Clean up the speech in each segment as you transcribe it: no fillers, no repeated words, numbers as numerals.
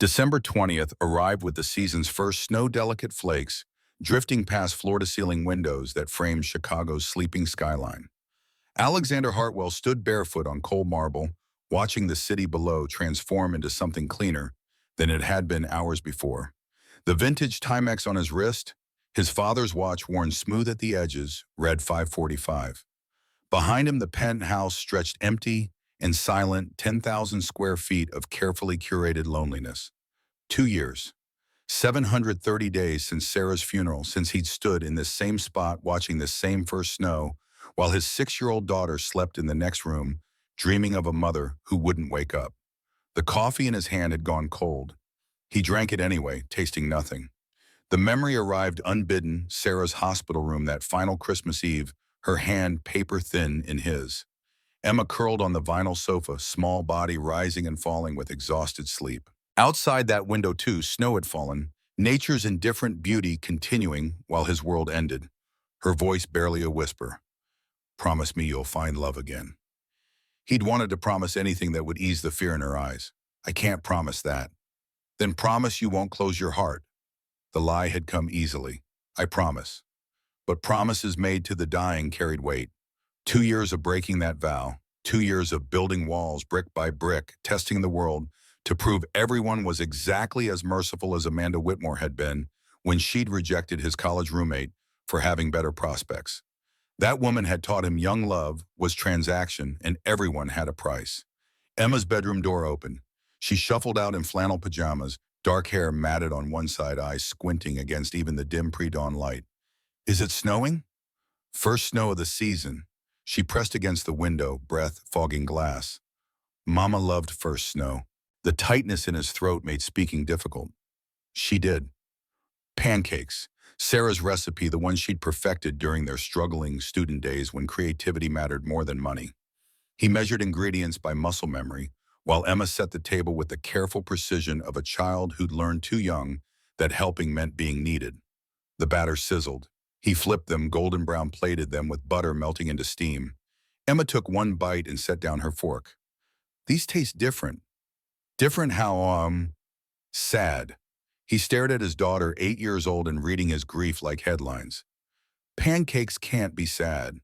December 20th arrived with the season's first snow-delicate flakes, drifting past floor-to-ceiling windows that framed Chicago's sleeping skyline. Alexander Hartwell stood barefoot on cold marble, watching the city below transform into something cleaner than it had been hours before. The vintage Timex on his wrist, his father's watch worn smooth at the edges, read 5:45. Behind him, the penthouse stretched empty and silent, 10,000 square feet of carefully curated loneliness. 2 years. 730 days since Sarah's funeral, since he'd stood in this same spot watching this same first snow, while his 6-year-old daughter slept in the next room, dreaming of a mother who wouldn't wake up. The coffee in his hand had gone cold. He drank it anyway, tasting nothing. The memory arrived unbidden, Sarah's hospital room that final Christmas Eve, her hand paper-thin in his. Emma curled on the vinyl sofa, small body rising and falling with exhausted sleep. Outside that window too, snow had fallen, nature's indifferent beauty continuing while his world ended. Her voice barely a whisper. "Promise me you'll find love again." He'd wanted to promise anything that would ease the fear in her eyes. "I can't promise that." "Then promise you won't close your heart." The lie had come easily. "I promise." But promises made to the dying carried weight. 2 years of breaking that vow, 2 years of building walls brick by brick, testing the world to prove everyone was exactly as merciful as Amanda Whitmore had been when she'd rejected his college roommate for having better prospects. That woman had taught him young love was transaction and everyone had a price. Emma's bedroom door opened. She shuffled out in flannel pajamas, dark hair matted on one side, eyes squinting against even the dim pre-dawn light. "Is it snowing?" "First snow of the season." She pressed against the window, breath fogging glass. Mama loved first snow. The tightness in his throat made speaking difficult. She did. Pancakes. Sarah's recipe, the one she'd perfected during their struggling student days when creativity mattered more than money. He measured ingredients by muscle memory, while Emma set the table with the careful precision of a child who'd learned too young that helping meant being needed. The batter sizzled. He flipped them, golden brown plated them with butter melting into steam. Emma took one bite and set down her fork. "These taste different." "Different how, sad." He stared at his daughter, 8 years old and reading his grief like headlines. "Pancakes can't be sad."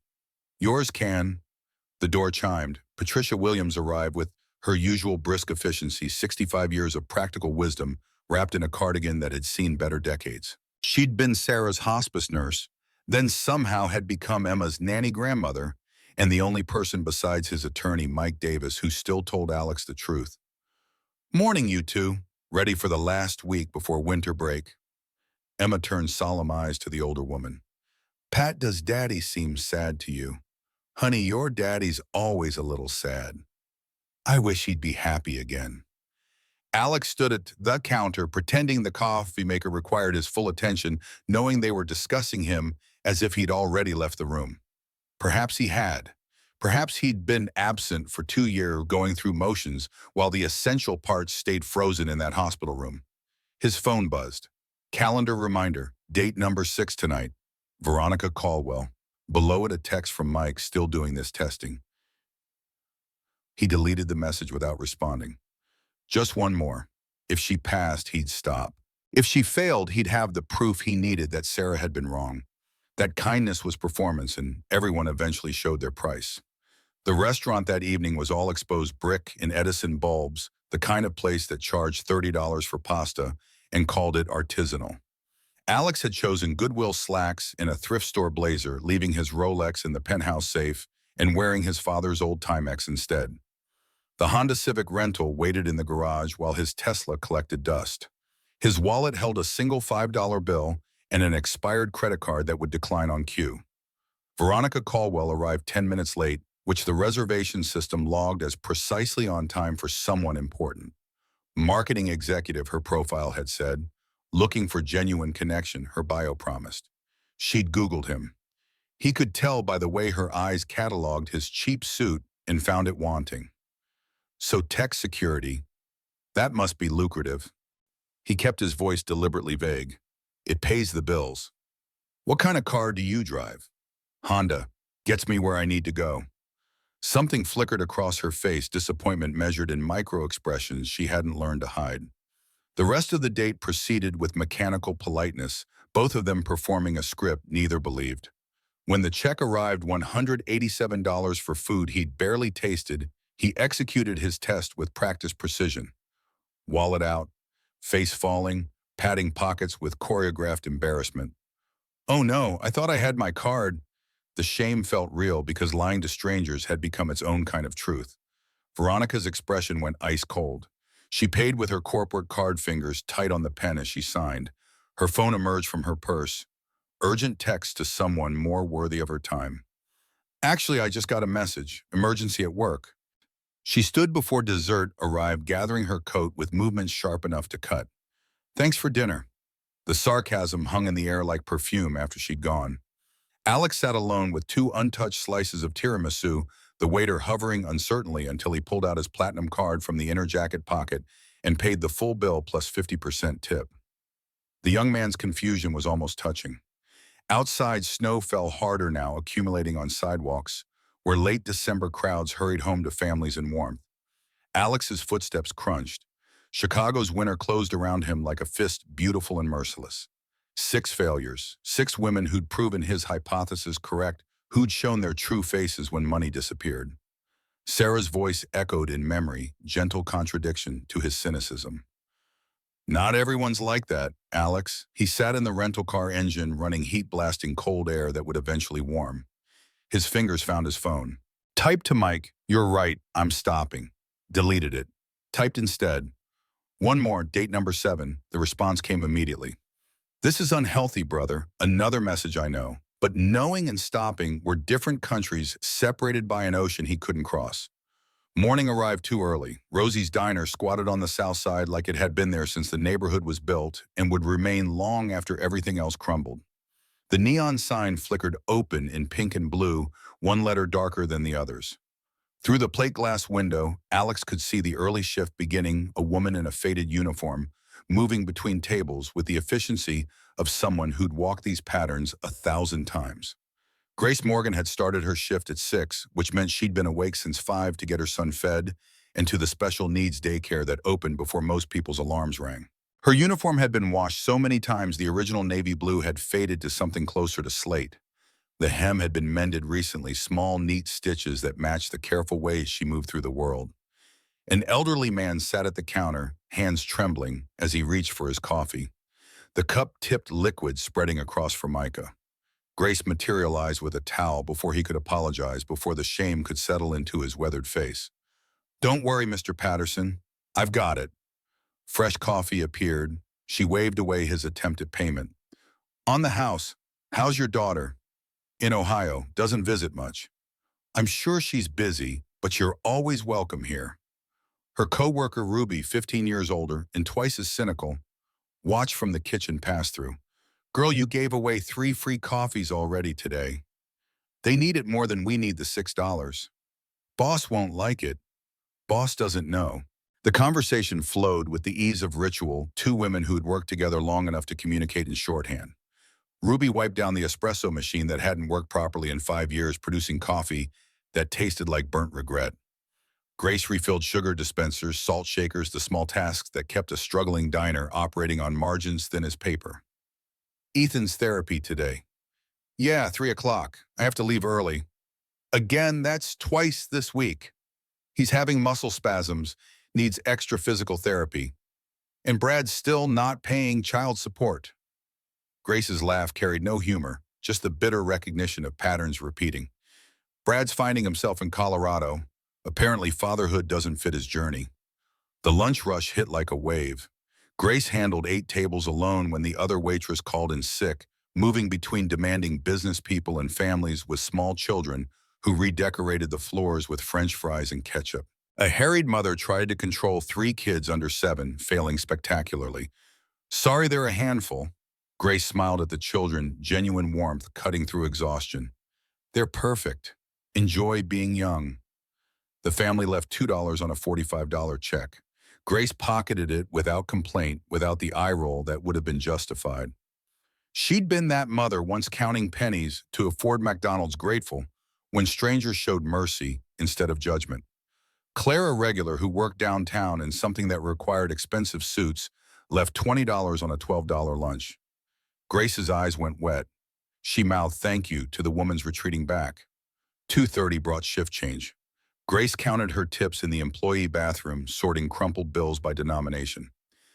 "Yours can." The door chimed. Patricia Williams arrived with her usual brisk efficiency, 65 years of practical wisdom wrapped in a cardigan that had seen better decades. She'd been Sarah's hospice nurse, then somehow had become Emma's nanny grandmother, and the only person besides his attorney, Mike Davis, who still told Alex the truth. "Morning, you two. Ready for the last week before winter break?" Emma turned solemn eyes to the older woman. "Pat, does Daddy seem sad to you?" "Honey, your daddy's always a little sad." "I wish he'd be happy again." Alex stood at the counter, pretending the coffee maker required his full attention, knowing they were discussing him as if he'd already left the room. Perhaps he had. Perhaps he'd been absent for 2 years, going through motions, while the essential parts stayed frozen in that hospital room. His phone buzzed. Calendar reminder, date number 6 tonight. Veronica Caldwell. Below it, a text from Mike, still doing this testing. He deleted the message without responding. Just one more. If she passed, he'd stop. If she failed, he'd have the proof he needed that Sarah had been wrong. That kindness was performance, and everyone eventually showed their price. The restaurant that evening was all exposed brick and Edison bulbs, the kind of place that charged $30 for pasta and called it artisanal. Alex had chosen Goodwill slacks and a thrift store blazer, leaving his Rolex in the penthouse safe and wearing his father's old Timex instead. The Honda Civic rental waited in the garage while his Tesla collected dust. His wallet held a single $5 bill and an expired credit card that would decline on cue. Veronica Caldwell arrived 10 minutes late, which the reservation system logged as precisely on time for someone important. Marketing executive, her profile had said. Looking for genuine connection, her bio promised. She'd Googled him. He could tell by the way her eyes cataloged his cheap suit and found it wanting. So tech security, that must be lucrative. He kept his voice deliberately vague. It pays the bills. What kind of car do you drive? Honda. Gets me where I need to go. Something flickered across her face, disappointment measured in micro expressions she hadn't learned to hide. The rest of the date proceeded with mechanical politeness, both of them performing a script neither believed. When the check arrived, $187 for food he'd barely tasted, he executed his test with practiced precision. Wallet out, face falling, padding pockets with choreographed embarrassment. "Oh no, I thought I had my card." The shame felt real because lying to strangers had become its own kind of truth. Veronica's expression went ice cold. She paid with her corporate card fingers tight on the pen as she signed. Her phone emerged from her purse. Urgent text to someone more worthy of her time. "Actually, I just got a message. Emergency at work." She stood before dessert arrived, gathering her coat with movements sharp enough to cut. "Thanks for dinner." The sarcasm hung in the air like perfume after she'd gone. Alex sat alone with two untouched slices of tiramisu, the waiter hovering uncertainly until he pulled out his platinum card from the inner jacket pocket and paid the full bill plus 50% tip. The young man's confusion was almost touching. Outside, snow fell harder now, accumulating on sidewalks, where late December crowds hurried home to families and warmth. Alex's footsteps crunched. Chicago's winter closed around him like a fist, beautiful and merciless. 6 failures, 6 women who'd proven his hypothesis correct, who'd shown their true faces when money disappeared. Sarah's voice echoed in memory, gentle contradiction to his cynicism. "Not everyone's like that, Alex." He sat in the rental car engine running heat-blasting cold air that would eventually warm. His fingers found his phone. Typed to Mike, "You're right, I'm stopping." Deleted it. Typed instead, "One more, date number 7. The response came immediately. "This is unhealthy, brother." Another message I know. But knowing and stopping were different countries separated by an ocean he couldn't cross. Morning arrived too early. Rosie's Diner squatted on the south side like it had been there since the neighborhood was built and would remain long after everything else crumbled. The neon sign flickered open in pink and blue, one letter darker than the others. Through the plate glass window, Alex could see the early shift beginning, a woman in a faded uniform, moving between tables with the efficiency of someone who'd walked these patterns 1,000 times. Grace Morgan had started her shift at 6, which meant she'd been awake since 5 to get her son fed and to the special needs daycare that opened before most people's alarms rang. Her uniform had been washed so many times the original navy blue had faded to something closer to slate. The hem had been mended recently, small, neat stitches that matched the careful ways she moved through the world. An elderly man sat at the counter, hands trembling, as he reached for his coffee. The cup tipped liquid spreading across Formica. Grace materialized with a towel before he could apologize, before the shame could settle into his weathered face. "Don't worry, Mr. Patterson. I've got it." Fresh coffee appeared. She waved away his attempt at payment. "On the house. How's your daughter?" "In Ohio. Doesn't visit much." "I'm sure she's busy, but you're always welcome here." Her co-worker Ruby, 15 years older and twice as cynical, watched from the kitchen pass through. "Girl, you gave away 3 free coffees already today. They need it more than we need the $6. Boss won't like it. Boss doesn't know." The conversation flowed with the ease of ritual, 2 women who'd worked together long enough to communicate in shorthand. Ruby wiped down the espresso machine that hadn't worked properly in 5 years, producing coffee that tasted like burnt regret. Grace refilled sugar dispensers, salt shakers, the small tasks that kept a struggling diner operating on margins thin as paper. "Ethan's therapy today." "Yeah, 3 o'clock. I have to leave early." "Again, that's twice this week. He's having muscle spasms, needs extra physical therapy. And Brad's still not paying child support." Grace's laugh carried no humor, just the bitter recognition of patterns repeating. "Brad's finding himself in Colorado. Apparently fatherhood doesn't fit his journey." The lunch rush hit like a wave. Grace handled 8 tables alone when the other waitress called in sick, moving between demanding business people and families with small children who redecorated the floors with French fries and ketchup. A harried mother tried to control 3 kids under 7, failing spectacularly. "Sorry they're a handful." Grace smiled at the children, genuine warmth cutting through exhaustion. "They're perfect. Enjoy being young." The family left $2 on a $45 check. Grace pocketed it without complaint, without the eye roll that would have been justified. She'd been that mother once counting pennies to afford McDonald's, grateful when strangers showed mercy instead of judgment. Claire, a regular who worked downtown in something that required expensive suits, left $20 on a $12 lunch. Grace's eyes went wet. She mouthed thank you to the woman's retreating back. 2:30 brought shift change. Grace counted her tips in the employee bathroom, sorting crumpled bills by denomination.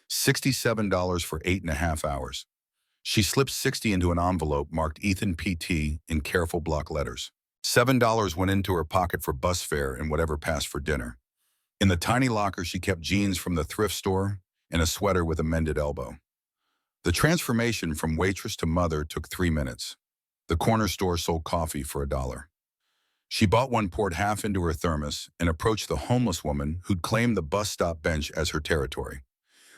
$67 for 8.5 hours. She slipped 60 into an envelope marked Ethan PT in careful block letters. $7 went into her pocket for bus fare and whatever passed for dinner. In the tiny locker, she kept jeans from the thrift store and a sweater with a mended elbow. The transformation from waitress to mother took 3 minutes. The corner store sold coffee for $1. She bought one, poured half into her thermos, and approached the homeless woman who'd claimed the bus stop bench as her territory.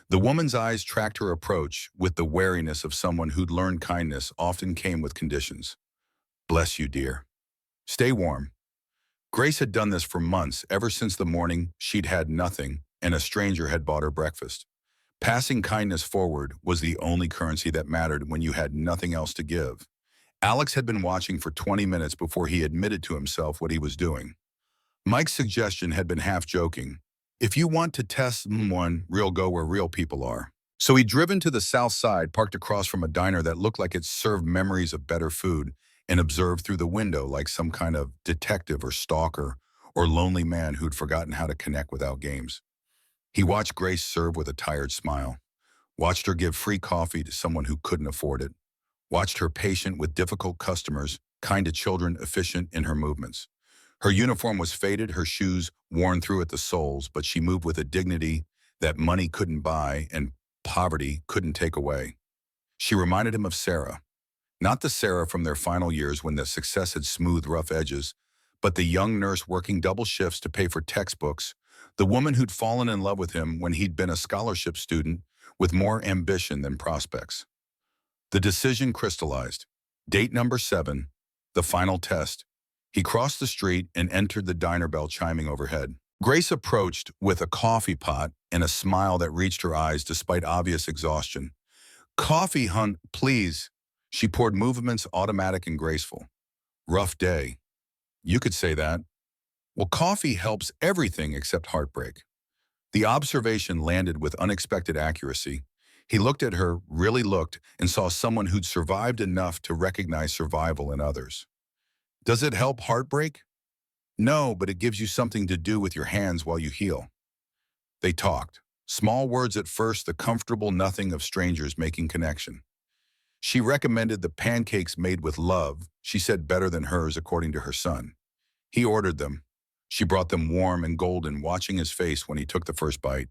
The woman's eyes tracked her approach with the wariness of someone who'd learned kindness often came with conditions. Bless you, dear. Stay warm. Grace had done this for months, ever since the morning she'd had nothing and a stranger had bought her breakfast. Passing kindness forward was the only currency that mattered when you had nothing else to give. Alex had been watching for 20 minutes before he admitted to himself what he was doing. Mike's suggestion had been half joking. If you want to test one, real go where real people are. So he'd driven to the south side, parked across from a diner that looked like it served memories of better food, and observed through the window like some kind of detective or stalker or lonely man who'd forgotten how to connect without games. He watched Grace serve with a tired smile, watched her give free coffee to someone who couldn't afford it, watched her patient with difficult customers, kind to children, efficient in her movements. Her uniform was faded, her shoes worn through at the soles, but she moved with a dignity that money couldn't buy and poverty couldn't take away. She reminded him of Sarah. Not the Sarah from their final years when the success had smoothed rough edges, but the young nurse working double shifts to pay for textbooks, the woman who'd fallen in love with him when he'd been a scholarship student with more ambition than prospects. The decision crystallized. Date number 7, the final test. He crossed the street and entered the diner bell chiming overhead. Grace approached with a coffee pot and a smile that reached her eyes despite obvious exhaustion. Coffee, hun, please. She poured movements automatic and graceful. Rough day. You could say that. Well, coffee helps everything except heartbreak. The observation landed with unexpected accuracy. He looked at her, really looked, and saw someone who'd survived enough to recognize survival in others. Does it help heartbreak? No, but it gives you something to do with your hands while you heal. They talked. Small words at first, the comfortable nothing of strangers making connection. She recommended the pancakes made with love, she said better than hers according to her son. He ordered them. She brought them warm and golden, watching his face when he took the first bite.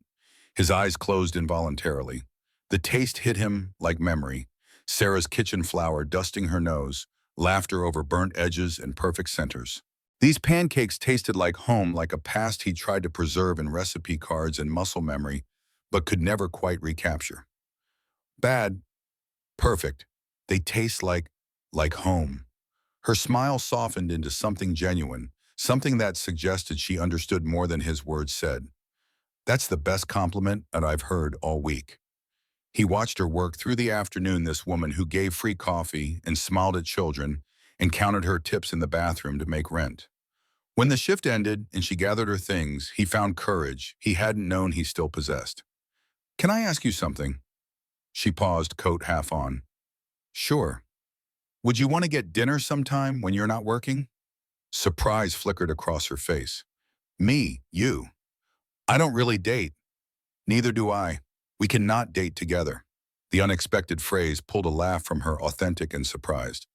His eyes closed involuntarily. The taste hit him like memory. Sarah's kitchen flour dusting her nose, laughter over burnt edges and perfect centers. These pancakes tasted like home, like a past he tried to preserve in recipe cards and muscle memory, but could never quite recapture. Bad. Perfect. They taste like home. Her smile softened into something genuine, something that suggested she understood more than his words said. That's the best compliment that I've heard all week. He watched her work through the afternoon, this woman who gave free coffee and smiled at children and counted her tips in the bathroom to make rent. When the shift ended and she gathered her things, he found courage he hadn't known he still possessed. Can I ask you something? She paused, coat half on. Sure. Would you want to get dinner sometime when you're not working? Surprise flickered across her face. Me, you. I don't really date. Neither do I. We cannot date together. The unexpected phrase pulled a laugh from her, authentic and surprised.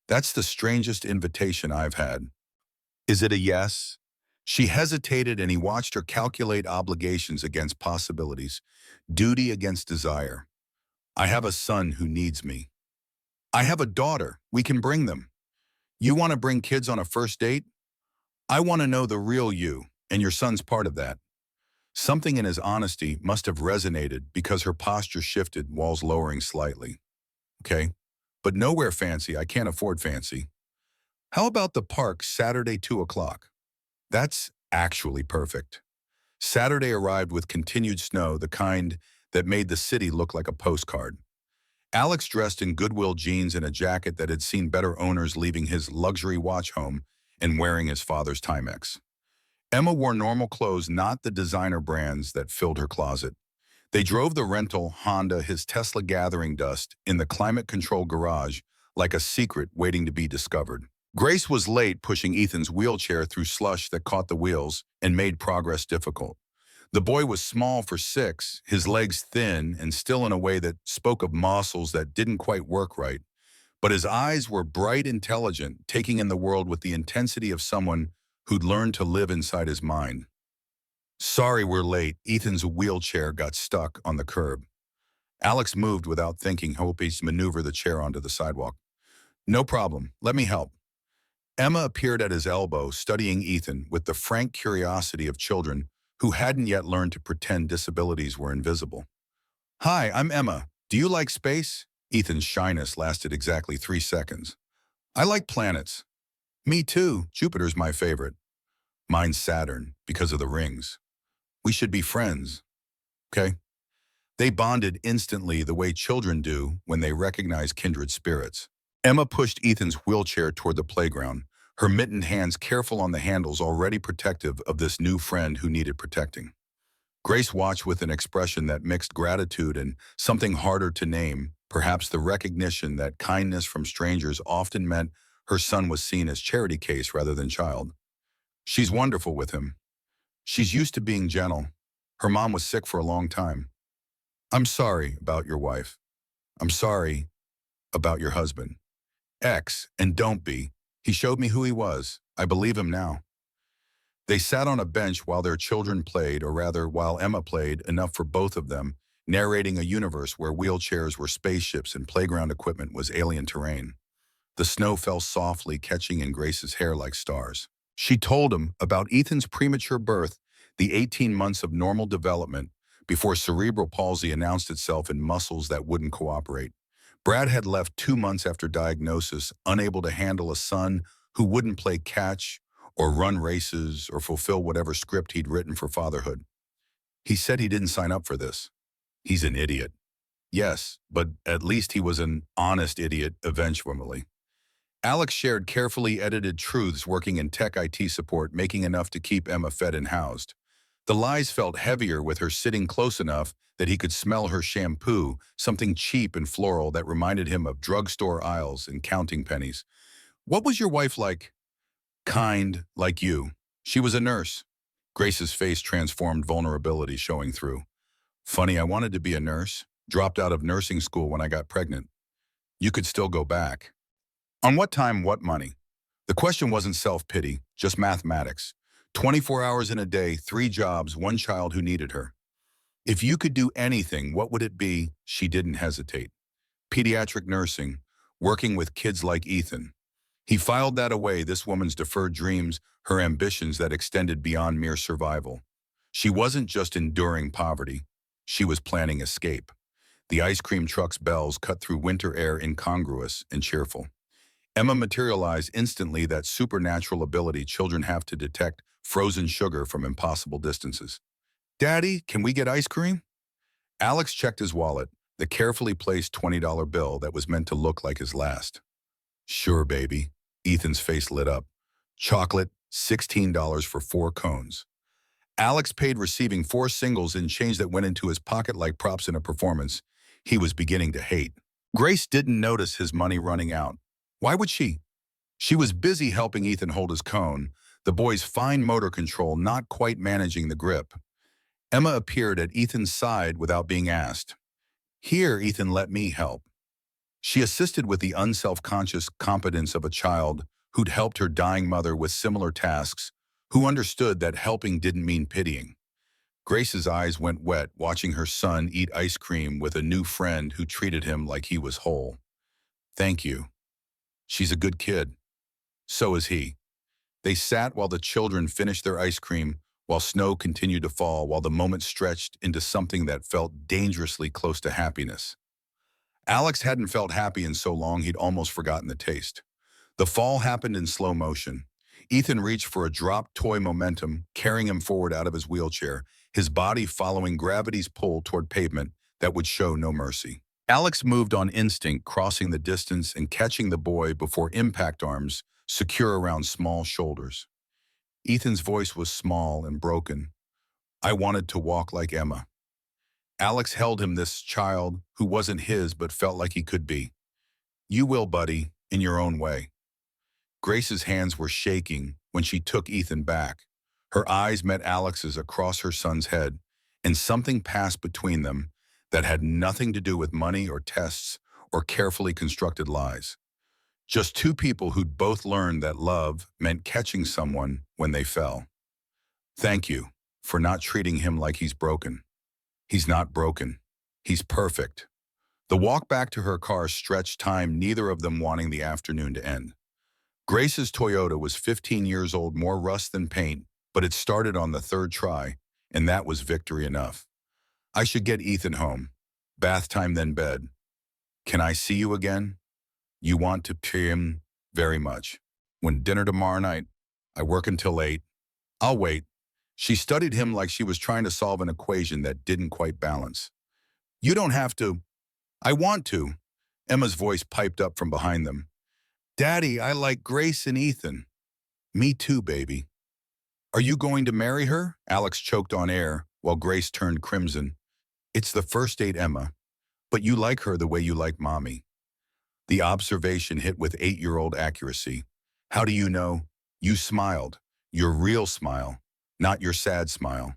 That's the strangest invitation I've had. Is it a yes? She hesitated and he watched her calculate obligations against possibilities, duty against desire. I have a son who needs me. I have a daughter. We can bring them. You want to bring kids on a first date? I want to know the real you, and your son's part of that. Something in his honesty must have resonated because her posture shifted, walls lowering slightly. Okay, but nowhere fancy. I can't afford fancy. How about the park Saturday 2 o'clock? That's actually perfect. Saturday arrived with continued snow, the kind that made the city look like a postcard. Alex dressed in Goodwill jeans and a jacket that had seen better owners, leaving his luxury watch home and wearing his father's Timex. Emma wore normal clothes, not the designer brands that filled her closet. They drove the rental Honda, his Tesla gathering dust, in the climate-controlled garage like a secret waiting to be discovered. Grace was late, pushing Ethan's wheelchair through slush that caught the wheels and made progress difficult. The boy was small for 6, his legs thin and still in a way that spoke of muscles that didn't quite work right. But his eyes were bright, intelligent, taking in the world with the intensity of someone who'd learned to live inside his mind. Sorry we're late. Ethan's wheelchair got stuck on the curb. Alex moved without thinking, hoping to maneuver the chair onto the sidewalk. No problem. Let me help. Emma appeared at his elbow, studying Ethan with the frank curiosity of children who hadn't yet learned to pretend disabilities were invisible. Hi, I'm Emma. Do you like space? Ethan's shyness lasted exactly 3 seconds. I like planets. Me too. Jupiter's my favorite. Mine's Saturn, because of the rings. We should be friends. Okay? They bonded instantly the way children do when they recognize kindred spirits. Emma pushed Ethan's wheelchair toward the playground, her mittened hands careful on the handles, already protective of this new friend who needed protecting. Grace watched with an expression that mixed gratitude and something harder to name, perhaps the recognition that kindness from strangers often meant her son was seen as charity case rather than child. She's wonderful with him. She's used to being gentle. Her mom was sick for a long time. I'm sorry about your wife. I'm sorry about your husband. And don't be. He showed me who he was. I believe him now. They sat on a bench while their children played, or rather, while Emma played, enough for both of them, narrating a universe where wheelchairs were spaceships and playground equipment was alien terrain. The snow fell softly, catching in Grace's hair like stars. She told him about Ethan's premature birth, the 18 months of normal development, before cerebral palsy announced itself in muscles that wouldn't cooperate. Brad had left 2 months after diagnosis, unable to handle a son who wouldn't play catch or run races or fulfill whatever script he'd written for fatherhood. He said he didn't sign up for this. He's an idiot. Yes, but at least he was an honest idiot eventually. Alex shared carefully edited truths, working in tech IT support, making enough to keep Emma fed and housed. The lies felt heavier with her sitting close enough that he could smell her shampoo, something cheap and floral that reminded him of drugstore aisles and counting pennies. What was your wife like? Kind, like you. She was a nurse. Grace's face transformed, vulnerability showing through. Funny, I wanted to be a nurse. Dropped out of nursing school when I got pregnant. You could still go back. On what time, what money? The question wasn't self-pity, just mathematics. 24 hours in a day, 3 jobs, 1 child who needed her. If you could do anything, what would it be? She didn't hesitate. Pediatric nursing, working with kids like Ethan. He filed that away, this woman's deferred dreams, her ambitions that extended beyond mere survival. She wasn't just enduring poverty. She was planning escape. The ice cream truck's bells cut through winter air, incongruous and cheerful. Emma materialized instantly, that supernatural ability children have to detect frozen sugar from impossible distances. Daddy, can we get ice cream? Alex checked his wallet, the carefully placed $20 bill that was meant to look like his last. Sure, baby. Ethan's face lit up. Chocolate, $16 for 4 cones. Alex paid, receiving 4 singles in change that went into his pocket like props in a performance he was beginning to hate. Grace didn't notice his money running out. Why would she? She was busy helping Ethan hold his cone, the boy's fine motor control not quite managing the grip. Emma appeared at Ethan's side without being asked. Here, Ethan, let me help. She assisted with the unself-conscious competence of a child who'd helped her dying mother with similar tasks, who understood that helping didn't mean pitying. Grace's eyes went wet watching her son eat ice cream with a new friend who treated him like he was whole. Thank you. She's a good kid. So is he. They sat while the children finished their ice cream, while snow continued to fall, while the moment stretched into something that felt dangerously close to happiness. Alex hadn't felt happy in so long he'd almost forgotten the taste. The fall happened in slow motion. Ethan reached for a dropped toy momentum, carrying him forward out of his wheelchair, his body following gravity's pull toward pavement that would show no mercy. Alex moved on instinct, crossing the distance and catching the boy before impact arms secure around small shoulders. Ethan's voice was small and broken. I wanted to walk like Emma. Alex held him, this child who wasn't his but felt like he could be. You will, buddy, in your own way. Grace's hands were shaking when she took Ethan back. Her eyes met Alex's across her son's head, and something passed between them that had nothing to do with money or tests or carefully constructed lies. Just two people who'd both learned that love meant catching someone when they fell. Thank you for not treating him like he's broken. He's not broken. He's perfect. The walk back to her car stretched time, neither of them wanting the afternoon to end. Grace's Toyota was 15 years old, more rust than paint, but it started on the third try, and that was victory enough. I should get Ethan home. Bath time, then bed. Can I see you again? You want to pay him very much. When dinner tomorrow night? I work until 8. I'll wait. She studied him like she was trying to solve an equation that didn't quite balance. You don't have to. I want to. Emma's voice piped up from behind them. Daddy, I like Grace and Ethan. Me too, baby. Are you going to marry her? Alex choked on air while Grace turned crimson. It's the first date, Emma, but you like her the way you like mommy. The observation hit with 8-year-old accuracy. How do you know? You smiled. Your real smile, not your sad smile.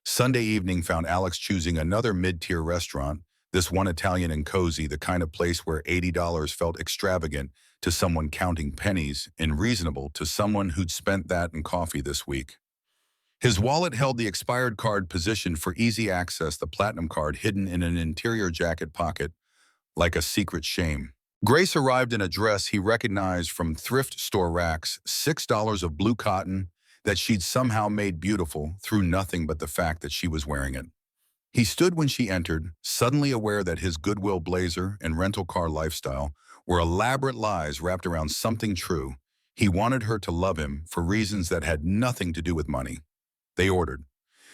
Sunday evening found Alex choosing another mid-tier restaurant, this one Italian and cozy, the kind of place where $80 felt extravagant to someone counting pennies and reasonable to someone who'd spent that in coffee this week. His wallet held the expired card positioned for easy access, the platinum card hidden in an interior jacket pocket like a secret shame. Grace arrived in a dress he recognized from thrift store racks, $6 of blue cotton that she'd somehow made beautiful through nothing but the fact that she was wearing it. He stood when she entered, suddenly aware that his Goodwill blazer and rental car lifestyle were elaborate lies wrapped around something true. He wanted her to love him for reasons that had nothing to do with money. They ordered.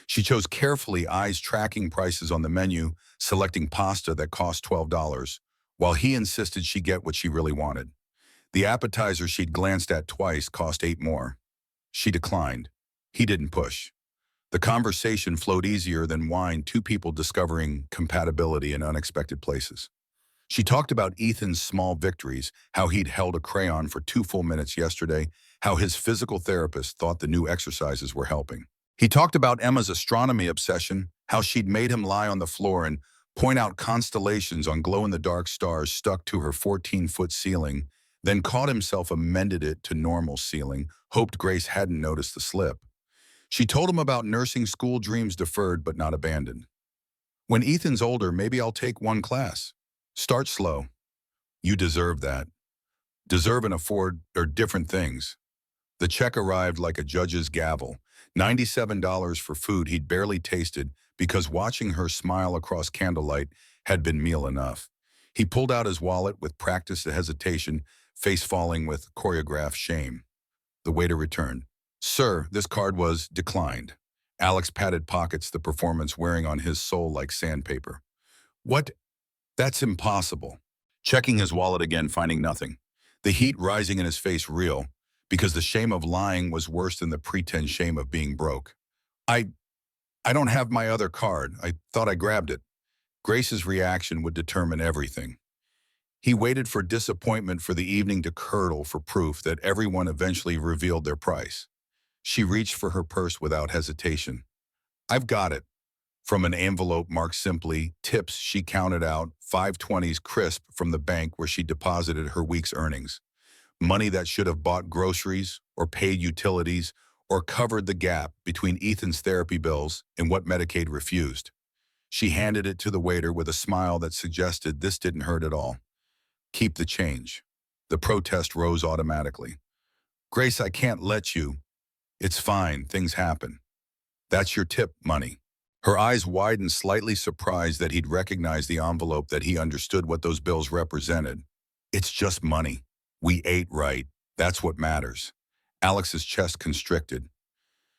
She chose carefully, eyes tracking prices on the menu, selecting pasta that cost $12, while he insisted she get what she really wanted. The appetizer she'd glanced at twice cost $8 more. She declined. He didn't push. The conversation flowed easier than wine, two people discovering compatibility in unexpected places. She talked about Ethan's small victories, how he'd held a crayon for 2 full minutes yesterday, how his physical therapist thought the new exercises were helping. He talked about Emma's astronomy obsession, how she'd made him lie on the floor and point out constellations on glow-in-the-dark stars stuck to her 14-foot ceiling, then caught himself amended it to normal ceiling, hoped Grace hadn't noticed the slip. She told him about nursing school, dreams deferred but not abandoned. When Ethan's older, maybe I'll take one class. Start slow. You deserve that. Deserve and afford are different things. The check arrived like a judge's gavel. $97 for food he'd barely tasted because watching her smile across candlelight had been meal enough. He pulled out his wallet with practiced hesitation, face falling with choreographed shame. The waiter returned. Sir, this card was declined. Alex patted pockets, the performance wearing on his soul like sandpaper. What? That's impossible. Checking his wallet again, finding nothing. The heat rising in his face real, because the shame of lying was worse than the pretend shame of being broke. I don't have my other card. I thought I grabbed it. Grace's reaction would determine everything. He waited for disappointment for the evening to curdle for proof that everyone eventually revealed their price. She reached for her purse without hesitation. I've got it. From an envelope marked simply, tips, she counted out 520s crisp from the bank where she deposited her week's earnings. Money that should have bought groceries or paid utilities or covered the gap between Ethan's therapy bills and what Medicaid refused. She handed it to the waiter with a smile that suggested this didn't hurt at all. Keep the change. The protest rose automatically. Grace, I can't let you. It's fine, things happen. That's your tip money. Her eyes widened, slightly surprised that he'd recognized the envelope, that he understood what those bills represented. It's just money. We ate right. That's what matters. Alex's chest constricted.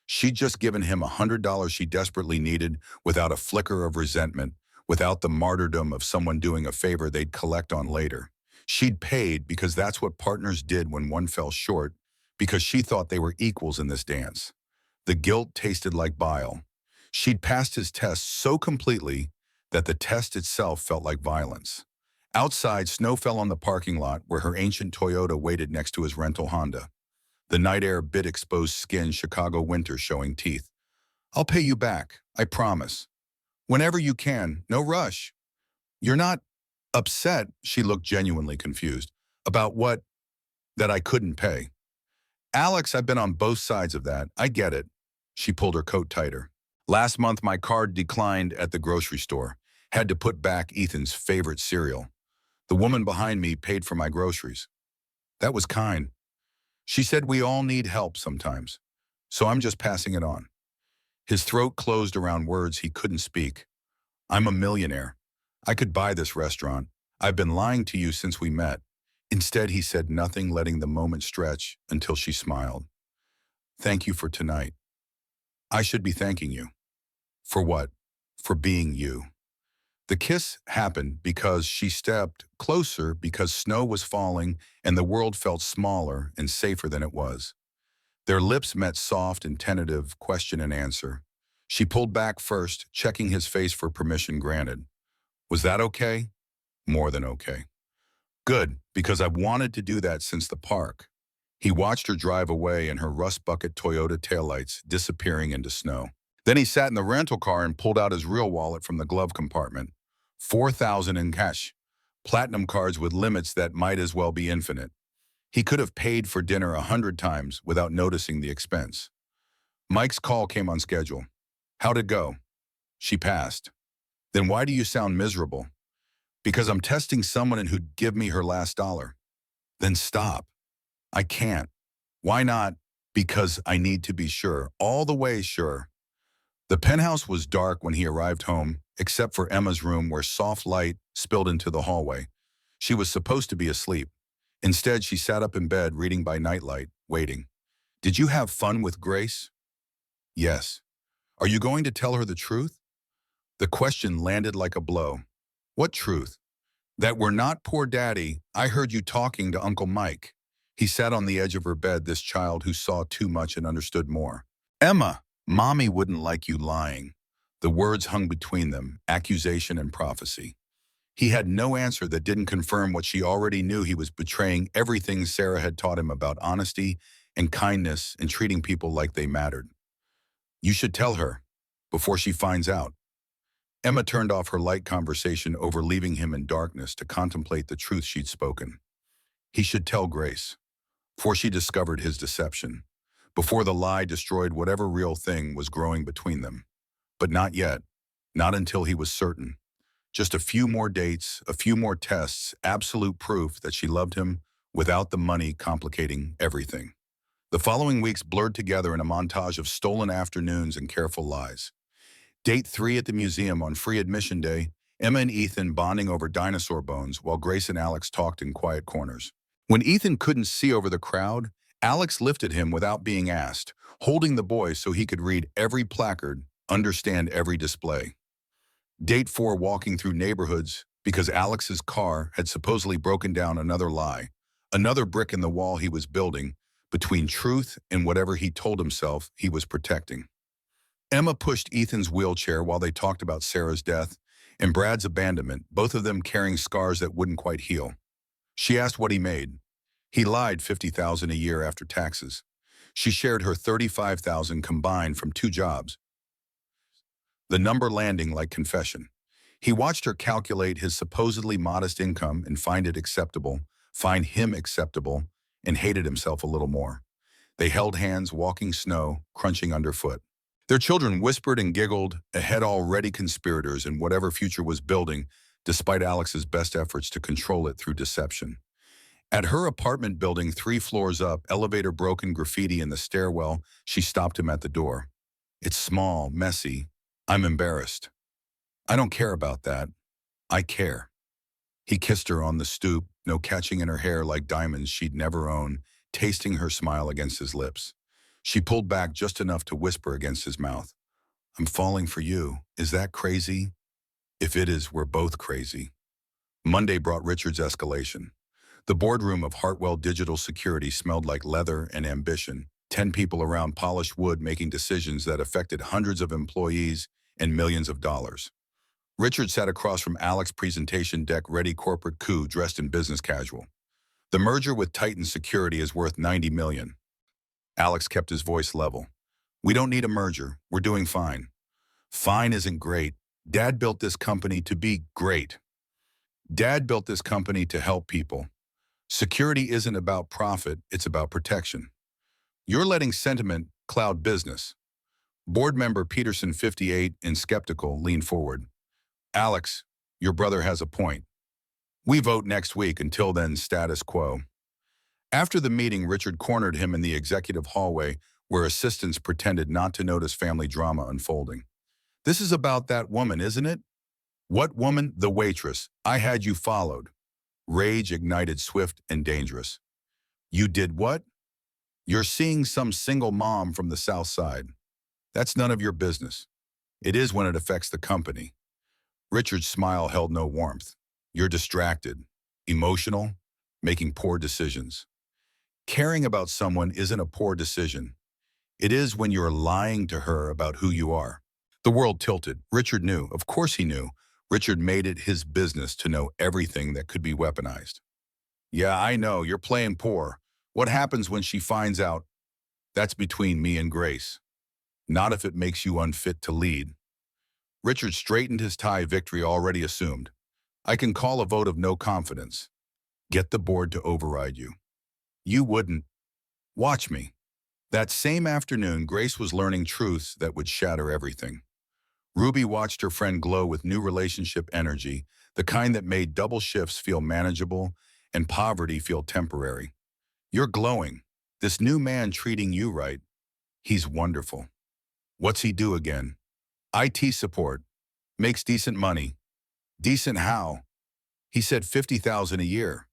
She'd just given him $100 she desperately needed without a flicker of resentment, without the martyrdom of someone doing a favor they'd collect on later. She'd paid because that's what partners did when one fell short, because she thought they were equals in this dance. The guilt tasted like bile. She'd passed his test so completely that the test itself felt like violence. Outside, snow fell on the parking lot where her ancient Toyota waited next to his rental Honda. The night air bit exposed skin, Chicago winter showing teeth. I'll pay you back, I promise. Whenever you can, no rush. You're not upset, she looked genuinely confused. About what? That I couldn't pay. Alex, I've been on both sides of that. I get it. She pulled her coat tighter. Last month, my card declined at the grocery store. Had to put back Ethan's favorite cereal. The woman behind me paid for my groceries. That was kind. She said we all need help sometimes. So I'm just passing it on. His throat closed around words he couldn't speak. I'm a millionaire. I could buy this restaurant. I've been lying to you since we met. Instead, he said nothing, letting the moment stretch until she smiled. Thank you for tonight. I should be thanking you. For what? For being you. The kiss happened because she stepped closer because snow was falling and the world felt smaller and safer than it was. Their lips met soft and tentative question and answer. She pulled back first, checking his face for permission granted. Was that okay? More than okay. Good, because I've wanted to do that since the park. He watched her drive away and her rust bucket Toyota taillights disappearing into snow. Then he sat in the rental car and pulled out his real wallet from the glove compartment. $4,000 in cash. Platinum cards with limits that might as well be infinite. He could have paid for dinner 100 times without noticing the expense. Mike's call came on schedule. How'd it go? She passed. Then why do you sound miserable? Because I'm testing someone who'd give me her last dollar. Then stop. I can't. Why not? Because I need to be sure, all the way sure. The penthouse was dark when he arrived home, except for Emma's room where soft light spilled into the hallway. She was supposed to be asleep. Instead, she sat up in bed reading by nightlight, waiting. Did you have fun with Grace? Yes. Are you going to tell her the truth? The question landed like a blow. What truth? That we're not poor daddy. I heard you talking to Uncle Mike. He sat on the edge of her bed, this child who saw too much and understood more. Emma, Mommy wouldn't like you lying. The words hung between them, accusation and prophecy. He had no answer that didn't confirm what she already knew. He was betraying everything Sarah had taught him about honesty and kindness and treating people like they mattered. You should tell her, before she finds out. Emma turned off her light conversation over, leaving him in darkness to contemplate the truth she'd spoken. He should tell Grace, before she discovered his deception, before the lie destroyed whatever real thing was growing between them. But not yet, not until he was certain. Just a few more dates, a few more tests, absolute proof that she loved him without the money complicating everything. The following weeks blurred together in a montage of stolen afternoons and careful lies. Date 3 at the museum on free admission day, Emma and Ethan bonding over dinosaur bones while Grace and Alex talked in quiet corners. When Ethan couldn't see over the crowd, Alex lifted him without being asked, holding the boy so he could read every placard, understand every display. Date 4 walking through neighborhoods because Alex's car had supposedly broken down, another lie, another brick in the wall he was building between truth and whatever he told himself he was protecting. Emma pushed Ethan's wheelchair while they talked about Sarah's death and Brad's abandonment, both of them carrying scars that wouldn't quite heal. She asked what he made. He lied, $50,000 a year after taxes. She shared her $35,000 combined from 2 jobs. The number landing like confession. He watched her calculate his supposedly modest income and find him acceptable, and hated himself a little more. They held hands, walking snow, crunching underfoot. Their children whispered and giggled, ahead already conspirators in whatever future was building, despite Alex's best efforts to control it through deception. At her apartment building 3 floors up, elevator broken, graffiti in the stairwell, she stopped him at the door. It's small, messy. I'm embarrassed. I don't care about that. I care. He kissed her on the stoop, no catching in her hair like diamonds she'd never own, tasting her smile against his lips. She pulled back just enough to whisper against his mouth. I'm falling for you. Is that crazy? If it is, we're both crazy. Monday brought Richard's escalation. The boardroom of Hartwell Digital Security smelled like leather and ambition, 10 people around polished wood making decisions that affected hundreds of employees and millions of dollars. Richard sat across from Alex's presentation deck-ready corporate coup dressed in business casual. The merger with Titan Security is worth $90 million. Alex kept his voice level. We don't need a merger. We're doing fine. Fine isn't great. Dad built this company to be great. Dad built this company to help people. Security isn't about profit, it's about protection. You're letting sentiment cloud business. Board member Peterson, 58 and skeptical, leaned forward. Alex, your brother has a point. We vote next week. Until then, status quo. After the meeting, Richard cornered him in the executive hallway where assistants pretended not to notice family drama unfolding. This is about that woman, isn't it? What woman? The waitress. I had you followed. Rage ignited, swift and dangerous. You did what? You're seeing some single mom from the South Side. That's none of your business. It is when it affects the company. Richard's smile held no warmth. You're distracted, emotional, making poor decisions. Caring about someone isn't a poor decision. It is when you're lying to her about who you are. The world tilted. Richard knew. Of course he knew. Richard made it his business to know everything that could be weaponized. Yeah, I know. You're playing poor. What happens when she finds out? That's between me and Grace. Not if it makes you unfit to lead. Richard straightened his tie, victory already assumed. I can call a vote of no confidence. Get the board to override you. You wouldn't. Watch me. That same afternoon, Grace was learning truths that would shatter everything. Ruby watched her friend glow with new relationship energy, the kind that made double shifts feel manageable and poverty feel temporary. You're glowing. This new man treating you right. He's wonderful. What's he do again? IT support. Makes decent money. Decent how? He said $50,000 a year.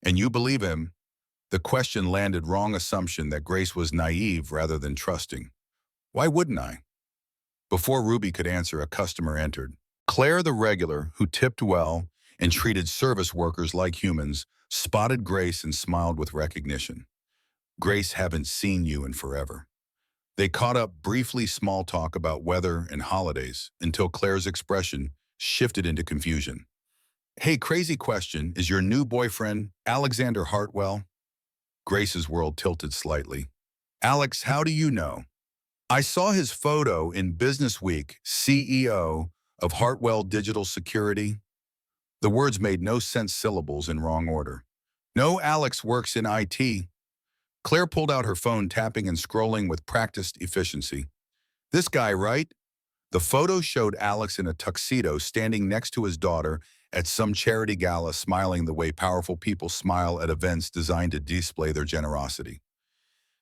And you believe him? The question landed wrong assumption that Grace was naive rather than trusting. Why wouldn't I? Before Ruby could answer, a customer entered. Claire, the regular, who tipped well and treated service workers like humans, spotted Grace and smiled with recognition. Grace, haven't seen you in forever. They caught up briefly, small talk about weather and holidays, until Claire's expression shifted into confusion. Hey, crazy question, is your new boyfriend Alexander Hartwell? Grace's world tilted slightly. Alex, how do you know? I saw his photo in Business Week, CEO of Hartwell Digital Security. The words made no sense, syllables in wrong order. No, Alex works in IT. Claire pulled out her phone, tapping and scrolling with practiced efficiency. This guy, right? The photo showed Alex in a tuxedo standing next to his daughter at some charity gala, smiling the way powerful people smile at events designed to display their generosity.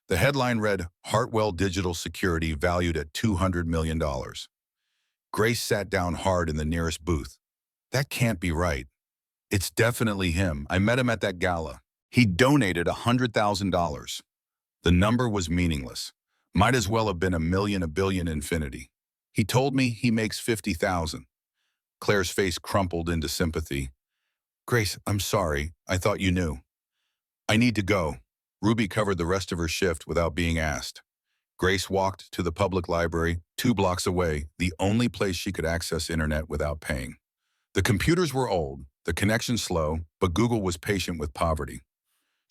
The headline read, Hartwell Digital Security valued at $200 million. Grace sat down hard in the nearest booth. That can't be right. It's definitely him. I met him at that gala. He donated $100,000. The number was meaningless. Might as well have been a million, a billion, infinity. He told me he makes $50,000. Claire's face crumpled into sympathy. Grace, I'm sorry. I thought you knew. I need to go. Ruby covered the rest of her shift without being asked. Grace walked to the public library, 2 blocks away, the only place she could access internet without paying. The computers were old, the connection slow, but Google was patient with poverty.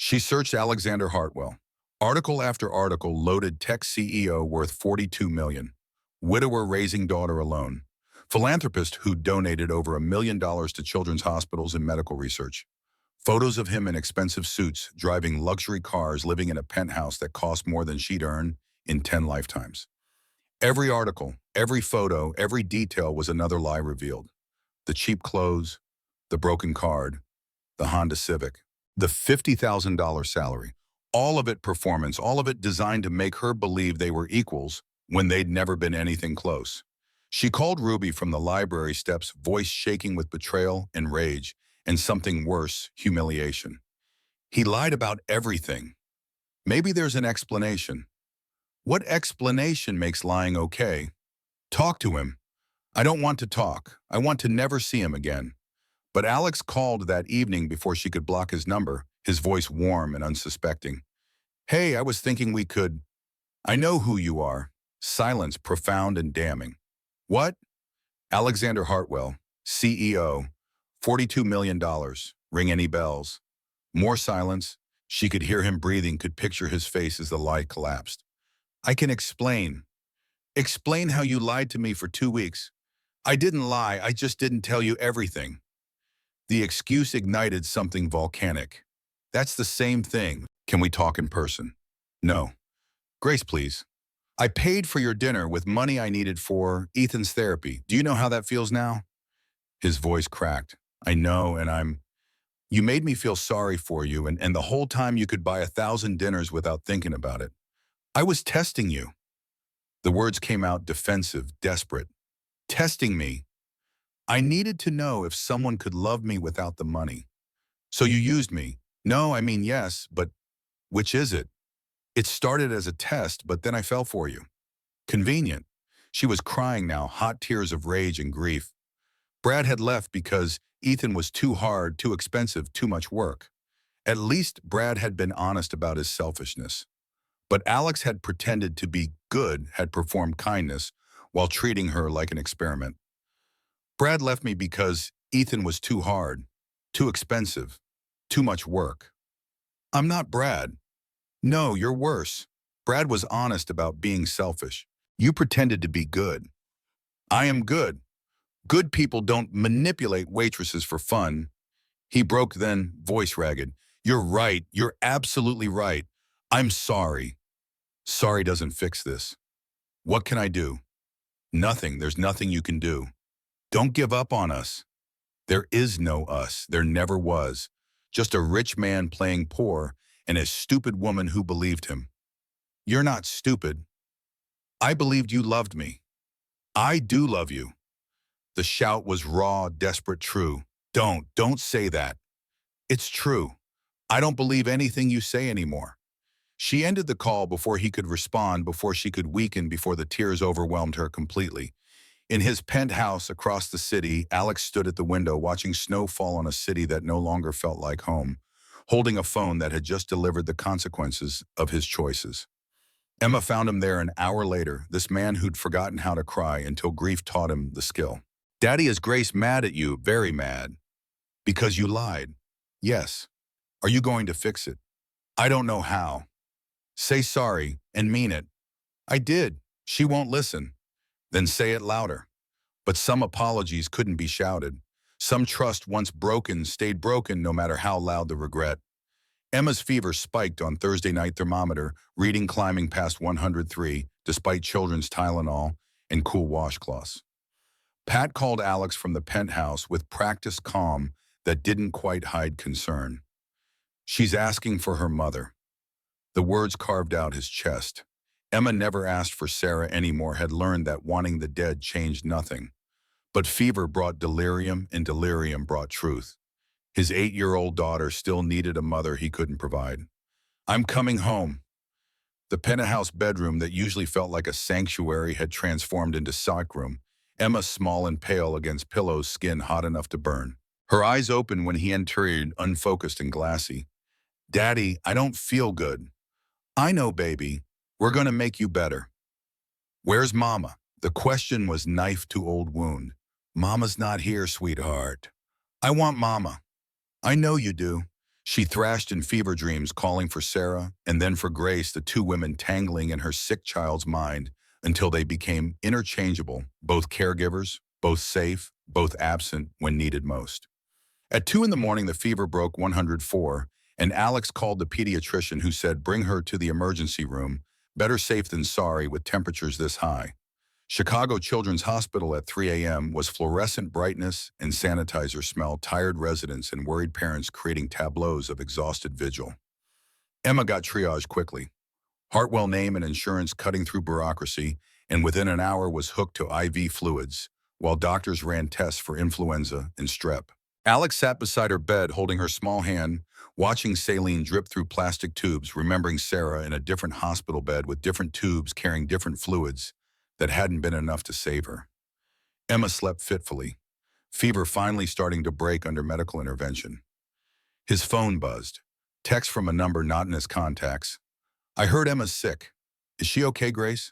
She searched Alexander Hartwell. Article after article loaded, tech CEO worth $42 million. Widower raising daughter alone. Philanthropist who donated over $1 million to children's hospitals and medical research. Photos of him in expensive suits, driving luxury cars, living in a penthouse that cost more than she'd earn in 10 lifetimes. Every article, every photo, every detail was another lie revealed. The cheap clothes, the broken card, the Honda Civic, the $50,000 salary. All of it performance, all of it designed to make her believe they were equals when they'd never been anything close. She called Ruby from the library steps, voice shaking with betrayal and rage, and something worse, humiliation. He lied about everything. Maybe there's an explanation. What explanation makes lying okay? Talk to him. I don't want to talk. I want to never see him again. But Alex called that evening before she could block his number, his voice warm and unsuspecting. Hey, I was thinking we could. I know who you are. Silence, profound and damning. What? Alexander Hartwell. CEO, $42 million. Ring any bells? More silence. She could hear him breathing, could picture his face as the light collapsed. I can explain. Explain how you lied to me for 2 weeks. I didn't lie, I just didn't tell you everything. The excuse ignited something volcanic. That's the same thing. Can we talk in person? No. Grace, please. I paid for your dinner with money I needed for Ethan's therapy. Do you know how that feels now? His voice cracked. I know, and you made me feel sorry for you, and the whole time you could buy 1,000 dinners without thinking about it. I was testing you. The words came out defensive, desperate. Testing me. I needed to know if someone could love me without the money. So you used me. No, I mean yes, but which is it? It started as a test, but then I fell for you. Convenient. She was crying now, hot tears of rage and grief. Brad had left because Ethan was too hard, too expensive, too much work. At least Brad had been honest about his selfishness. But Alex had pretended to be good, had performed kindness, while treating her like an experiment. Brad left me because Ethan was too hard, too expensive, too much work. I'm not Brad. No, you're worse. Brad was honest about being selfish. You pretended to be good. I am good. Good people don't manipulate waitresses for fun. He broke then, voice ragged. You're right. You're absolutely right. I'm sorry. Sorry doesn't fix this. What can I do? Nothing. There's nothing you can do. Don't give up on us. There is no us. There never was. Just a rich man playing poor and a stupid woman who believed him. You're not stupid. I believed you loved me. I do love you. The shout was raw, desperate, true. Don't say that. It's true. I don't believe anything you say anymore. She ended the call before he could respond, before she could weaken, before the tears overwhelmed her completely. In his penthouse across the city, Alex stood at the window watching snow fall on a city that no longer felt like home, holding a phone that had just delivered the consequences of his choices. Emma found him there an hour later, this man who'd forgotten how to cry until grief taught him the skill. Daddy, is Grace mad at you? Very mad. Because you lied. Yes. Are you going to fix it? I don't know how. Say sorry and mean it. I did. She won't listen. Then say it louder. But some apologies couldn't be shouted. Some trust once broken stayed broken no matter how loud the regret. Emma's fever spiked on Thursday night thermometer, reading climbing past 103, despite children's Tylenol and cool washcloths. Pat called Alex from the penthouse with practiced calm that didn't quite hide concern. She's asking for her mother. The words carved out his chest. Emma never asked for Sarah anymore, had learned that wanting the dead changed nothing. But fever brought delirium, and delirium brought truth. His 8-year-old daughter still needed a mother he couldn't provide. I'm coming home. The penthouse bedroom that usually felt like a sanctuary had transformed into sock room. Emma, small and pale against pillows, skin hot enough to burn. Her eyes opened when he entered, unfocused and glassy. Daddy, I don't feel good. I know, baby. We're going to make you better. Where's Mama? The question was knife to old wound. Mama's not here, sweetheart. I want Mama. I know you do. She thrashed in fever dreams, calling for Sarah and then for Grace, the two women tangling in her sick child's mind until they became interchangeable, both caregivers, both safe, both absent when needed most. At 2 in the morning, the fever broke 104, and Alex called the pediatrician, who said bring her to the emergency room, better safe than sorry with temperatures this high. Chicago Children's Hospital at 3 a.m. was fluorescent brightness and sanitizer smell, tired residents and worried parents creating tableaus of exhausted vigil. Emma got triaged quickly. Hartwell name and insurance cutting through bureaucracy, and within an hour was hooked to IV fluids, while doctors ran tests for influenza and strep. Alex sat beside her bed, holding her small hand, watching saline drip through plastic tubes, remembering Sarah in a different hospital bed with different tubes carrying different fluids that hadn't been enough to save her. Emma slept fitfully, fever finally starting to break under medical intervention. His phone buzzed. Text from a number not in his contacts. I heard Emma's sick. Is she okay, Grace?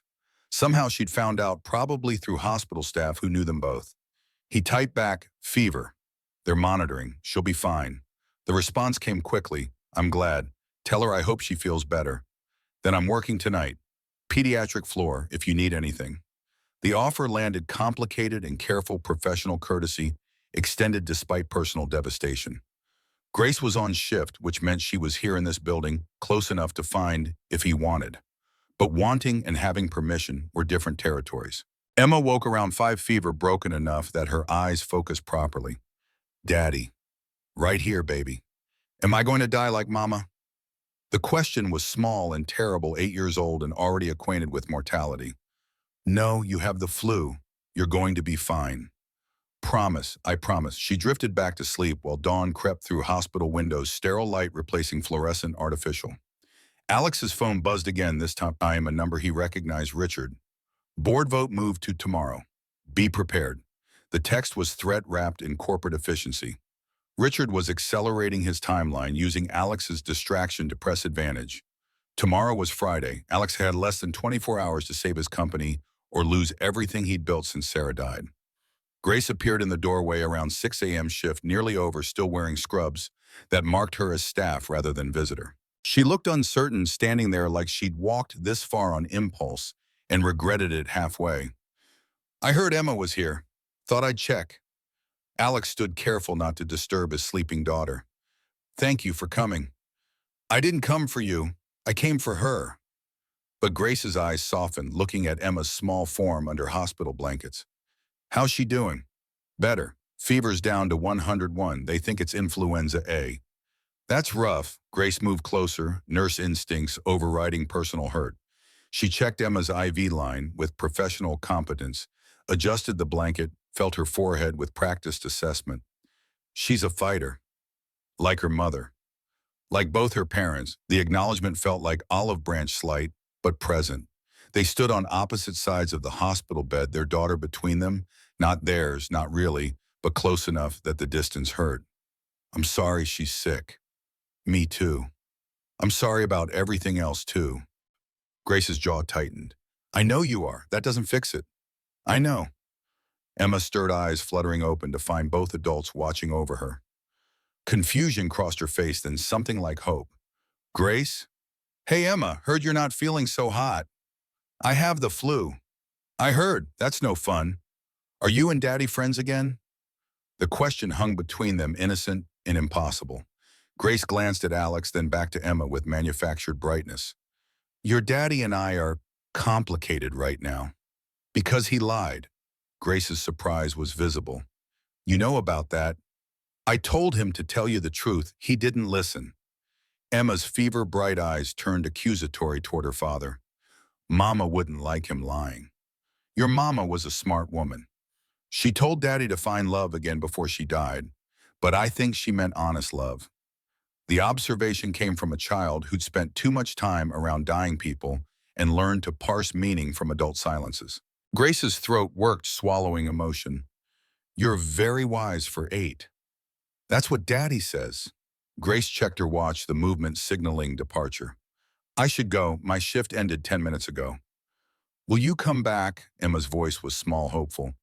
Somehow she'd found out, probably through hospital staff who knew them both. He typed back, "Fever. They're monitoring. She'll be fine." The response came quickly, "I'm glad. Tell her I hope she feels better. Then I'm working tonight. Pediatric floor if you need anything." The offer landed complicated and careful professional courtesy, extended despite personal devastation. Grace was on shift, which meant she was here in this building, close enough to find if he wanted. But wanting and having permission were different territories. Emma woke around 5 fever broken enough that her eyes focused properly. "Daddy. Right here, baby. Am I going to die like Mama?" The question was small and terrible, 8 years old and already acquainted with mortality. "No, you have the flu. You're going to be fine. Promise, I promise." She drifted back to sleep while dawn crept through hospital windows, sterile light replacing fluorescent artificial. Alex's phone buzzed again, this time a number he recognized, Richard. "Board vote moved to tomorrow. Be prepared." The text was threat-wrapped in corporate efficiency. Richard was accelerating his timeline, using Alex's distraction to press advantage. Tomorrow was Friday. Alex had less than 24 hours to save his company or lose everything he'd built since Sarah died. Grace appeared in the doorway around 6 a.m. shift, nearly over, still wearing scrubs that marked her as staff rather than visitor. She looked uncertain, standing there like she'd walked this far on impulse and regretted it halfway. "I heard Emma was here. Thought I'd check." Alex stood careful not to disturb his sleeping daughter. "Thank you for coming." "I didn't come for you. I came for her." But Grace's eyes softened, looking at Emma's small form under hospital blankets. "How's she doing?" "Better. Fever's down to 101. They think it's influenza A." "That's rough." Grace moved closer, nurse instincts overriding personal hurt. She checked Emma's IV line with professional competence, adjusted the blanket, felt her forehead with practiced assessment. "She's a fighter. Like her mother. Like both her parents." The acknowledgement felt like olive branch slight, but present. They stood on opposite sides of the hospital bed, their daughter between them, not theirs, not really, but close enough that the distance hurt. "I'm sorry she's sick." "Me too. I'm sorry about everything else too." Grace's jaw tightened. "I know you are. That doesn't fix it." "I know." Emma stirred, eyes fluttering open to find both adults watching over her. Confusion crossed her face, then something like hope. "Grace? Hey, Emma, heard you're not feeling so hot." "I have the flu." "I heard. That's no fun. Are you and Daddy friends again?" The question hung between them, innocent and impossible. Grace glanced at Alex, then back to Emma with manufactured brightness. "Your daddy and I are complicated right now." "Because he lied." Grace's surprise was visible. "You know about that?" "I told him to tell you the truth. He didn't listen." Emma's fever-bright eyes turned accusatory toward her father. "Mama wouldn't like him lying." "Your mama was a smart woman. She told Daddy to find love again before she died, but I think she meant honest love." The observation came from a child who'd spent too much time around dying people and learned to parse meaning from adult silences. Grace's throat worked, swallowing emotion. "You're very wise for 8. That's what Daddy says." Grace checked her watch, the movement signaling departure. "I should go. My shift ended 10 minutes ago." "Will you come back?" Emma's voice was small, hopeful.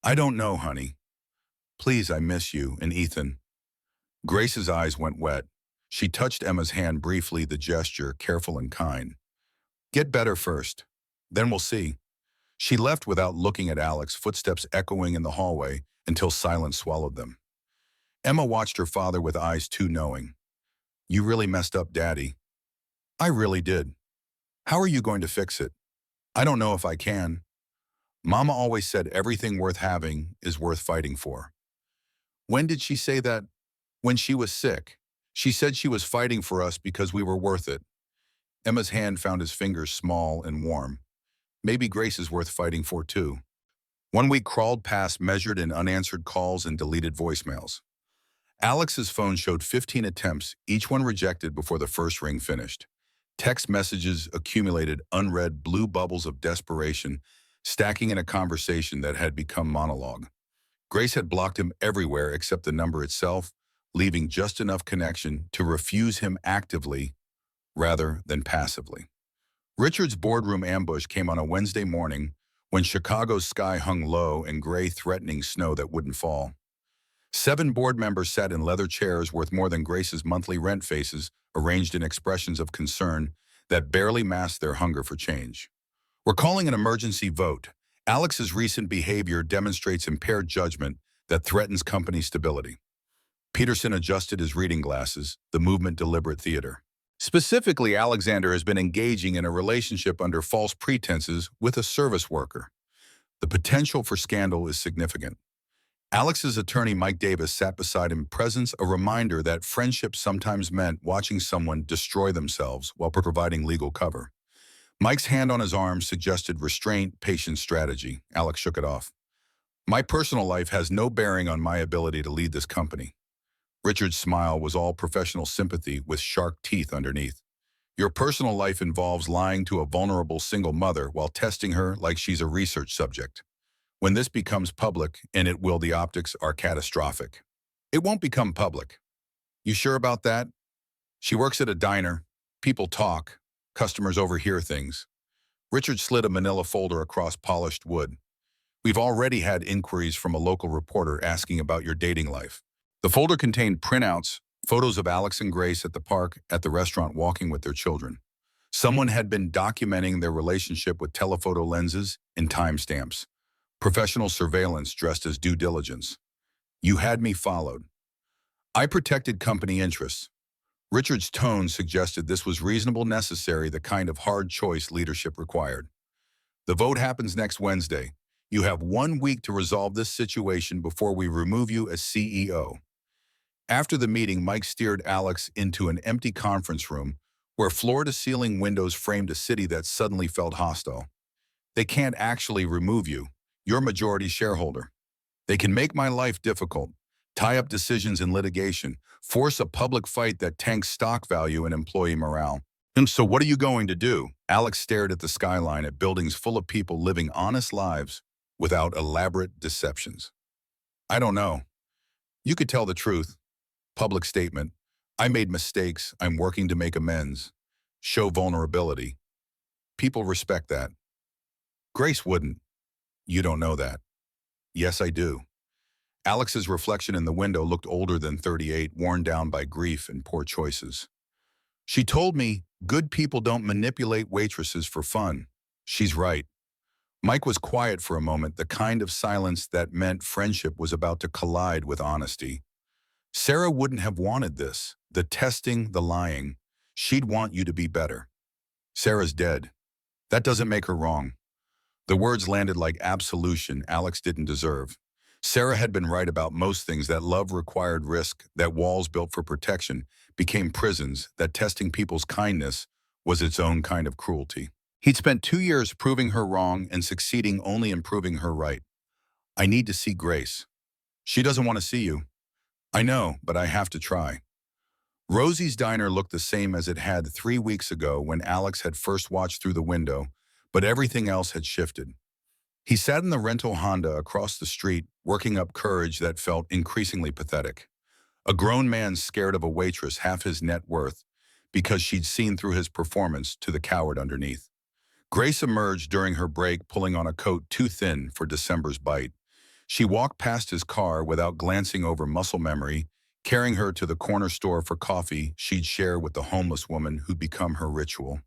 "I don't know, honey. Please, I miss you and Ethan." Grace's eyes went wet. She touched Emma's hand briefly, the gesture careful and kind. "Get better first. Then we'll see." She left without looking at Alex, footsteps echoing in the hallway until silence swallowed them. Emma watched her father with eyes too knowing. "You really messed up, Daddy." "I really did." "How are you going to fix it?" "I don't know if I can." "Mama always said everything worth having is worth fighting for." "When did she say that?" "When she was sick. She said she was fighting for us because we were worth it." Emma's hand found his fingers small and warm. "Maybe Grace is worth fighting for too." 1 week crawled past, measured in unanswered calls and deleted voicemails. Alex's phone showed 15 attempts, each one rejected before the first ring finished. Text messages accumulated, unread blue bubbles of desperation, stacking in a conversation that had become monologue. Grace had blocked him everywhere except the number itself, leaving just enough connection to refuse him actively rather than passively. Richard's boardroom ambush came on a Wednesday morning when Chicago's sky hung low and gray threatening snow that wouldn't fall. 7 board members sat in leather chairs worth more than Grace's monthly rent, faces arranged in expressions of concern that barely masked their hunger for change. We're calling an emergency vote. Alex's recent behavior demonstrates impaired judgment that threatens company stability. Peterson adjusted his reading glasses, the movement deliberate theater. Specifically, Alexander has been engaging in a relationship under false pretenses with a service worker. The potential for scandal is significant. Alex's attorney, Mike Davis, sat beside him, presence a reminder that friendship sometimes meant watching someone destroy themselves while providing legal cover. Mike's hand on his arm suggested restraint, patient strategy. Alex shook it off. My personal life has no bearing on my ability to lead this company. Richard's smile was all professional sympathy with shark teeth underneath. Your personal life involves lying to a vulnerable single mother while testing her like she's a research subject. When this becomes public, and it will, the optics are catastrophic. It won't become public. You sure about that? She works at a diner. People talk. Customers overhear things. Richard slid a manila folder across polished wood. We've already had inquiries from a local reporter asking about your dating life. The folder contained printouts, photos of Alex and Grace at the park, at the restaurant, walking with their children. Someone had been documenting their relationship with telephoto lenses and timestamps. Professional surveillance dressed as due diligence. You had me followed. I protected company interests. Richard's tone suggested this was reasonable, necessary, the kind of hard choice leadership required. The vote happens next Wednesday. You have 1 week to resolve this situation before we remove you as CEO. After the meeting, Mike steered Alex into an empty conference room where floor-to-ceiling windows framed a city that suddenly felt hostile. They can't actually remove you. You're majority shareholder. They can make my life difficult, tie up decisions in litigation, force a public fight that tanks stock value and employee morale. And so what are you going to do? Alex stared at the skyline, at buildings full of people living honest lives without elaborate deceptions. I don't know. You could tell the truth. Public statement. I made mistakes. I'm working to make amends. Show vulnerability. People respect that. Grace wouldn't. You don't know that. Yes, I do. Alex's reflection in the window looked older than 38, worn down by grief and poor choices. She told me, good people don't manipulate waitresses for fun. She's right. Mike was quiet for a moment, the kind of silence that meant friendship was about to collide with honesty. Sarah wouldn't have wanted this. The testing, the lying. She'd want you to be better. Sarah's dead. That doesn't make her wrong. The words landed like absolution Alex didn't deserve. Sarah had been right about most things, that love required risk, that walls built for protection became prisons, that testing people's kindness was its own kind of cruelty. He'd spent 2 years proving her wrong and succeeding only in proving her right. I need to see Grace. She doesn't want to see you. I know, but I have to try. Rosie's diner looked the same as it had 3 weeks ago when Alex had first watched through the window, but everything else had shifted. He sat in the rental Honda across the street, working up courage that felt increasingly pathetic. A grown man scared of a waitress half his net worth because she'd seen through his performance to the coward underneath. Grace emerged during her break, pulling on a coat too thin for December's bite. She walked past his car without glancing over muscle memory, carrying her to the corner store for coffee she'd share with the homeless woman who'd become her ritual.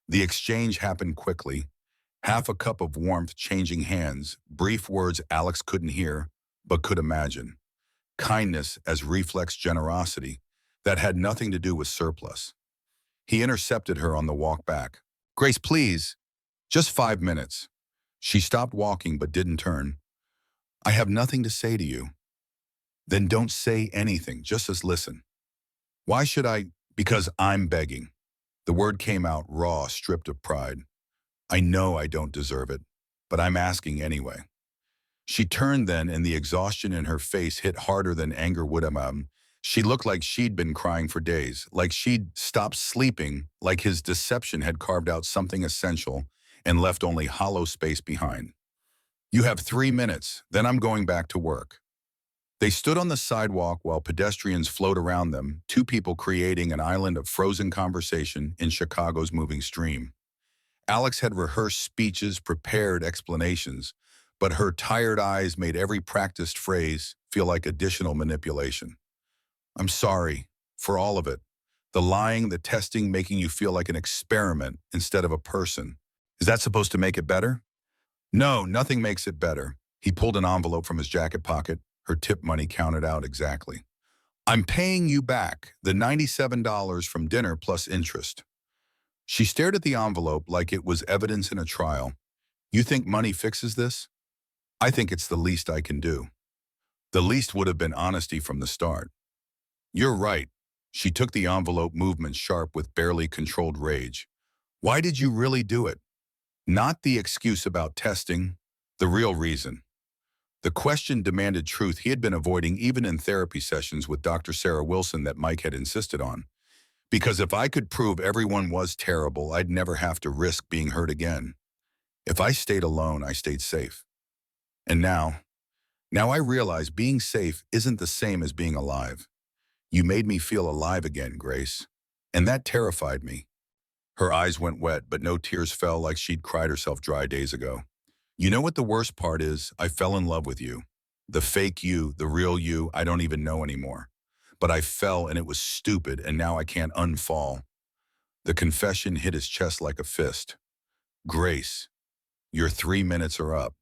The exchange happened quickly. Half a cup of warmth changing hands, brief words Alex couldn't hear, but could imagine. Kindness as reflex generosity that had nothing to do with surplus. He intercepted her on the walk back. Grace, please. Just 5 minutes. She stopped walking but didn't turn. I have nothing to say to you. Then don't say anything, just listen. Why should I? Because I'm begging. The word came out raw, stripped of pride. I know I don't deserve it, but I'm asking anyway. She turned then, and the exhaustion in her face hit harder than anger would have. She looked like she'd been crying for days, like she'd stopped sleeping, like his deception had carved out something essential and left only hollow space behind. You have 3 minutes, then I'm going back to work. They stood on the sidewalk while pedestrians flowed around them, 2 people creating an island of frozen conversation in Chicago's moving stream. Alex had rehearsed speeches, prepared explanations, but her tired eyes made every practiced phrase feel like additional manipulation. I'm sorry for all of it. The lying, the testing, making you feel like an experiment instead of a person. Is that supposed to make it better? No, nothing makes it better. He pulled an envelope from his jacket pocket, her tip money counted out exactly. I'm paying you back the $97 from dinner plus interest. She stared at the envelope like it was evidence in a trial. You think money fixes this? I think it's the least I can do. The least would have been honesty from the start. You're right. She took the envelope movement sharp with barely controlled rage. Why did you really do it? Not the excuse about testing, the real reason. The question demanded truth he had been avoiding even in therapy sessions with Dr. Sarah Wilson that Mike had insisted on. Because if I could prove everyone was terrible, I'd never have to risk being hurt again. If I stayed alone, I stayed safe. And now I realize being safe isn't the same as being alive. You made me feel alive again, Grace. And that terrified me. Her eyes went wet, but no tears fell like she'd cried herself dry days ago. You know what the worst part is? I fell in love with you. The fake you, the real you, I don't even know anymore. But I fell and it was stupid, and now I can't unfall. The confession hit his chest like a fist. Grace, your 3 minutes are up.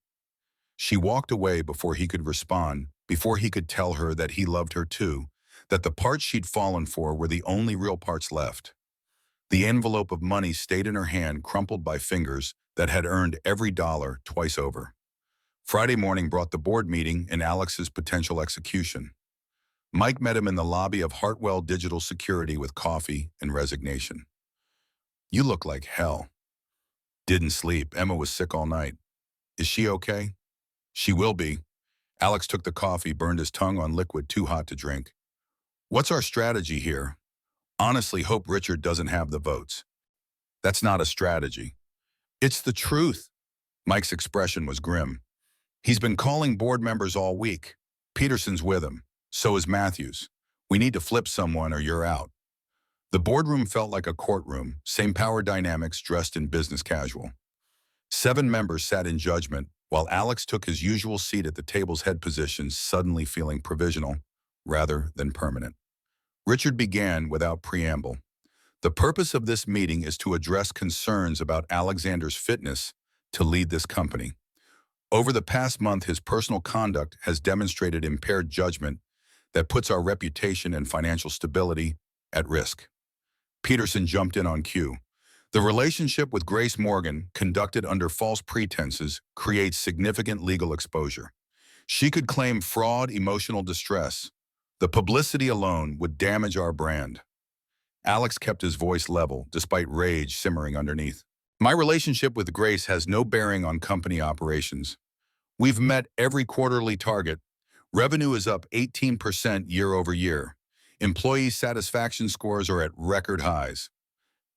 She walked away before he could respond, before he could tell her that he loved her too, that the parts she'd fallen for were the only real parts left. The envelope of money stayed in her hand, crumpled by fingers that had earned every dollar twice over. Friday morning brought the board meeting and Alex's potential execution. Mike met him in the lobby of Hartwell Digital Security with coffee and resignation. You look like hell. Didn't sleep. Emma was sick all night. Is she okay? She will be. Alex took the coffee, burned his tongue on liquid too hot to drink. What's our strategy here? Honestly, hope Richard doesn't have the votes. That's not a strategy. It's the truth. Mike's expression was grim. He's been calling board members all week. Peterson's with him. So is Matthews. We need to flip someone or you're out. The boardroom felt like a courtroom, same power dynamics dressed in business casual. 7 members sat in judgment, while Alex took his usual seat at the table's head position, suddenly feeling provisional rather than permanent. Richard began without preamble. The purpose of this meeting is to address concerns about Alexander's fitness to lead this company. Over the past month, his personal conduct has demonstrated impaired judgment that puts our reputation and financial stability at risk. Peterson jumped in on cue. The relationship with Grace Morgan, conducted under false pretenses, creates significant legal exposure. She could claim fraud, emotional distress. The publicity alone would damage our brand. Alex kept his voice level, despite rage simmering underneath. My relationship with Grace has no bearing on company operations. We've met every quarterly target. Revenue is up 18% year over year. Employee satisfaction scores are at record highs.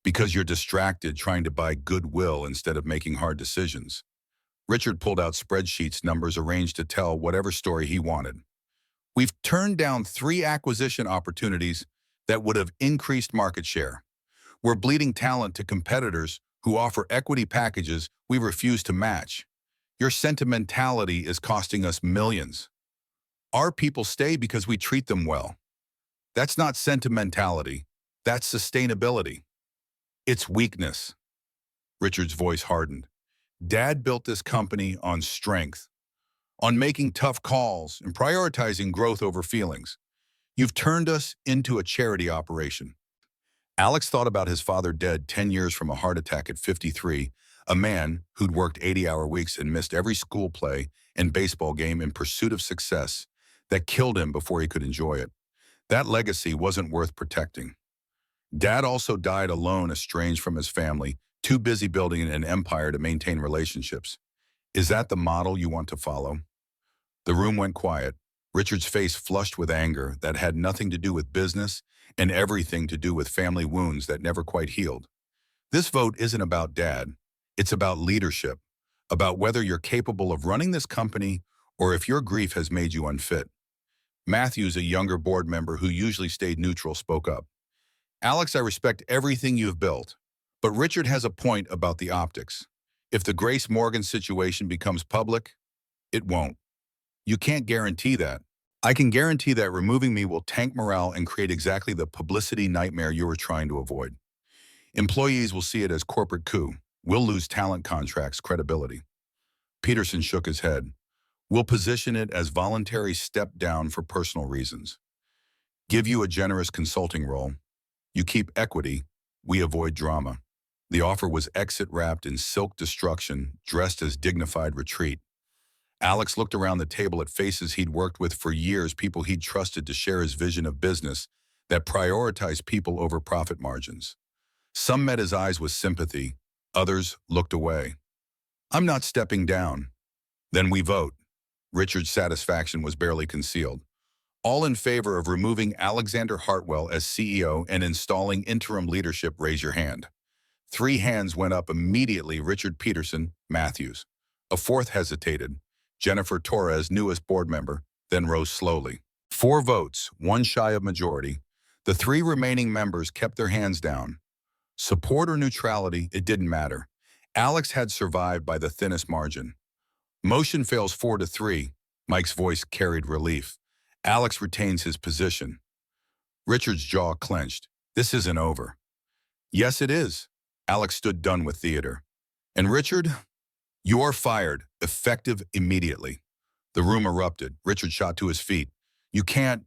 Because you're distracted trying to buy goodwill instead of making hard decisions. Richard pulled out spreadsheets, numbers arranged to tell whatever story he wanted. We've turned down 3 acquisition opportunities that would have increased market share. We're bleeding talent to competitors who offer equity packages we refuse to match. Your sentimentality is costing us millions. Our people stay because we treat them well. That's not sentimentality. That's sustainability. It's weakness. Richard's voice hardened. Dad built this company on strength, on making tough calls and prioritizing growth over feelings. You've turned us into a charity operation. Alex thought about his father dead 10 years from a heart attack at 53, a man who'd worked 80-hour weeks and missed every school play and baseball game in pursuit of success that killed him before he could enjoy it. That legacy wasn't worth protecting. Dad also died alone, estranged from his family, too busy building an empire to maintain relationships. Is that the model you want to follow? The room went quiet, Richard's face flushed with anger that had nothing to do with business and everything to do with family wounds that never quite healed. This vote isn't about Dad. It's about leadership, about whether you're capable of running this company or if your grief has made you unfit. Matthews, a younger board member who usually stayed neutral, spoke up. Alex, I respect everything you've built, But Richard has a point about the optics. If the Grace Morgan situation becomes public, it won't. You can't guarantee that. I can guarantee that removing me will tank morale and create exactly the publicity nightmare you were trying to avoid. Employees will see it as corporate coup. We'll lose talent contracts, credibility. Peterson shook his head. We'll position it as voluntary step down for personal reasons. Give you a generous consulting role. You keep equity. We avoid drama. The offer was exit wrapped in silk destruction, dressed as dignified retreat. Alex looked around the table at faces he'd worked with for years, people he'd trusted to share his vision of business that prioritized people over profit margins. Some met his eyes with sympathy. Others looked away. I'm not stepping down. Then we vote. Richard's satisfaction was barely concealed. All in favor of removing Alexander Hartwell as CEO and installing interim leadership, raise your hand. 3 hands went up immediately. Richard, Peterson, Matthews. A fourth hesitated. Jennifer Torres, newest board member, then rose slowly. 4 votes, 1 shy of majority. The 3 remaining members kept their hands down. Support or neutrality, it didn't matter. Alex had survived by the thinnest margin. Motion fails 4-3. Mike's voice carried relief. Alex retains his position. Richard's jaw clenched. This isn't over. Yes, it is. Alex stood done with theater. And Richard, you are fired, effective immediately. The room erupted. Richard shot to his feet. You can't.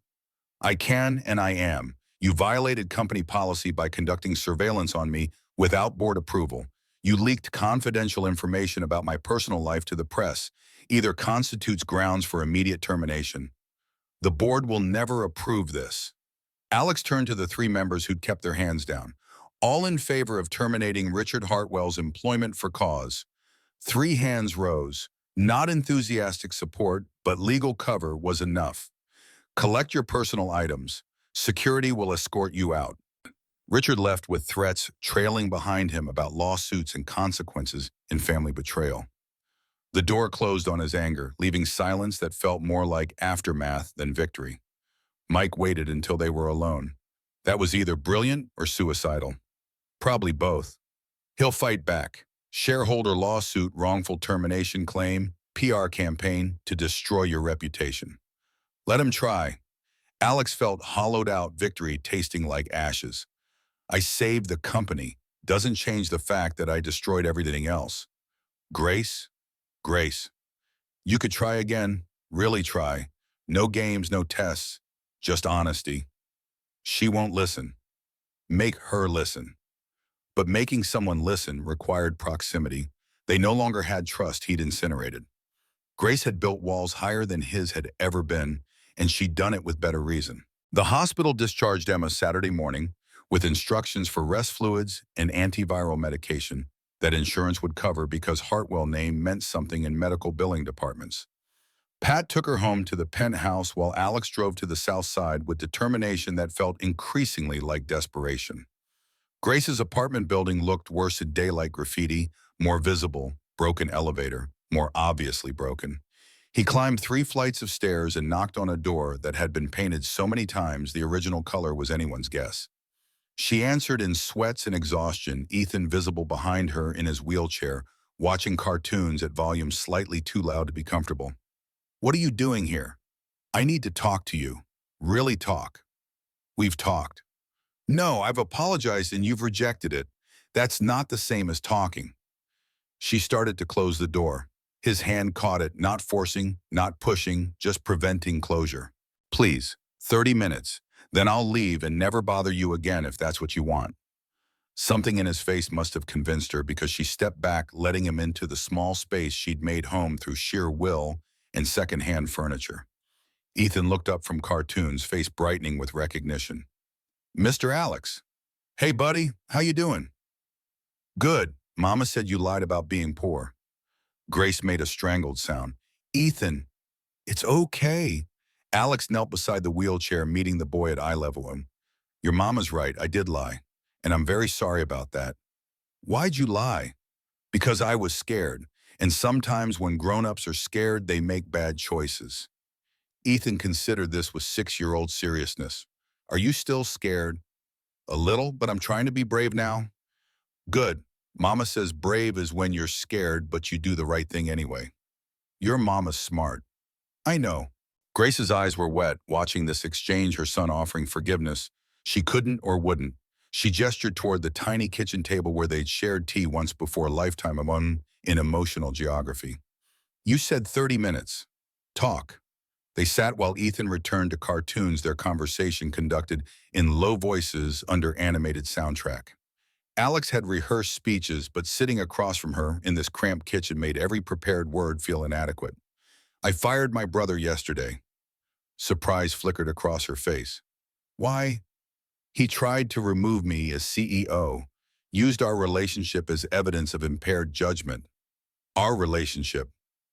I can and I am. You violated company policy by conducting surveillance on me without board approval. You leaked confidential information about my personal life to the press. Either constitutes grounds for immediate termination. The board will never approve this. Alex turned to the 3 members who'd kept their hands down. All in favor of terminating Richard Hartwell's employment for cause. 3 hands rose. Not enthusiastic support, but legal cover was enough. Collect your personal items. Security will escort you out. Richard left with threats trailing behind him about lawsuits and consequences in family betrayal. The door closed on his anger, leaving silence that felt more like aftermath than victory. Mike waited until they were alone. That was either brilliant or suicidal. Probably both. He'll fight back. Shareholder lawsuit, wrongful termination claim, PR campaign to destroy your reputation. Let him try. Alex felt hollowed out victory tasting like ashes. I saved the company. Doesn't change the fact that I destroyed everything else. Grace? Grace. You could try again. Really try. No games, no tests. Just honesty. She won't listen. Make her listen. But making someone listen required proximity. They no longer had trust he'd incinerated. Grace had built walls higher than his had ever been, and she'd done it with better reason. The hospital discharged Emma Saturday morning with instructions for rest fluids and antiviral medication that insurance would cover because Hartwell name meant something in medical billing departments. Pat took her home to the penthouse while Alex drove to the south side with determination that felt increasingly like desperation. Grace's apartment building looked worse in daylight: graffiti, more visible, broken elevator, more obviously broken. He climbed 3 flights of stairs and knocked on a door that had been painted so many times the original color was anyone's guess. She answered in sweats and exhaustion, Ethan visible behind her in his wheelchair, watching cartoons at volumes slightly too loud to be comfortable. What are you doing here? I need to talk to you. Really talk. We've talked. No, I've apologized and you've rejected it. That's not the same as talking. She started to close the door. His hand caught it, not forcing, not pushing, just preventing closure. Please, 30 minutes. Then I'll leave and never bother you again if that's what you want. Something in his face must have convinced her because she stepped back, letting him into the small space she'd made home through sheer will and second-hand furniture. Ethan looked up from cartoons, face brightening with recognition. Mr. Alex. Hey, buddy, how you doing? Good. Mama said you lied about being poor. Grace made a strangled sound. Ethan, it's okay. Alex knelt beside the wheelchair, meeting the boy at eye level. Your mama's right, I did lie. And I'm very sorry about that. Why'd you lie? Because I was scared. And sometimes when grown-ups are scared, they make bad choices. Ethan considered this with 6-year-old seriousness. Are you still scared? A little, but I'm trying to be brave now. Good. Mama says brave is when you're scared, but you do the right thing anyway. Your mama's smart. I know. Grace's eyes were wet, watching this exchange, her son offering forgiveness. She couldn't or wouldn't. She gestured toward the tiny kitchen table where they'd shared tea once before, a lifetime among in emotional geography. You said 30 minutes. Talk. They sat while Ethan returned to cartoons, their conversation conducted in low voices under animated soundtrack. Alex had rehearsed speeches, but sitting across from her in this cramped kitchen made every prepared word feel inadequate. I fired my brother yesterday. Surprise flickered across her face. Why? He tried to remove me as CEO, used our relationship as evidence of impaired judgment. Our relationship.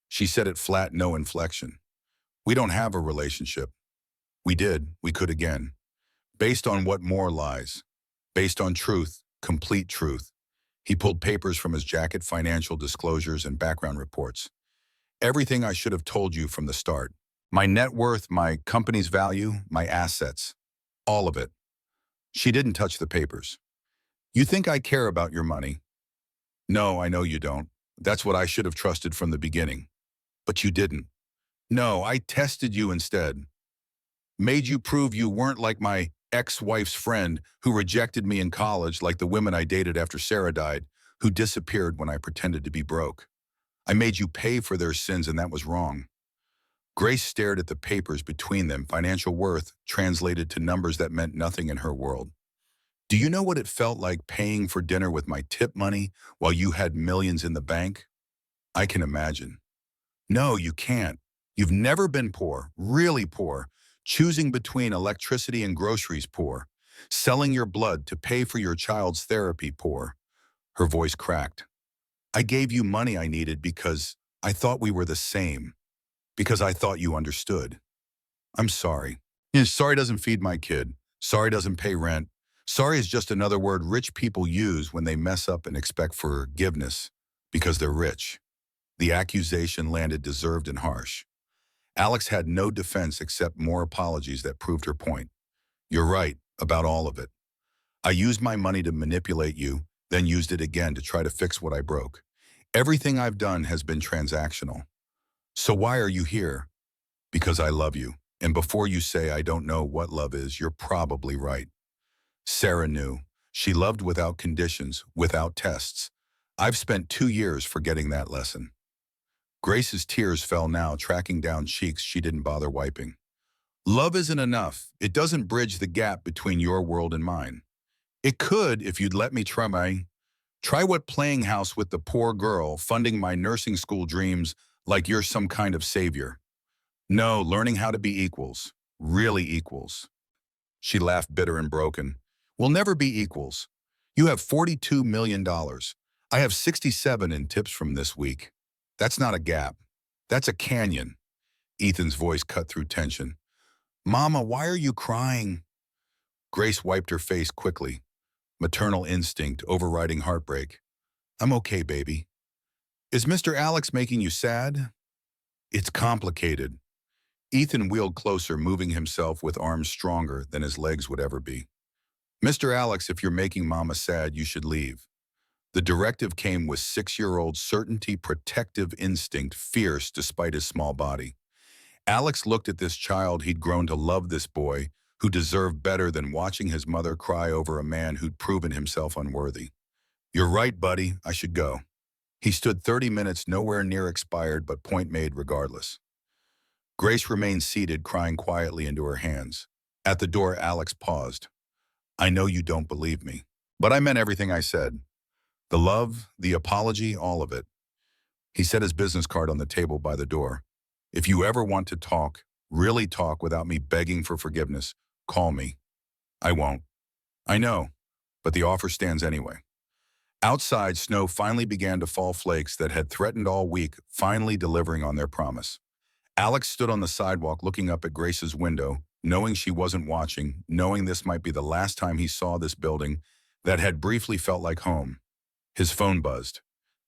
She said it flat, no inflection. We don't have a relationship. We did, we could again. Based on what more lies? Based on truth, complete truth. He pulled papers from his jacket, financial disclosures and background reports. Everything I should have told you from the start. My net worth, my company's value, my assets. All of it. She didn't touch the papers. You think I care about your money? No, I know you don't. That's what I should have trusted from the beginning. But you didn't. No, I tested you instead. Made you prove you weren't like my ex-wife's friend who rejected me in college, like the women I dated after Sarah died, who disappeared when I pretended to be broke. I made you pay for their sins, and that was wrong. Grace stared at the papers between them, financial worth translated to numbers that meant nothing in her world. Do you know what it felt like paying for dinner with my tip money while you had millions in the bank? I can imagine. No, you can't. You've never been poor, really poor, choosing between electricity and groceries poor, selling your blood to pay for your child's therapy poor. Her voice cracked. I gave you money I needed because I thought we were the same, because I thought you understood. I'm sorry. Sorry doesn't feed my kid. Sorry doesn't pay rent. Sorry is just another word rich people use when they mess up and expect forgiveness because they're rich. The accusation landed deserved and harsh. Alex had no defense except more apologies that proved her point. You're right about all of it. I used my money to manipulate you, then used it again to try to fix what I broke. Everything I've done has been transactional. So why are you here? Because I love you. And before you say I don't know what love is, you're probably right. Sarah knew. She loved without conditions, without tests. I've spent 2 years forgetting that lesson. Grace's tears fell now, tracking down cheeks she didn't bother wiping. Love isn't enough. It doesn't bridge the gap between your world and mine. It could if you'd let me try what playing house with the poor girl, funding my nursing school dreams like you're some kind of savior. No, learning how to be equals. Really equals. She laughed bitter and broken. We'll never be equals. You have $42 million. I have 67 in tips from this week. That's not a gap. That's a canyon. Ethan's voice cut through tension. Mama, why are you crying? Grace wiped her face quickly. Maternal instinct overriding heartbreak. I'm okay, baby. Is Mr. Alex making you sad? It's complicated. Ethan wheeled closer, moving himself with arms stronger than his legs would ever be. Mr. Alex, if you're making Mama sad, you should leave. The directive came with 6-year-old certainty, protective instinct, fierce despite his small body. Alex looked at this child he'd grown to love, this boy who deserved better than watching his mother cry over a man who'd proven himself unworthy. You're right, buddy, I should go. He stood 30 minutes, nowhere near expired, but point made regardless. Grace remained seated, crying quietly into her hands. At the door, Alex paused. I know you don't believe me, but I meant everything I said. The love, the apology, all of it. He set his business card on the table by the door. If you ever want to talk, really talk without me begging for forgiveness, call me. I won't. I know, but the offer stands anyway. Outside, snow finally began to fall, flakes that had threatened all week, finally delivering on their promise. Alex stood on the sidewalk looking up at Grace's window, knowing she wasn't watching, knowing this might be the last time he saw this building that had briefly felt like home. His phone buzzed.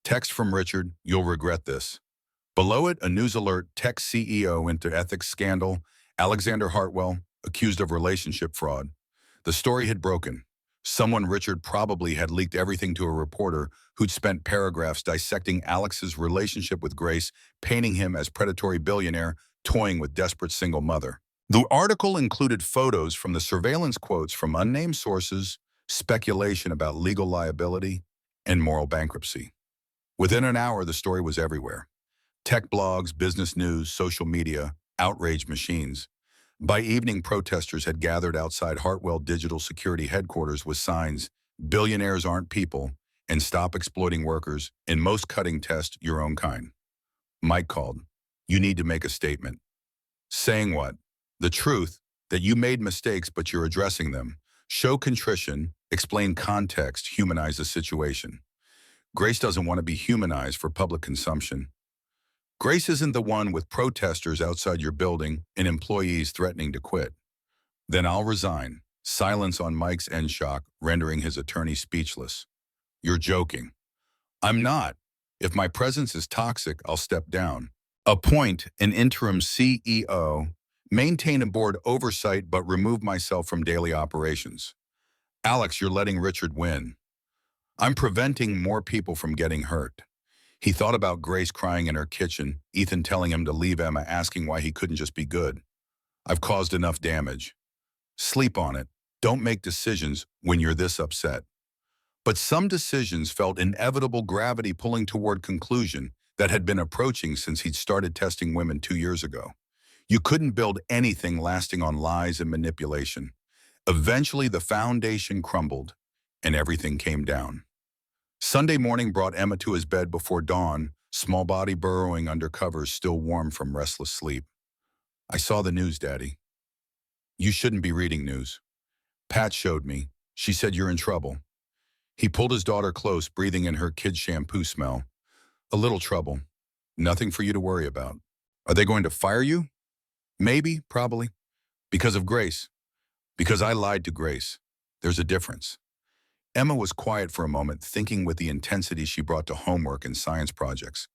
Text from Richard, you'll regret this. Below it, a news alert, tech CEO into ethics scandal, Alexander Hartwell, accused of relationship fraud. The story had broken. Someone Richard probably had leaked everything to a reporter who'd spent paragraphs dissecting Alex's relationship with Grace, painting him as predatory billionaire, toying with desperate single mother. The article included photos from the surveillance, quotes from unnamed sources, speculation about legal liability, and moral bankruptcy. Within an hour, the story was everywhere. Tech blogs, business news, social media, outraged machines. By evening, protesters had gathered outside Hartwell Digital Security headquarters with signs, "Billionaires aren't people," and "Stop exploiting workers," in most cutting test your own kind. Mike called. "You need to make a statement." Saying what? The truth, that you made mistakes but you're addressing them. Show contrition, explain context, humanize the situation. Grace doesn't want to be humanized for public consumption. Grace isn't the one with protesters outside your building and employees threatening to quit. "Then I'll resign." Silence on Mike's end, shock, rendering his attorney speechless. "You're joking." "I'm not. If my presence is toxic, I'll step down. Appoint an interim CEO, maintain a board oversight, but remove myself from daily operations." "Alex, you're letting Richard win." "I'm preventing more people from getting hurt." He thought about Grace crying in her kitchen, Ethan telling him to leave, Emma asking why he couldn't just be good. "I've caused enough damage. Sleep on it. Don't make decisions when you're this upset." But some decisions felt inevitable, gravity pulling toward conclusion that had been approaching since he'd started testing women 2 years ago. You couldn't build anything lasting on lies and manipulation. Eventually, the foundation crumbled, and everything came down. Sunday morning brought Emma to his bed before dawn, small body burrowing under covers, still warm from restless sleep. "I saw the news, Daddy." "You shouldn't be reading news." "Pat showed me. She said you're in trouble." He pulled his daughter close, breathing in her kid shampoo smell. "A little trouble. Nothing for you to worry about." "Are they going to fire you?" "Maybe, probably. Because of Grace. Because I lied to Grace. There's a difference." Emma was quiet for a moment, thinking with the intensity she brought to homework and science projects.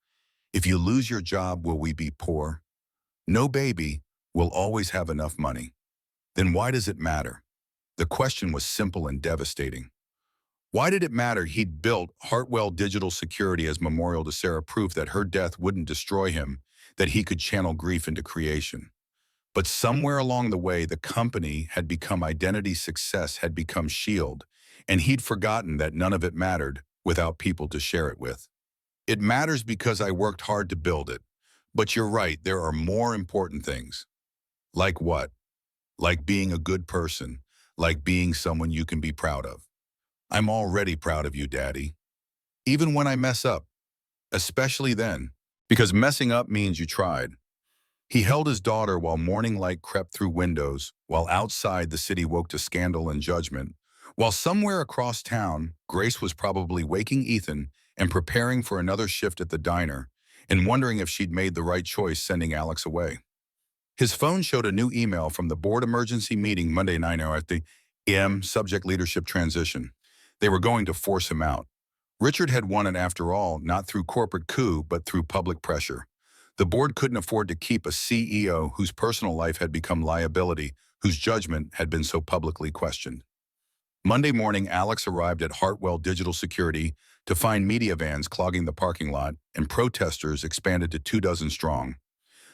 "If you lose your job, will we be poor?" "No, baby. We'll always have enough money." "Then why does it matter?" The question was simple and devastating. Why did it matter? He'd built Hartwell Digital Security as memorial to Sarah, proof that her death wouldn't destroy him, that he could channel grief into creation. But somewhere along the way, the company had become identity, success had become shield, and he'd forgotten that none of it mattered without people to share it with. "It matters because I worked hard to build it. But you're right, there are more important things." "Like what?" "Like being a good person, like being someone you can be proud of." "I'm already proud of you, Daddy. Even when I mess up. Especially then. Because messing up means you tried." He held his daughter while morning light crept through windows, while outside the city woke to scandal and judgment, while somewhere across town, Grace was probably waking Ethan and preparing for another shift at the diner, and wondering if she'd made the right choice sending Alex away. His phone showed a new email from the board emergency meeting Monday 9 at the AM, subject leadership transition. They were going to force him out. Richard had won it after all, not through corporate coup, but through public pressure. The board couldn't afford to keep a CEO whose personal life had become liability, whose judgment had been so publicly questioned. Monday morning, Alex arrived at Hartwell Digital Security to find media vans clogging the parking lot and protesters expanded to 24 strong.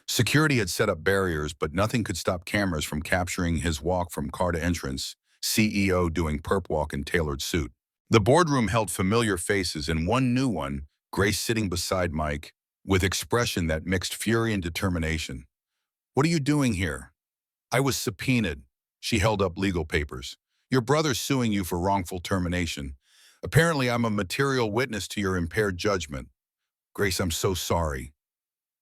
Security had set up barriers, but nothing could stop cameras from capturing his walk from car to entrance, CEO doing perp walk in tailored suit. The boardroom held familiar faces and one new one, Grace sitting beside Mike, with expression that mixed fury and determination. "What are you doing here?" "I was subpoenaed." She held up legal papers. "Your brother's suing you for wrongful termination. Apparently, I'm a material witness to your impaired judgment." "Grace, I'm so sorry."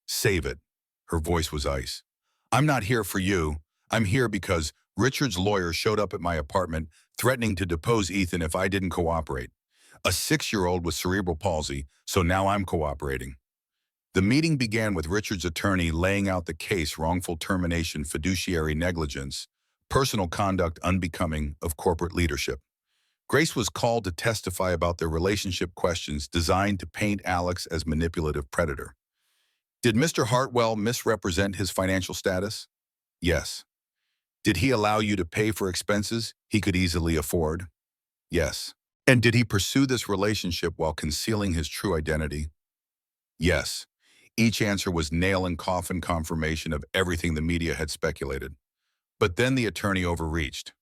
"Save it." Her voice was ice. "I'm not here for you. I'm here because Richard's lawyer showed up at my apartment, threatening to depose Ethan if I didn't cooperate. A 6-year-old with cerebral palsy, so now I'm cooperating." The meeting began with Richard's attorney laying out the case: wrongful termination, fiduciary negligence, personal conduct unbecoming of corporate leadership. Grace was called to testify about their relationship, questions designed to paint Alex as manipulative predator. "Did Mr. Hartwell misrepresent his financial status?" "Yes." "Did he allow you to pay for expenses he could easily afford?" Yes. And did he pursue this relationship while concealing his true identity? Yes. Each answer was nail and coffin confirmation of everything the media had speculated. But then the attorney overreached.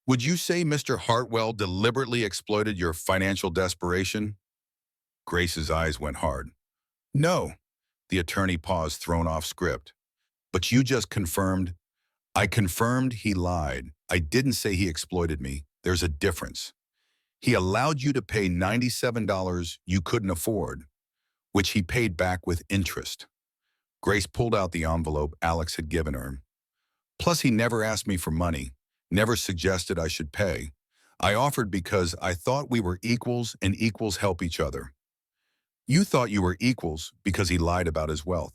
Would you say Mr. Hartwell deliberately exploited your financial desperation? Grace's eyes went hard. No. The attorney paused, thrown off script. But you just confirmed. I confirmed he lied. I didn't say he exploited me. There's a difference. He allowed you to pay $97 you couldn't afford, which he paid back with interest. Grace pulled out the envelope Alex had given her. Plus, he never asked me for money, never suggested I should pay. I offered because I thought we were equals and equals help each other. You thought you were equals because he lied about his wealth.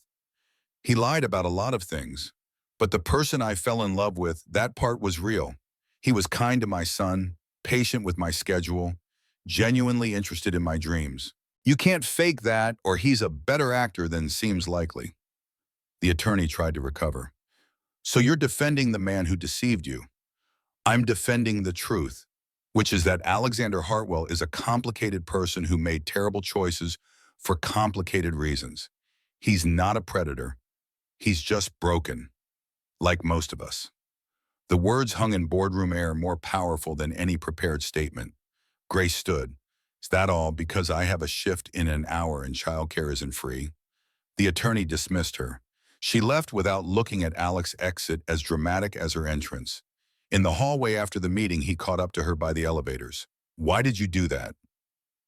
He lied about a lot of things, but the person I fell in love with, that part was real. He was kind to my son, patient with my schedule, genuinely interested in my dreams. You can't fake that, or he's a better actor than seems likely. The attorney tried to recover. So you're defending the man who deceived you. I'm defending the truth, which is that Alexander Hartwell is a complicated person who made terrible choices for complicated reasons. He's not a predator. He's just broken, like most of us. The words hung in boardroom air more powerful than any prepared statement. Grace stood. Is that all because I have a shift in an hour and childcare isn't free? The attorney dismissed her. She left without looking at Alex's exit as dramatic as her entrance. In the hallway after the meeting, he caught up to her by the elevators. Why did you do that?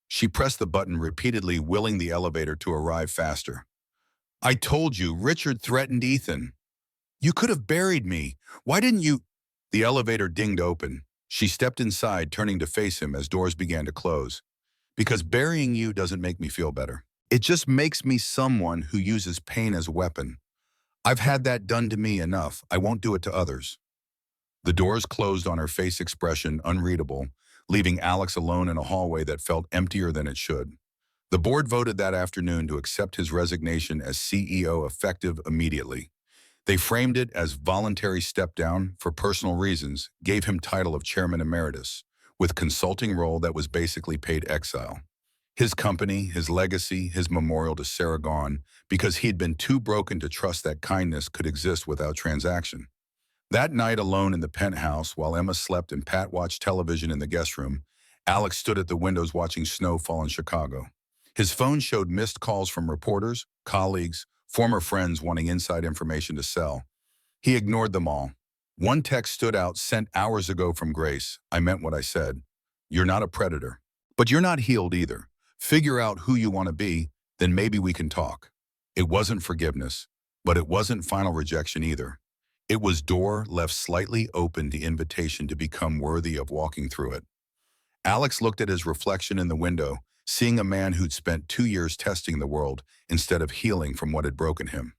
She pressed the button repeatedly, willing the elevator to arrive faster. I told you, Richard threatened Ethan. You could have buried me. Why didn't you? The elevator dinged open. She stepped inside, turning to face him as doors began to close. Because burying you doesn't make me feel better. It just makes me someone who uses pain as a weapon. I've had that done to me enough. I won't do it to others. The doors closed on her face, expression unreadable, leaving Alex alone in a hallway that felt emptier than it should. The board voted that afternoon to accept his resignation as CEO effective immediately. They framed it as voluntary step down for personal reasons, gave him title of chairman emeritus, with consulting role that was basically paid exile. His company, his legacy, his memorial to Sarah gone, because he'd been too broken to trust that kindness could exist without transaction. That night alone in the penthouse, while Emma slept and Pat watched television in the guest room, Alex stood at the windows watching snow fall in Chicago. His phone showed missed calls from reporters, colleagues, former friends wanting inside information to sell. He ignored them all. One text stood out, sent hours ago from Grace. I meant what I said. You're not a predator. But you're not healed either. Figure out who you want to be, then maybe we can talk. It wasn't forgiveness, but it wasn't final rejection either. It was door left slightly open to invitation to become worthy of walking through it. Alex looked at his reflection in the window, seeing a man who'd spent 2 years testing the world instead of healing from what had broken him.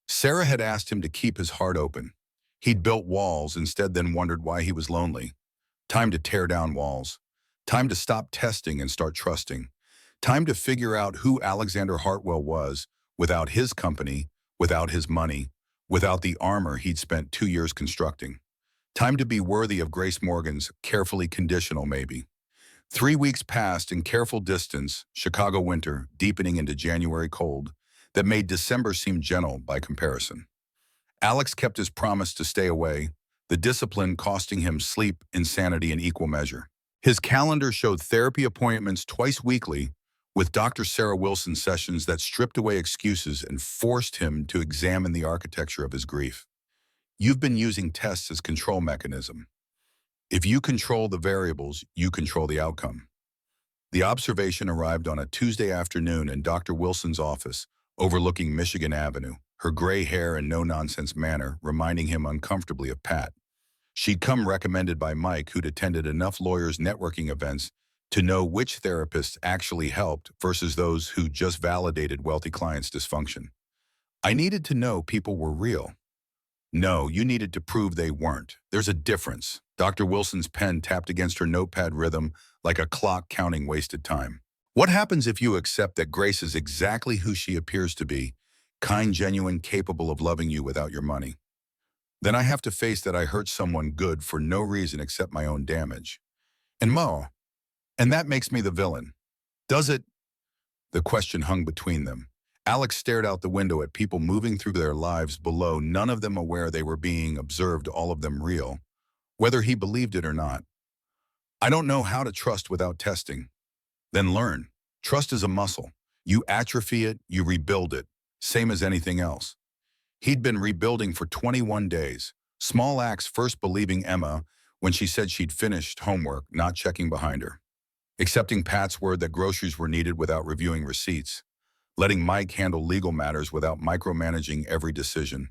Sarah had asked him to keep his heart open. He'd built walls instead, then wondered why he was lonely. Time to tear down walls. Time to stop testing and start trusting. Time to figure out who Alexander Hartwell was without his company, without his money, without the armor he'd spent 2 years constructing. Time to be worthy of Grace Morgan's carefully conditional maybe. 3 weeks passed in careful distance, Chicago winter deepening into January cold, that made December seem gentle by comparison. Alex kept his promise to stay away, the discipline costing him sleep, insanity in equal measure. His calendar showed therapy appointments twice weekly, with Dr. Sarah Wilson sessions that stripped away excuses and forced him to examine the architecture of his grief. You've been using tests as control mechanism. If you control the variables, you control the outcome. The observation arrived on a Tuesday afternoon in Dr. Wilson's office, overlooking Michigan Avenue, her gray hair and no-nonsense manner reminding him uncomfortably of Pat. She'd come recommended by Mike, who'd attended enough lawyers' networking events to know which therapists actually helped versus those who just validated wealthy clients' dysfunction. I needed to know people were real. No, you needed to prove they weren't. There's a difference. Dr. Wilson's pen tapped against her notepad rhythm like a clock counting wasted time. What happens if you accept that Grace is exactly who she appears to be, kind, genuine, capable of loving you without your money? Then I have to face that I hurt someone good for no reason except my own damage. And Mo, and that makes me the villain. Does it? The question hung between them. Alex stared out the window at people moving through their lives below, none of them aware they were being observed, all of them real, whether he believed it or not. I don't know how to trust without testing. Then learn. Trust is a muscle. You atrophy it, you rebuild it, same as anything else. He'd been rebuilding for 21 days. Small acts, first believing Emma when she said she'd finished homework, not checking behind her. Accepting Pat's word that groceries were needed without reviewing receipts. Letting Mike handle legal matters without micromanaging every decision.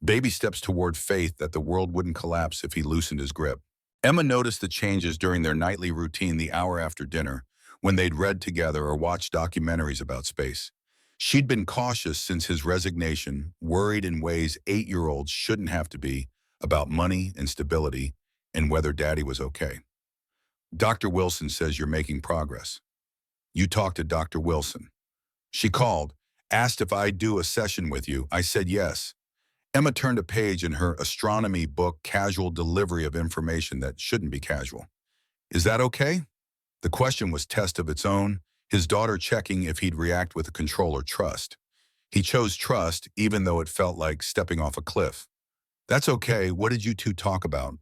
Baby steps toward faith that the world wouldn't collapse if he loosened his grip. Emma noticed the changes during their nightly routine the hour after dinner, when they'd read together or watched documentaries about space. She'd been cautious since his resignation, worried in ways 8-year-olds shouldn't have to be, about money and stability and whether Daddy was okay. Dr. Wilson says you're making progress. You talked to Dr. Wilson. She called, asked if I'd do a session with you. I said yes. Emma turned a page in her astronomy book, casual delivery of information that shouldn't be casual. Is that okay? The question was test of its own, his daughter checking if he'd react with control or trust. He chose trust, even though it felt like stepping off a cliff. That's okay, what did you two talk about?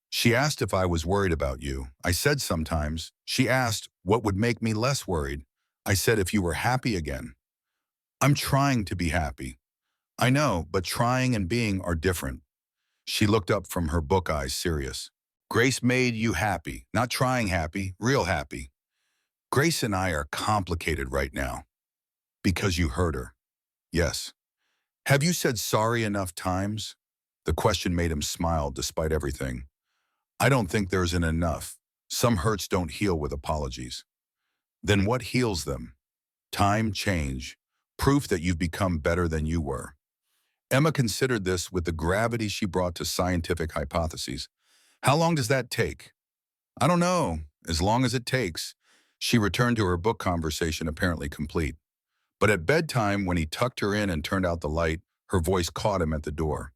She asked if I was worried about you. I said sometimes. She asked what would make me less worried. I said if you were happy again. I'm trying to be happy. I know, but trying and being are different. She looked up from her book eyes, serious. Grace made you happy, not trying happy, real happy. Grace and I are complicated right now. Because you hurt her. Yes. Have you said sorry enough times? The question made him smile despite everything. I don't think there's an enough. Some hurts don't heal with apologies. Then what heals them? Time, change, proof that you've become better than you were. Emma considered this with the gravity she brought to scientific hypotheses. How long does that take? I don't know, as long as it takes. She returned to her book conversation apparently complete. But at bedtime, when he tucked her in and turned out the light, her voice caught him at the door.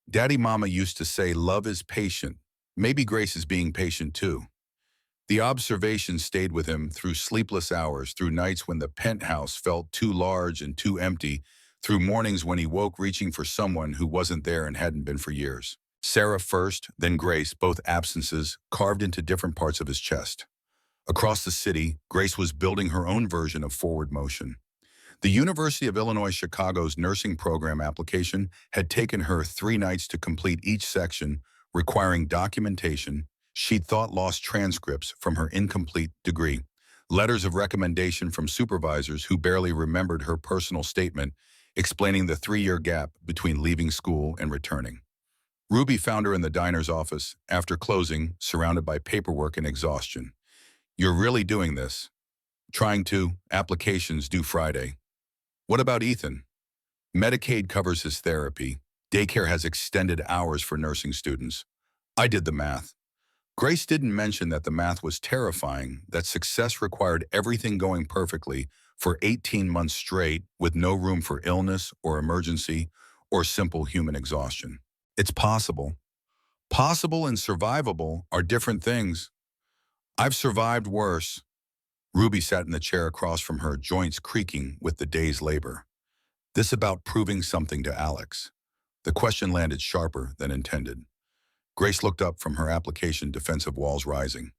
Daddy Mama used to say love is patient. Maybe Grace is being patient too. The observation stayed with him through sleepless hours, through nights when the penthouse felt too large and too empty, through mornings when he woke reaching for someone who wasn't there and hadn't been for years. Sarah first, then Grace, both absences, carved into different parts of his chest. Across the city, Grace was building her own version of forward motion. The University of Illinois Chicago's nursing program application had taken her 3 nights to complete each section, requiring documentation. She'd thought lost transcripts from her incomplete degree, letters of recommendation from supervisors who barely remembered her personal statement, explaining the 3-year gap between leaving school and returning. Ruby found her in the diner's office, after closing, surrounded by paperwork and exhaustion. You're really doing this? Trying to. Applications due Friday. What about Ethan? Medicaid covers his therapy. Daycare has extended hours for nursing students. I did the math. Grace didn't mention that the math was terrifying, that success required everything going perfectly for 18 months straight with no room for illness or emergency or simple human exhaustion. It's possible. Possible and survivable are different things. I've survived worse. Ruby sat in the chair across from her, joints creaking with the day's labor. This about proving something to Alex. The question landed sharper than intended. Grace looked up from her application, defensive walls rising.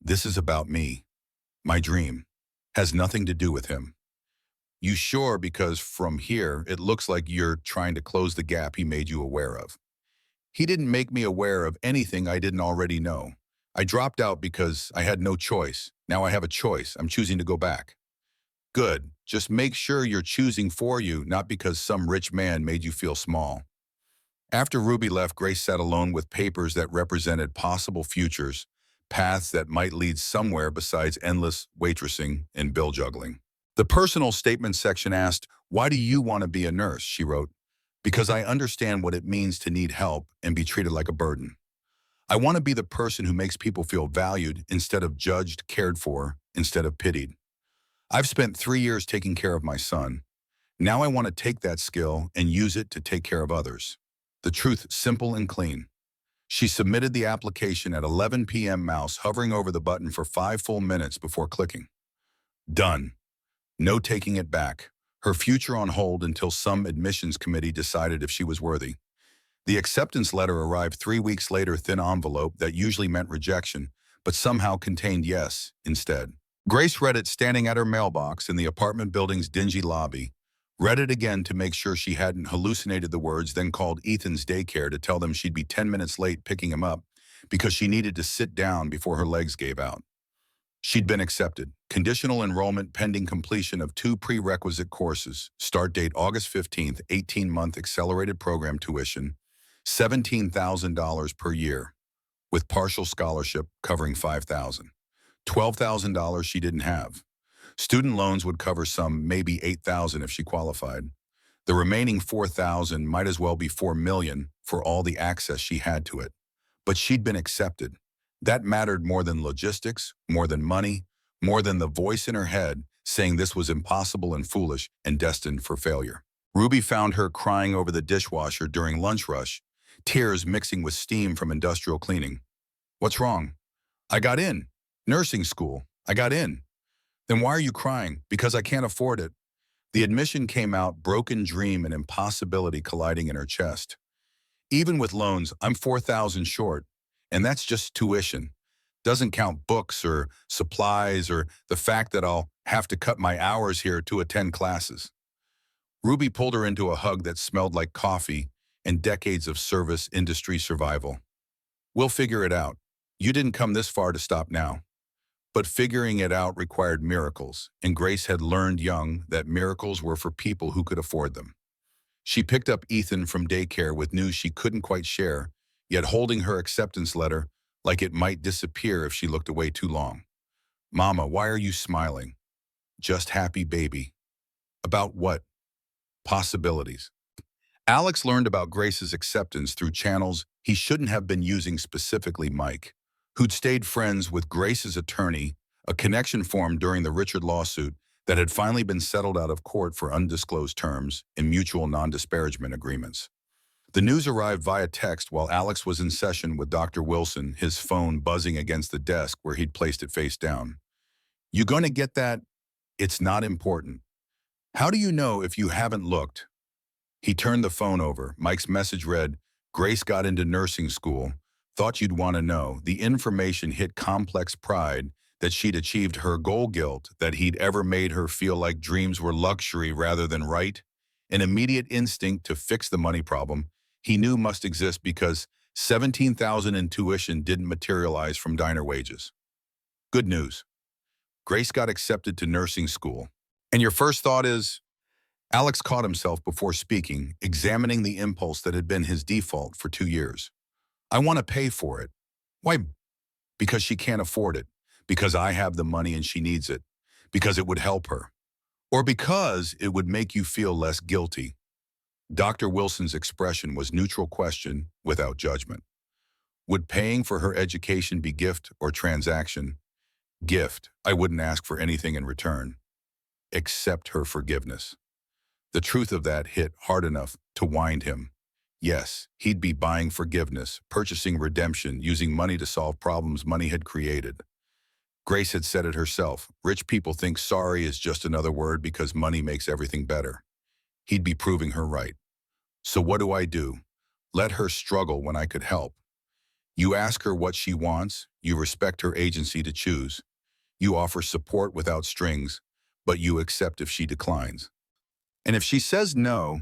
This is about me. My dream. Has nothing to do with him. You sure? Because from here, it looks like you're trying to close the gap he made you aware of. He didn't make me aware of anything I didn't already know. I dropped out because I had no choice. Now I have a choice. I'm choosing to go back. Good. Just make sure you're choosing for you, not because some rich man made you feel small. After Ruby left, Grace sat alone with papers that represented possible futures, paths that might lead somewhere besides endless waitressing and bill juggling. The personal statement section asked, "Why do you want to be a nurse?" she wrote. "Because I understand what it means to need help and be treated like a burden. I want to be the person who makes people feel valued instead of judged, cared for instead of pitied. I've spent 3 years taking care of my son. Now I want to take that skill and use it to take care of others." The truth, simple and clean. She submitted the application at 11 p.m. mouse hovering over the button for 5 full minutes before clicking. Done. No taking it back. Her future on hold until some admissions committee decided if she was worthy. The acceptance letter arrived 3 weeks later, thin envelope that usually meant rejection, but somehow contained yes instead. Grace read it standing at her mailbox in the apartment building's dingy lobby, read it again to make sure she hadn't hallucinated the words, then called Ethan's daycare to tell them she'd be 10 minutes late picking him up because she needed to sit down before her legs gave out. She'd been accepted. Conditional enrollment pending completion of 2 prerequisite courses. Start date August 15th, 18-month accelerated program tuition, $17,000 per year, with partial scholarship covering $5,000. $12,000 she didn't have. Student loans would cover some, maybe $8,000 if she qualified. The remaining $4,000 might as well be $4 million for all the access she had to it. But she'd been accepted. That mattered more than logistics, more than money, more than the voice in her head saying this was impossible and foolish and destined for failure. Ruby found her crying over the dishwasher during lunch rush, tears mixing with steam from industrial cleaning. What's wrong? I got in. Nursing school. I got in. Then why are you crying? Because I can't afford it. The admission came out, broken dream and impossibility colliding in her chest. Even with loans, I'm $4,000 short, and that's just tuition. Doesn't count books or supplies or the fact that I'll have to cut my hours here to attend classes. Ruby pulled her into a hug that smelled like coffee and decades of service industry survival. We'll figure it out. You didn't come this far to stop now. But figuring it out required miracles, and Grace had learned young that miracles were for people who could afford them. She picked up Ethan from daycare with news she couldn't quite share, yet holding her acceptance letter like it might disappear if she looked away too long. Mama, why are you smiling? Just happy, baby. About what? Possibilities. Alex learned about Grace's acceptance through channels he shouldn't have been using, specifically Mike, who'd stayed friends with Grace's attorney, a connection formed during the Richard lawsuit that had finally been settled out of court for undisclosed terms in mutual non-disparagement agreements. The news arrived via text while Alex was in session with Dr. Wilson, his phone buzzing against the desk where he'd placed it face down. You gonna get that? It's not important. How do you know if you haven't looked? He turned the phone over. Mike's message read, Grace got into nursing school. Thought you'd want to know. The information hit complex pride that she'd achieved her goal, guilt that he'd ever made her feel like dreams were luxury rather than right. An immediate instinct to fix the money problem he knew must exist because $17,000 in tuition didn't materialize from diner wages. Good news. Grace got accepted to nursing school. And your first thought is? Alex caught himself before speaking, examining the impulse that had been his default for 2 years. I want to pay for it. Why? Because she can't afford it. Because I have the money and she needs it. Because it would help her. Or because it would make you feel less guilty. Dr. Wilson's expression was neutral question without judgment. Would paying for her education be gift or transaction? Gift. I wouldn't ask for anything in return. Except her forgiveness. The truth of that hit hard enough to wind him. Yes, he'd be buying forgiveness, purchasing redemption, using money to solve problems money had created. Grace had said it herself. Rich people think sorry is just another word because money makes everything better. He'd be proving her right. So what do? Let her struggle when I could help. You ask her what she wants, you respect her agency to choose. You offer support without strings, but you accept if she declines. And if she says no,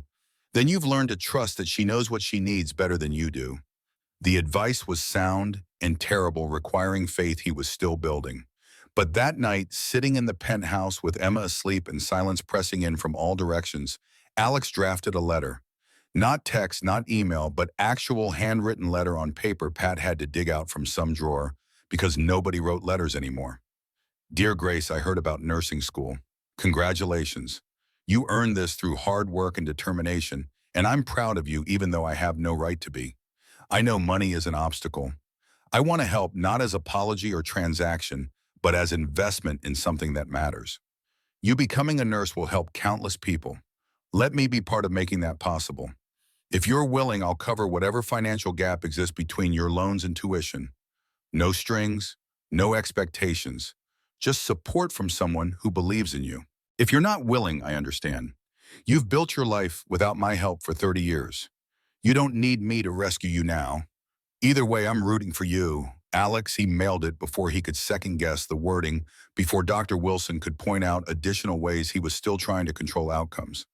then you've learned to trust that she knows what she needs better than you do. The advice was sound and terrible, requiring faith he was still building. But that night, sitting in the penthouse with Emma asleep and silence pressing in from all directions, Alex drafted a letter. Not text, not email, but actual handwritten letter on paper Pat had to dig out from some drawer because nobody wrote letters anymore. Dear Grace, I heard about nursing school. Congratulations. You earned this through hard work and determination, and I'm proud of you even though I have no right to be. I know money is an obstacle. I want to help not as apology or transaction, but as investment in something that matters. You becoming a nurse will help countless people. Let me be part of making that possible. If you're willing, I'll cover whatever financial gap exists between your loans and tuition. No strings, no expectations, just support from someone who believes in you. If you're not willing, I understand. You've built your life without my help for 30 years. You don't need me to rescue you now. Either way, I'm rooting for you. Alex, he mailed it before he could second-guess the wording, before Dr. Wilson could point out additional ways he was still trying to control outcomes.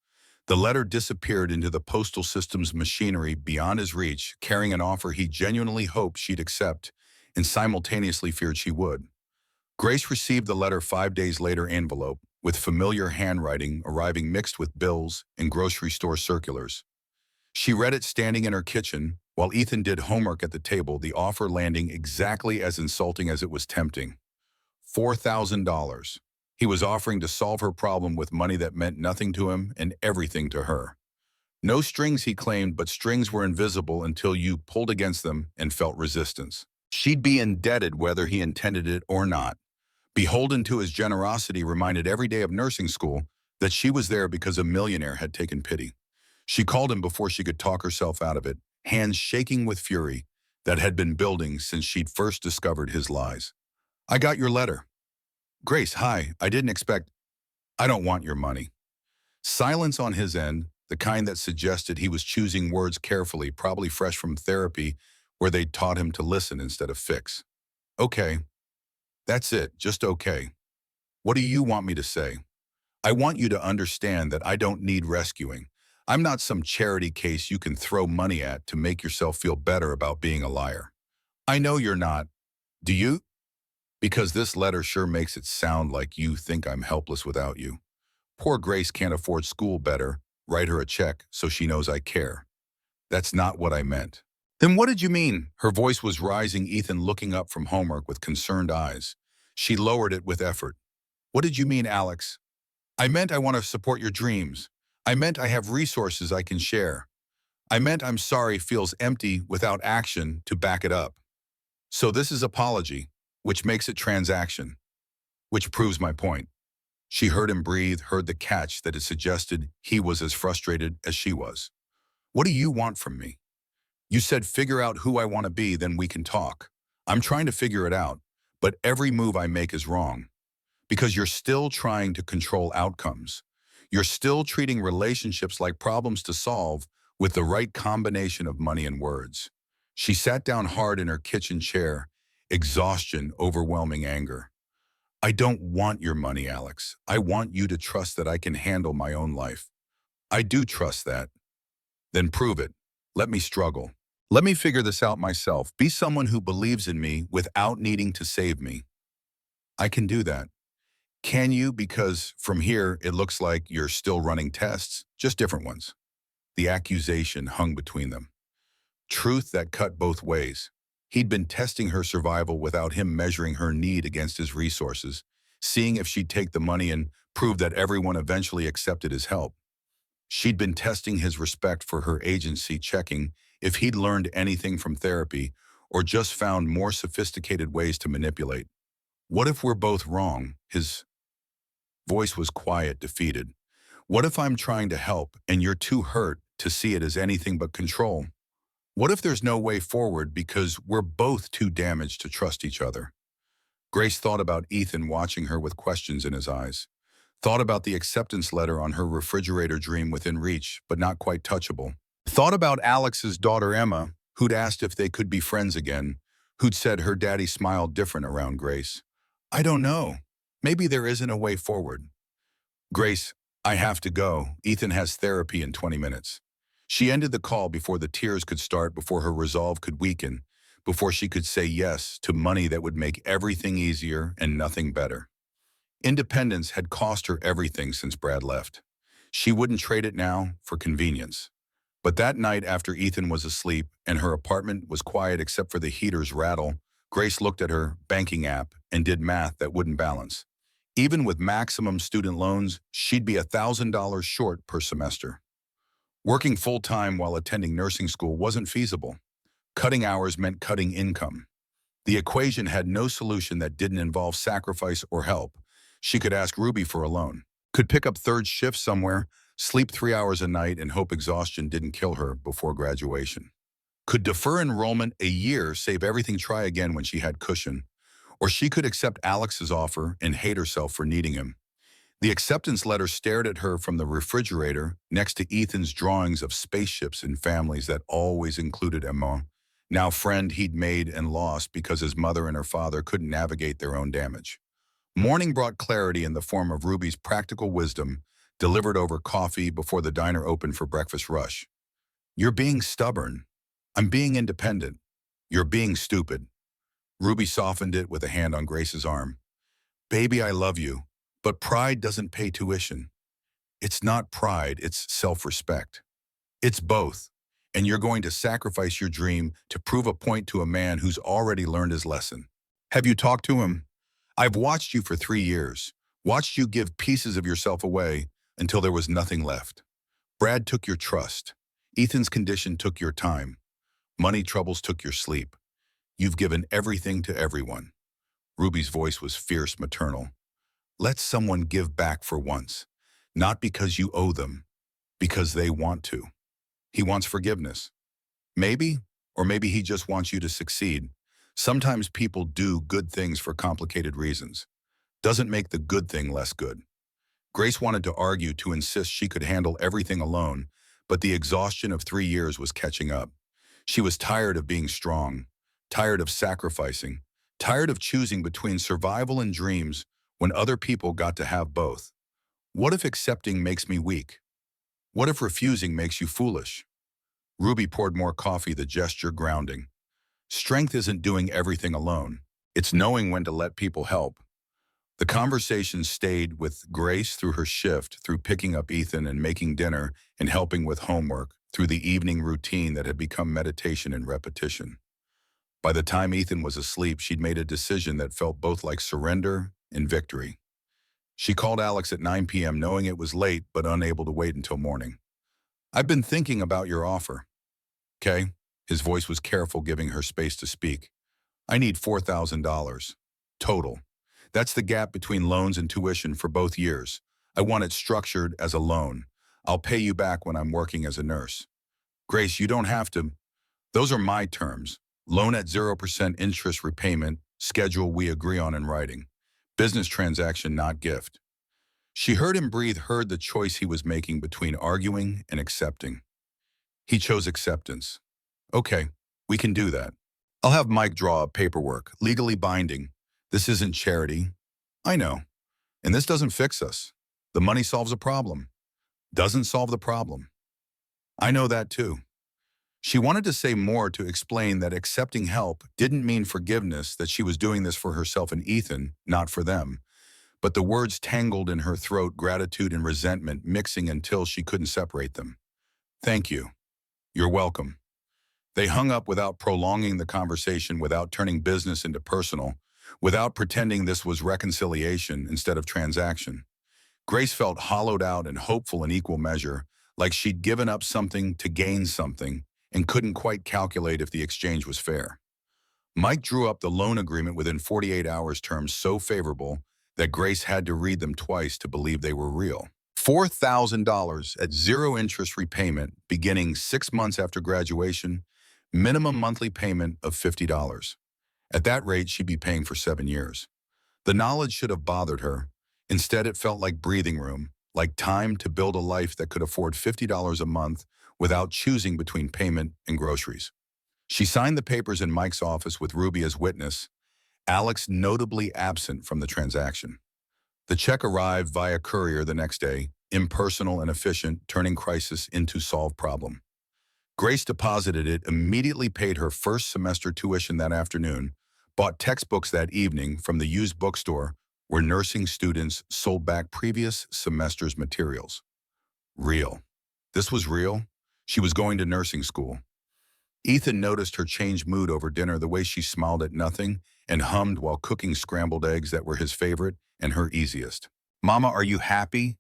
The letter disappeared into the postal system's machinery beyond his reach, carrying an offer he genuinely hoped she'd accept and simultaneously feared she would. Grace received the letter 5 days later envelope, with familiar handwriting arriving mixed with bills and grocery store circulars. She read it standing in her kitchen, while Ethan did homework at the table, the offer landing exactly as insulting as it was tempting. $4,000. He was offering to solve her problem with money that meant nothing to him and everything to her. No strings, he claimed, but strings were invisible until you pulled against them and felt resistance. She'd be indebted whether he intended it or not. Beholden to his generosity, reminded every day of nursing school that she was there because a millionaire had taken pity. She called him before she could talk herself out of it, hands shaking with fury that had been building since she'd first discovered his lies. I got your letter. Grace, hi, I didn't expect. I don't want your money. Silence on his end, the kind that suggested he was choosing words carefully, probably fresh from therapy, where they'd taught him to listen instead of fix. Okay. That's it, just okay. What do you want me to say? I want you to understand that I don't need rescuing. I'm not some charity case you can throw money at to make yourself feel better about being a liar. I know you're not. Do you? Because this letter sure makes it sound like you think I'm helpless without you. Poor Grace can't afford school better. Write her a check so she knows I care. That's not what I meant. Then what did you mean? Her voice was rising, Ethan looking up from homework with concerned eyes. She lowered it with effort. What did you mean, Alex? I meant I want to support your dreams. I meant I have resources I can share. I meant I'm sorry feels empty without action to back it up. So this is apology, which makes it transaction, which proves my point. She heard him breathe, heard the catch that it suggested he was as frustrated as she was. What do you want from me? You said figure out who I want to be, then we can talk. I'm trying to figure it out, but every move I make is wrong. Because you're still trying to control outcomes. You're still treating relationships like problems to solve with the right combination of money and words. She sat down hard in her kitchen chair, exhaustion, overwhelming anger. I don't want your money, Alex. I want you to trust that I can handle my own life. I do trust that. Then prove it. Let me struggle. Let me figure this out myself. Be someone who believes in me without needing to save me. I can do that. Can you? Because from here, it looks like you're still running tests, just different ones. The accusation hung between them. Truth that cut both ways. He'd been testing her survival without him measuring her need against his resources, seeing if she'd take the money and prove that everyone eventually accepted his help. She'd been testing his respect for her agency, checking if he'd learned anything from therapy or just found more sophisticated ways to manipulate. What if we're both wrong? His voice was quiet, defeated. What if I'm trying to help and you're too hurt to see it as anything but control? What if there's no way forward because we're both too damaged to trust each other? Grace thought about Ethan watching her with questions in his eyes. Thought about the acceptance letter on her refrigerator, dream within reach, but not quite touchable. Thought about Alex's daughter Emma, who'd asked if they could be friends again, who'd said her daddy smiled different around Grace. I don't know. Maybe there isn't a way forward. Grace, I have to go. Ethan has therapy in 20 minutes. She ended the call before the tears could start, before her resolve could weaken, before she could say yes to money that would make everything easier and nothing better. Independence had cost her everything since Brad left. She wouldn't trade it now for convenience. But that night after Ethan was asleep and her apartment was quiet except for the heater's rattle, Grace looked at her banking app and did math that wouldn't balance. Even with maximum student loans, she'd be $1,000 short per semester. Working full-time while attending nursing school wasn't feasible. Cutting hours meant cutting income. The equation had no solution that didn't involve sacrifice or help. She could ask Ruby for a loan, could pick up third shift somewhere, sleep 3 hours a night, and hope exhaustion didn't kill her before graduation. Could defer enrollment a year save everything try again when she had cushion? Or she could accept Alex's offer and hate herself for needing him. The acceptance letter stared at her from the refrigerator next to Ethan's drawings of spaceships and families that always included Emma, now friend he'd made and lost because his mother and her father couldn't navigate their own damage. Morning brought clarity in the form of Ruby's practical wisdom, delivered over coffee before the diner opened for breakfast rush. You're being stubborn. I'm being independent. You're being stupid. Ruby softened it with a hand on Grace's arm. Baby, I love you, but pride doesn't pay tuition. It's not pride, it's self-respect. It's both, and you're going to sacrifice your dream to prove a point to a man who's already learned his lesson. Have you talked to him? I've watched you for 3 years, watched you give pieces of yourself away until there was nothing left. Brad took your trust. Ethan's condition took your time. Money troubles took your sleep. You've given everything to everyone. Ruby's voice was fierce, maternal. Let someone give back for once, not because you owe them, because they want to. He wants forgiveness. Maybe, or maybe he just wants you to succeed. Sometimes people do good things for complicated reasons. Doesn't make the good thing less good. Grace wanted to argue, to insist she could handle everything alone, but the exhaustion of 3 years was catching up. She was tired of being strong, tired of sacrificing, tired of choosing between survival and dreams when other people got to have both. What if accepting makes me weak? What if refusing makes you foolish? Ruby poured more coffee, the gesture grounding. Strength isn't doing everything alone. It's knowing when to let people help. The conversation stayed with Grace through her shift, through picking up Ethan and making dinner and helping with homework, through the evening routine that had become meditation and repetition. By the time Ethan was asleep, she'd made a decision that felt both like surrender and victory. She called Alex at 9 p.m. knowing it was late but unable to wait until morning. I've been thinking about your offer. Okay? His voice was careful, giving her space to speak. I need $4,000. Total. That's the gap between loans and tuition for both years. I want it structured as a loan. I'll pay you back when I'm working as a nurse. Grace, you don't have to. Those are my terms. Loan at 0% interest repayment, schedule we agree on in writing. Business transaction, not gift. She heard him breathe, heard the choice he was making between arguing and accepting. He chose acceptance. Okay, we can do that. I'll have Mike draw up paperwork, legally binding. This isn't charity. I know. And this doesn't fix us. The money solves a problem. Doesn't solve the problem. I know that too. She wanted to say more, to explain that accepting help didn't mean forgiveness, that she was doing this for herself and Ethan, not for them. But the words tangled in her throat, gratitude and resentment mixing until she couldn't separate them. Thank you. You're welcome. They hung up without prolonging the conversation, without turning business into personal, without pretending this was reconciliation instead of transaction. Grace felt hollowed out and hopeful in equal measure, like she'd given up something to gain something and couldn't quite calculate if the exchange was fair. Mike drew up the loan agreement within 48 hours, terms so favorable that Grace had to read them twice to believe they were real. $4,000 at zero interest repayment beginning 6 months after graduation, minimum monthly payment of $50. At that rate, she'd be paying for 7 years. The knowledge should have bothered her. Instead, it felt like breathing room, like time to build a life that could afford $50 a month without choosing between payment and groceries. She signed the papers in Mike's office with Ruby as witness, Alex notably absent from the transaction. The check arrived via courier the next day, impersonal and efficient, turning crisis into solved problem. Grace deposited it, immediately paid her first semester tuition that afternoon, bought textbooks that evening from the used bookstore where nursing students sold back previous semester's materials. Real. This was real. She was going to nursing school. Ethan noticed her changed mood over dinner, the way she smiled at nothing and hummed while cooking scrambled eggs that were his favorite and her easiest. Mama, are you happy?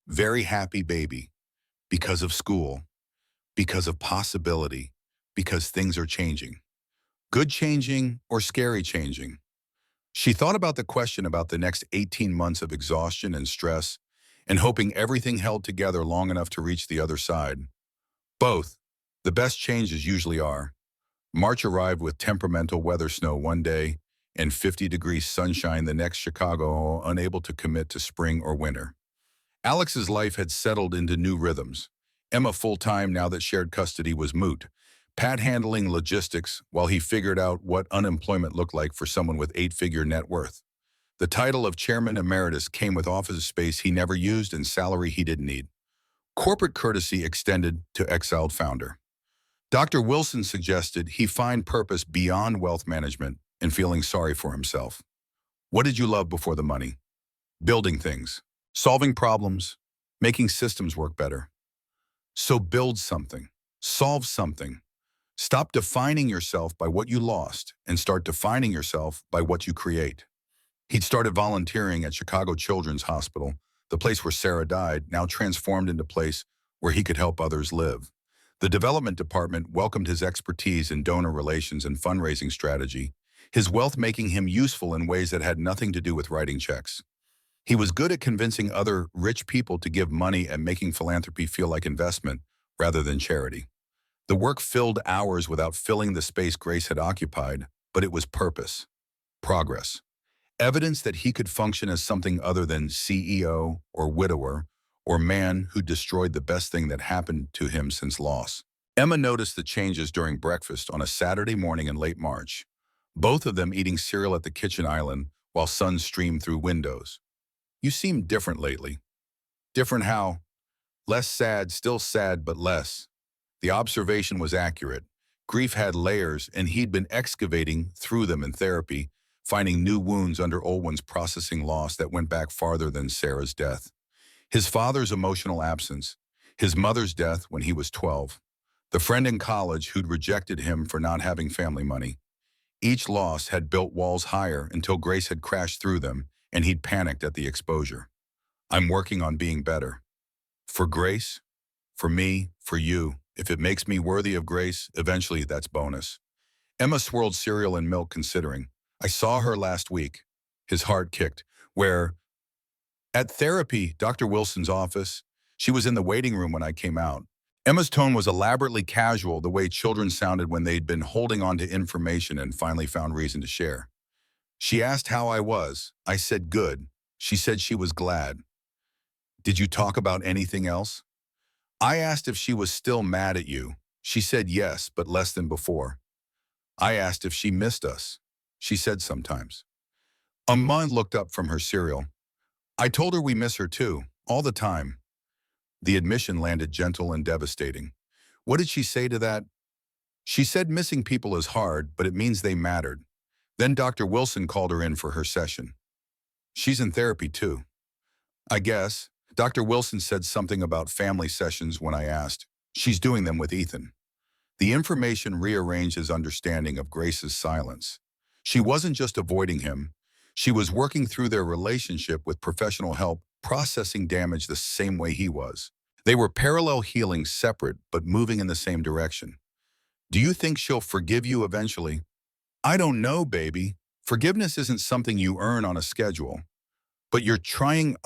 Very happy, baby. Because of school. Because of possibility. Because things are changing. Good changing or scary changing? She thought about the question about the next 18 months of exhaustion and stress, and hoping everything held together long enough to reach the other side. Both. The best changes usually are. March arrived with temperamental weather snow one day and 50-degree sunshine the next. Chicago, unable to commit to spring or winter. Alex's life had settled into new rhythms. Emma full-time now that shared custody was moot. Pat handling logistics while he figured out what unemployment looked like for someone with 8-figure net worth. The title of chairman emeritus came with office space he never used and salary he didn't need. Corporate courtesy extended to exiled founder. Dr. Wilson suggested he find purpose beyond wealth management and feeling sorry for himself. What did you love before the money? Building things, solving problems, making systems work better. So build something, solve something. Stop defining yourself by what you lost and start defining yourself by what you create. He'd started volunteering at Chicago Children's Hospital, the place where Sarah died, now transformed into a place where he could help others live. The development department welcomed his expertise in donor relations and fundraising strategy, his wealth making him useful in ways that had nothing to do with writing checks. He was good at convincing other rich people to give money and making philanthropy feel like investment rather than charity. The work filled hours without filling the space Grace had occupied, but it was purpose, progress, evidence that he could function as something other than CEO or widower or man who destroyed the best thing that happened to him since loss. Emma noticed the changes during breakfast on a Saturday morning in late March, both of them eating cereal at the kitchen island while sun streamed through windows. You seem different lately. Different how? Less sad, still sad, but less. The observation was accurate. Grief had layers, and he'd been excavating through them in therapy, finding new wounds under old ones, processing loss that went back farther than Sarah's death. His father's emotional absence, his mother's death when he was 12, the friend in college who'd rejected him for not having family money. Each loss had built walls higher until Grace had crashed through them, and he'd panicked at the exposure. I'm working on being better. For Grace, for me, for you. If it makes me worthy of grace, eventually that's bonus. Emma swirled cereal and milk, considering. I saw her last week. His heart kicked. Where? At therapy, Dr. Wilson's office. She was in the waiting room when I came out. Emma's tone was elaborately casual, the way children sounded when they'd been holding on to information and finally found reason to share. She asked how I was. I said good. She said she was glad. Did you talk about anything else? I asked if she was still mad at you. She said yes, but less than before. I asked if she missed us. She said sometimes. Amand looked up from her cereal. I told her we miss her too, all the time. The admission landed gentle and devastating. What did she say to that? She said missing people is hard, but it means they mattered. Then Dr. Wilson called her in for her session. She's in therapy too. I guess. Dr. Wilson said something about family sessions when I asked. She's doing them with Ethan. The information rearranged his understanding of Grace's silence. She wasn't just avoiding him. She was working through their relationship with professional help, processing damage the same way he was. They were parallel healing, separate, but moving in the same direction. Do you think she'll forgive you eventually? I don't know, baby. Forgiveness isn't something you earn on a schedule. But you're trying.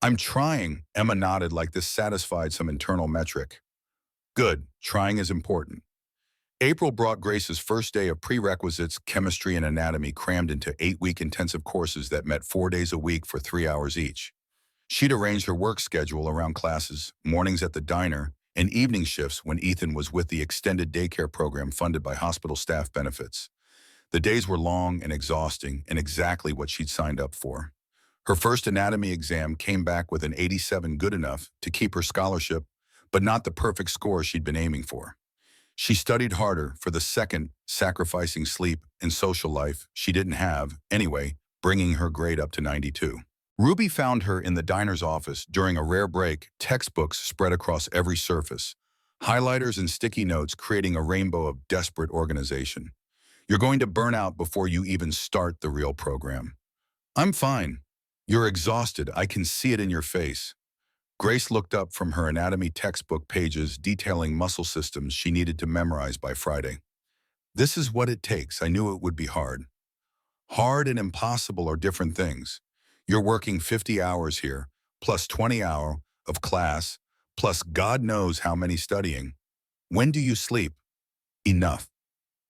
I'm trying, Emma nodded like this satisfied some internal metric. Good, trying is important. April brought Grace's first day of prerequisites, chemistry and anatomy, crammed into 8-week intensive courses that met 4 days a week for 3 hours each. She'd arranged her work schedule around classes, mornings at the diner, and evening shifts when Ethan was with the extended daycare program funded by hospital staff benefits. The days were long and exhausting, and exactly what she'd signed up for. Her first anatomy exam came back with an 87, good enough to keep her scholarship, but not the perfect score she'd been aiming for. She studied harder for the second, sacrificing sleep and social life she didn't have, anyway, bringing her grade up to 92. Ruby found her in the diner's office during a rare break, textbooks spread across every surface, highlighters and sticky notes creating a rainbow of desperate organization. You're going to burn out before you even start the real program. I'm fine. You're exhausted. I can see it in your face. Grace looked up from her anatomy textbook pages detailing muscle systems she needed to memorize by Friday. This is what it takes. I knew it would be hard. Hard and impossible are different things. You're working 50 hours here, plus 20 hours of class, plus God knows how many studying. When do you sleep? Enough.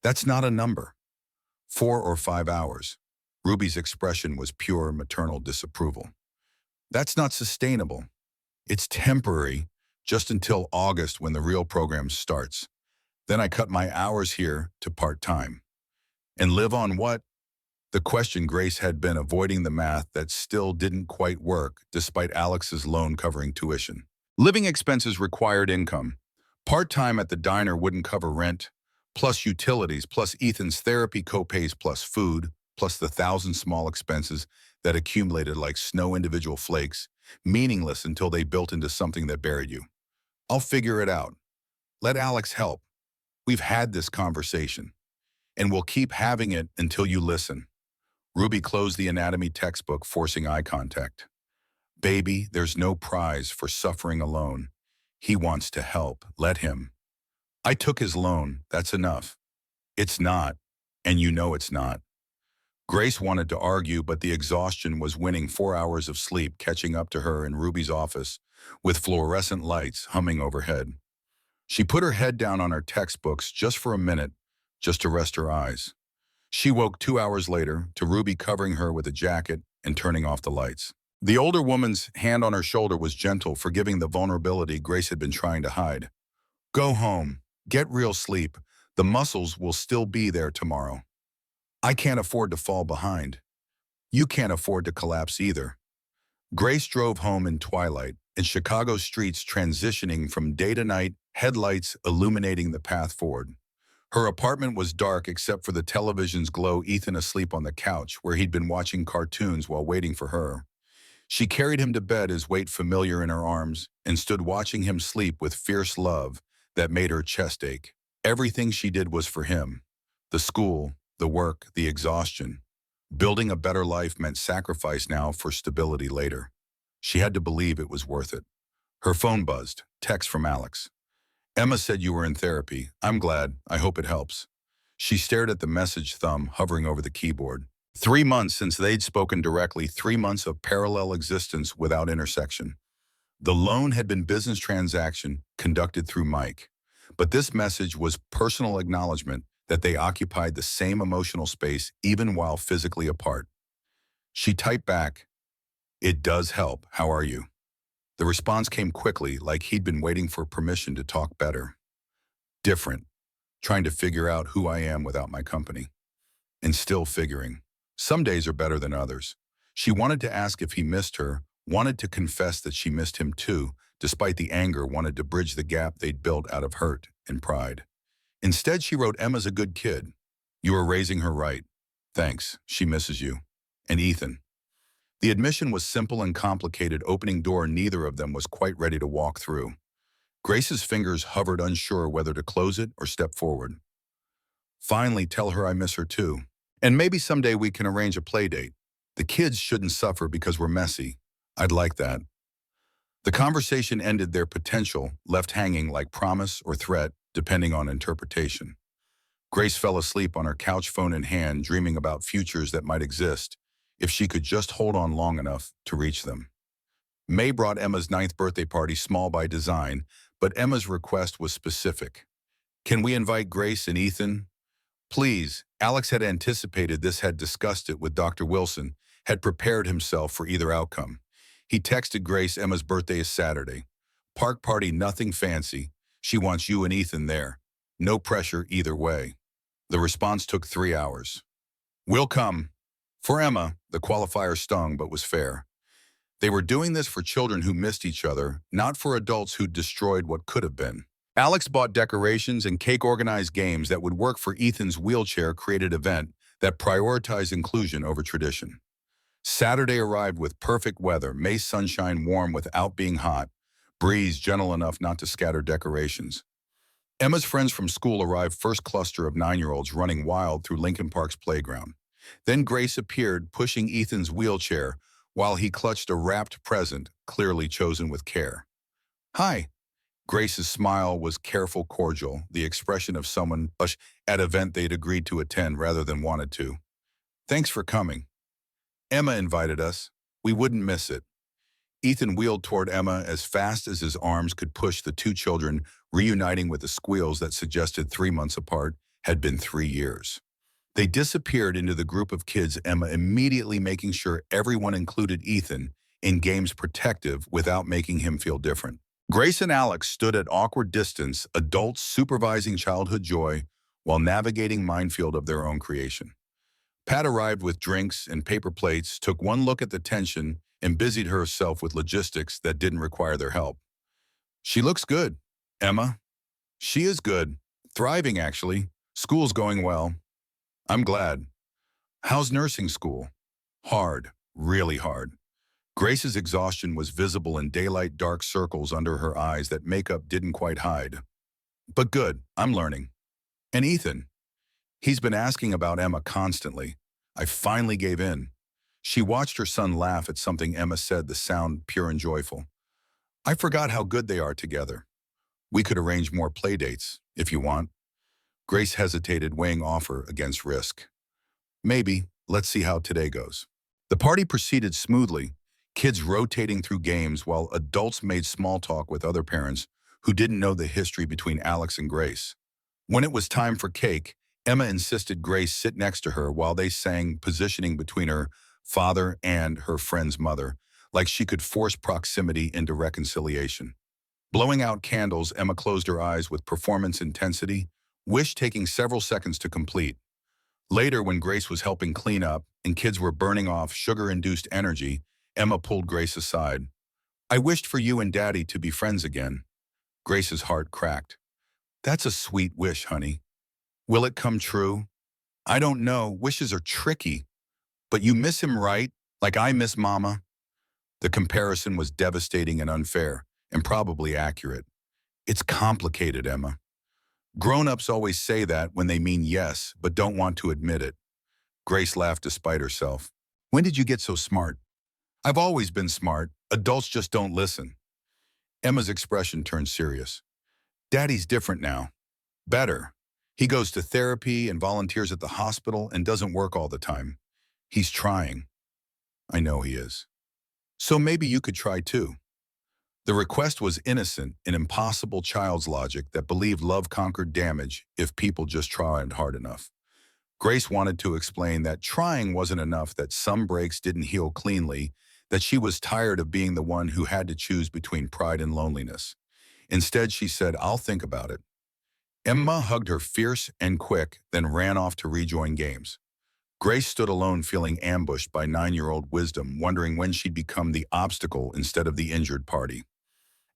That's not a number. 4 or 5 hours. Ruby's expression was pure maternal disapproval. That's not sustainable. It's temporary, just until August when the real program starts. Then I cut my hours here to part-time. And live on what? The question Grace had been avoiding the math that still didn't quite work despite Alex's loan covering tuition. Living expenses required income. Part-time at the diner wouldn't cover rent, plus utilities, plus Ethan's therapy copays, plus food, plus the 1,000 small expenses that accumulated like snow individual flakes, meaningless until they built into something that buried you. I'll figure it out. Let Alex help. We've had this conversation, and we'll keep having it until you listen. Ruby closed the anatomy textbook, forcing eye contact. Baby, there's no prize for suffering alone. He wants to help. Let him. I took his loan. That's enough. It's not, and you know it's not. Grace wanted to argue, but the exhaustion was winning. 4 hours of sleep catching up to her in Ruby's office, with fluorescent lights humming overhead. She put her head down on her textbooks just for a minute, just to rest her eyes. She woke 2 hours later to Ruby covering her with a jacket and turning off the lights. The older woman's hand on her shoulder was gentle, forgiving the vulnerability Grace had been trying to hide. Go home. Get real sleep. The muscles will still be there tomorrow. I can't afford to fall behind. You can't afford to collapse either. Grace drove home in twilight, in Chicago's streets transitioning from day to night, headlights illuminating the path forward. Her apartment was dark except for the television's glow. Ethan asleep on the couch where he'd been watching cartoons while waiting for her. She carried him to bed, his weight familiar in her arms, and stood watching him sleep with fierce love that made her chest ache. Everything she did was for him. The school, the work, the exhaustion. Building a better life meant sacrifice now for stability later. She had to believe it was worth it. Her phone buzzed. Text from Alex. Emma said you were in therapy. I'm glad. I hope it helps. She stared at the message, thumb hovering over the keyboard. 3 months since they'd spoken directly, 3 months of parallel existence without intersection. The loan had been business transaction conducted through Mike. But this message was personal acknowledgement that they occupied the same emotional space even while physically apart. She typed back, "It does help. How are you?" The response came quickly, like he'd been waiting for permission to talk better. Different. Trying to figure out who I am without my company. And still figuring. Some days are better than others. She wanted to ask if he missed her, wanted to confess that she missed him too, despite the anger, wanted to bridge the gap they'd built out of hurt and pride. Instead, she wrote, Emma's a good kid. You are raising her right. Thanks. She misses you. And Ethan. The admission was simple and complicated, opening door neither of them was quite ready to walk through. Grace's fingers hovered, unsure whether to close it or step forward. Finally, tell her I miss her too. And maybe someday we can arrange a play date. The kids shouldn't suffer because we're messy. I'd like that. The conversation ended, their potential left hanging like promise or threat, depending on interpretation. Grace fell asleep on her couch, phone in hand, dreaming about futures that might exist if she could just hold on long enough to reach them. May brought Emma's 9th birthday party, small by design, but Emma's request was specific. Can we invite Grace and Ethan? Please. Alex had anticipated this, had discussed it with Dr. Wilson, had prepared himself for either outcome. He texted Grace, Emma's birthday is Saturday. Park party, nothing fancy. She wants you and Ethan there. No pressure either way. The response took 3 hours. We'll come. For Emma, the qualifier stung but was fair. They were doing this for children who missed each other, not for adults who destroyed what could have been. Alex bought decorations and cake, organized games that would work for Ethan's wheelchair-created event that prioritized inclusion over tradition. Saturday arrived with perfect weather, May sunshine warm without being hot, breeze gentle enough not to scatter decorations. Emma's friends from school arrived, first cluster of 9-year-olds running wild through Lincoln Park's playground. Then Grace appeared, pushing Ethan's wheelchair while he clutched a wrapped present, clearly chosen with care. Hi. Grace's smile was careful, cordial, the expression of someone at an event they'd agreed to attend rather than wanted to. Thanks for coming. Emma invited us. We wouldn't miss it. Ethan wheeled toward Emma as fast as his arms could push the two children, reuniting with the squeals that suggested 3 months apart had been 3 years. They disappeared into the group of kids, Emma immediately making sure everyone included Ethan in games protective without making him feel different. Grace and Alex stood at awkward distance, adults supervising childhood joy while navigating minefield of their own creation. Pat arrived with drinks and paper plates, took one look at the tension, and busied herself with logistics that didn't require their help. She looks good, Emma. She is good. Thriving, actually. School's going well. I'm glad. How's nursing school? Hard. Really hard. Grace's exhaustion was visible in daylight dark circles under her eyes that makeup didn't quite hide. But good, I'm learning. And Ethan? He's been asking about Emma constantly. I finally gave in. She watched her son laugh at something Emma said, the sound pure and joyful. I forgot how good they are together. We could arrange more play dates, if you want. Grace hesitated, weighing offer against risk. Maybe. Let's see how today goes. The party proceeded smoothly, kids rotating through games while adults made small talk with other parents who didn't know the history between Alex and Grace. When it was time for cake, Emma insisted Grace sit next to her while they sang, positioning between her father and her friend's mother, like she could force proximity into reconciliation. Blowing out candles, Emma closed her eyes with performance intensity, wish taking several seconds to complete. Later, when Grace was helping clean up and kids were burning off sugar-induced energy, Emma pulled Grace aside. I wished for you and Daddy to be friends again. Grace's heart cracked. That's a sweet wish, honey. Will it come true? I don't know. Wishes are tricky. But you miss him, right? Like I miss Mama? The comparison was devastating and unfair, and probably accurate. It's complicated, Emma. Grown-ups always say that when they mean yes, but don't want to admit it. Grace laughed despite herself. When did you get so smart? I've always been smart. Adults just don't listen. Emma's expression turned serious. Daddy's different now. Better. He goes to therapy and volunteers at the hospital and doesn't work all the time. He's trying. I know he is. So maybe you could try too. The request was innocent, an impossible child's logic that believed love conquered damage if people just tried hard enough. Grace wanted to explain that trying wasn't enough, that some breaks didn't heal cleanly, that she was tired of being the one who had to choose between pride and loneliness. Instead, she said, I'll think about it. Emma hugged her fierce and quick, then ran off to rejoin games. Grace stood alone, feeling ambushed by 9-year-old wisdom, wondering when she'd become the obstacle instead of the injured party.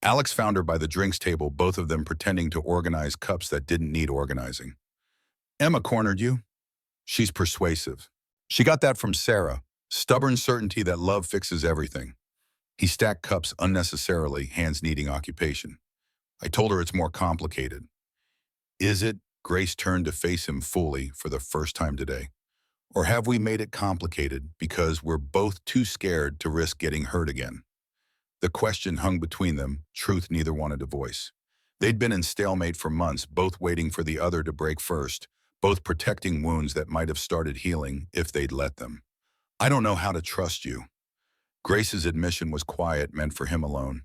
Alex found her by the drinks table, both of them pretending to organize cups that didn't need organizing. Emma cornered you? She's persuasive. She got that from Sarah. Stubborn certainty that love fixes everything. He stacked cups unnecessarily, hands needing occupation. I told her it's more complicated. Is it? Grace turned to face him fully for the first time today. Or have we made it complicated because we're both too scared to risk getting hurt again? The question hung between them, truth neither wanted to voice. They'd been in stalemate for months, both waiting for the other to break first, both protecting wounds that might have started healing if they'd let them. I don't know how to trust you. Grace's admission was quiet, meant for him alone.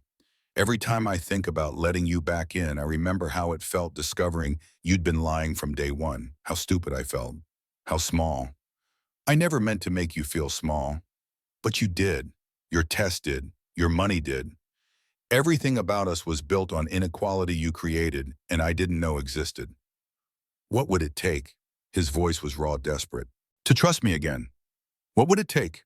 Every time I think about letting you back in, I remember how it felt discovering you'd been lying from day one, how stupid I felt, how small. I never meant to make you feel small, but you did. Your test did. Your money did. Everything about us was built on inequality you created and I didn't know existed. What would it take? His voice was raw, desperate. To trust me again. What would it take?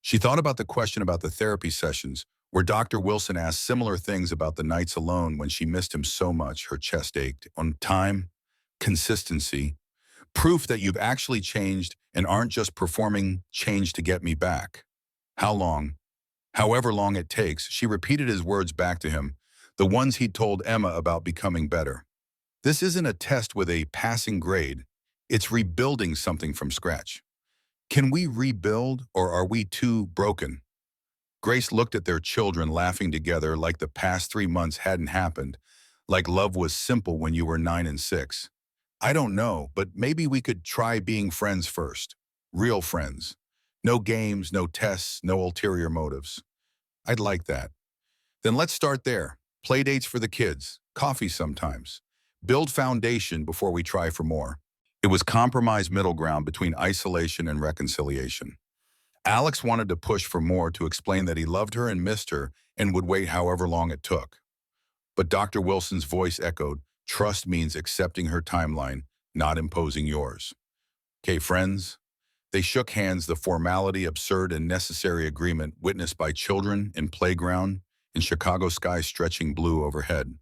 She thought about the question about the therapy sessions, where Dr. Wilson asked similar things about the nights alone when she missed him so much her chest ached. On time, consistency, proof that you've actually changed and aren't just performing change to get me back. How long? However long it takes, she repeated his words back to him, the ones he'd told Emma about becoming better. This isn't a test with a passing grade. It's rebuilding something from scratch. Can we rebuild, or are we too broken? Grace looked at their children laughing together like the past 3 months hadn't happened, like love was simple when you were 9 and 6. I don't know, but maybe we could try being friends first. Real friends. No games, no tests, no ulterior motives. I'd like that. Then let's start there. Play dates for the kids, coffee sometimes. Build foundation before we try for more. It was compromise middle ground between isolation and reconciliation. Alex wanted to push for more to explain that he loved her and missed her and would wait however long it took. But Dr. Wilson's voice echoed, trust means accepting her timeline, not imposing yours. Okay, friends? They shook hands, the formality, absurd, and necessary agreement witnessed by children in playground in Chicago sky stretching blue overhead.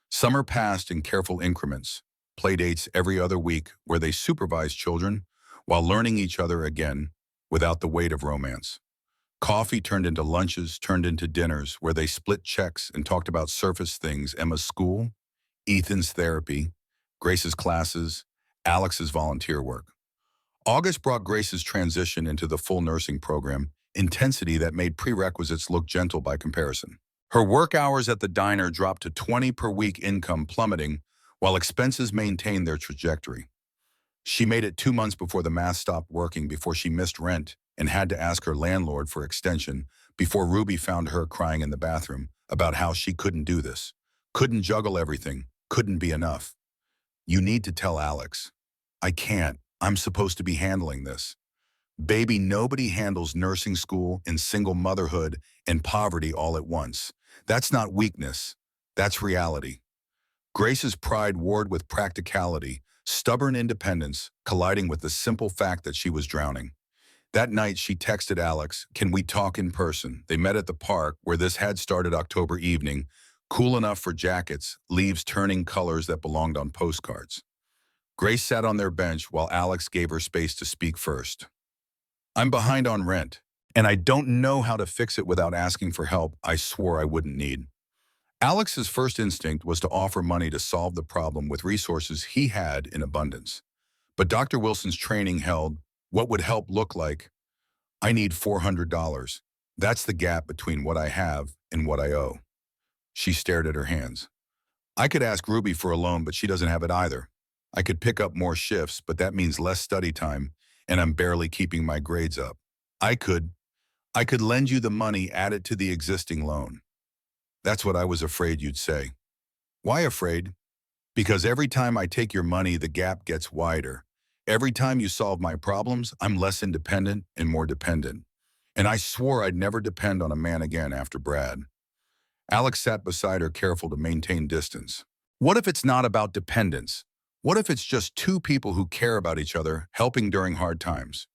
Summer passed in careful increments, playdates every other week where they supervised children while learning each other again without the weight of romance. Coffee turned into lunches, turned into dinners where they split checks and talked about surface things: Emma's school, Ethan's therapy, Grace's classes, Alex's volunteer work. August brought Grace's transition into the full nursing program, intensity that made prerequisites look gentle by comparison. Her work hours at the diner dropped to 20 per week, income plummeting, while expenses maintained their trajectory. She made it 2 months before the math stopped working, before she missed rent and had to ask her landlord for extension, before Ruby found her crying in the bathroom about how she couldn't do this, couldn't juggle everything, couldn't be enough. You need to tell Alex. I can't. I'm supposed to be handling this. Baby, nobody handles nursing school and single motherhood and poverty all at once. That's not weakness. That's reality. Grace's pride warred with practicality, stubborn independence colliding with the simple fact that she was drowning. That night, she texted Alex, can we talk in person? They met at the park where this had started October evening, cool enough for jackets, leaves turning colors that belonged on postcards. Grace sat on their bench while Alex gave her space to speak first. I'm behind on rent, and I don't know how to fix it without asking for help I swore I wouldn't need. Alex's first instinct was to offer money to solve the problem with resources he had in abundance. But Dr. Wilson's training held, what would help look like, I need $400. That's the gap between what I have and what I owe. She stared at her hands. I could ask Ruby for a loan, but she doesn't have it either. I could pick up more shifts, but that means less study time, and I'm barely keeping my grades up. I could lend you the money, add it to the existing loan. That's what I was afraid you'd say. Why afraid? Because every time I take your money, the gap gets wider. Every time you solve my problems, I'm less independent and more dependent. And I swore I'd never depend on a man again after Brad. Alex sat beside her, careful to maintain distance. What if it's not about dependence? What if it's just two people who care about each other, helping during hard times?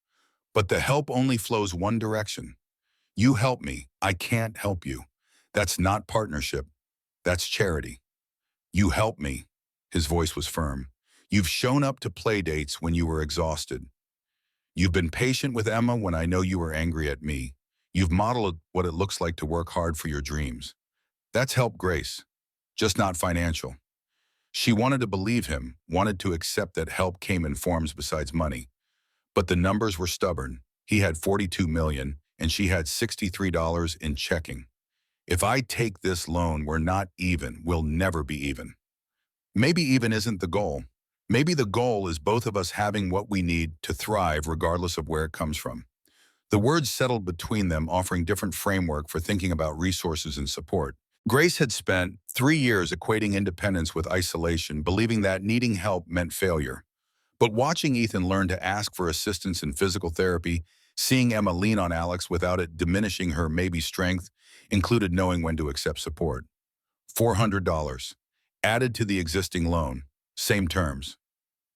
But the help only flows one direction. You help me, I can't help you. That's not partnership. That's charity. You help me. His voice was firm. You've shown up to play dates when you were exhausted. You've been patient with Emma when I know you were angry at me. You've modeled what it looks like to work hard for your dreams. That's help, Grace, just not financial. She wanted to believe him, wanted to accept that help came in forms besides money. But the numbers were stubborn. He had $42 million, and she had $63 in checking. If I take this loan, we're not even. We'll never be even. Maybe even isn't the goal. Maybe the goal is both of us having what we need to thrive regardless of where it comes from. The words settled between them, offering different framework for thinking about resources and support. Grace had spent 3 years equating independence with isolation, believing that needing help meant failure. But watching Ethan learn to ask for assistance in physical therapy, seeing Emma lean on Alex without it diminishing her maybe strength, included knowing when to accept support. $400, added to the existing loan, same terms.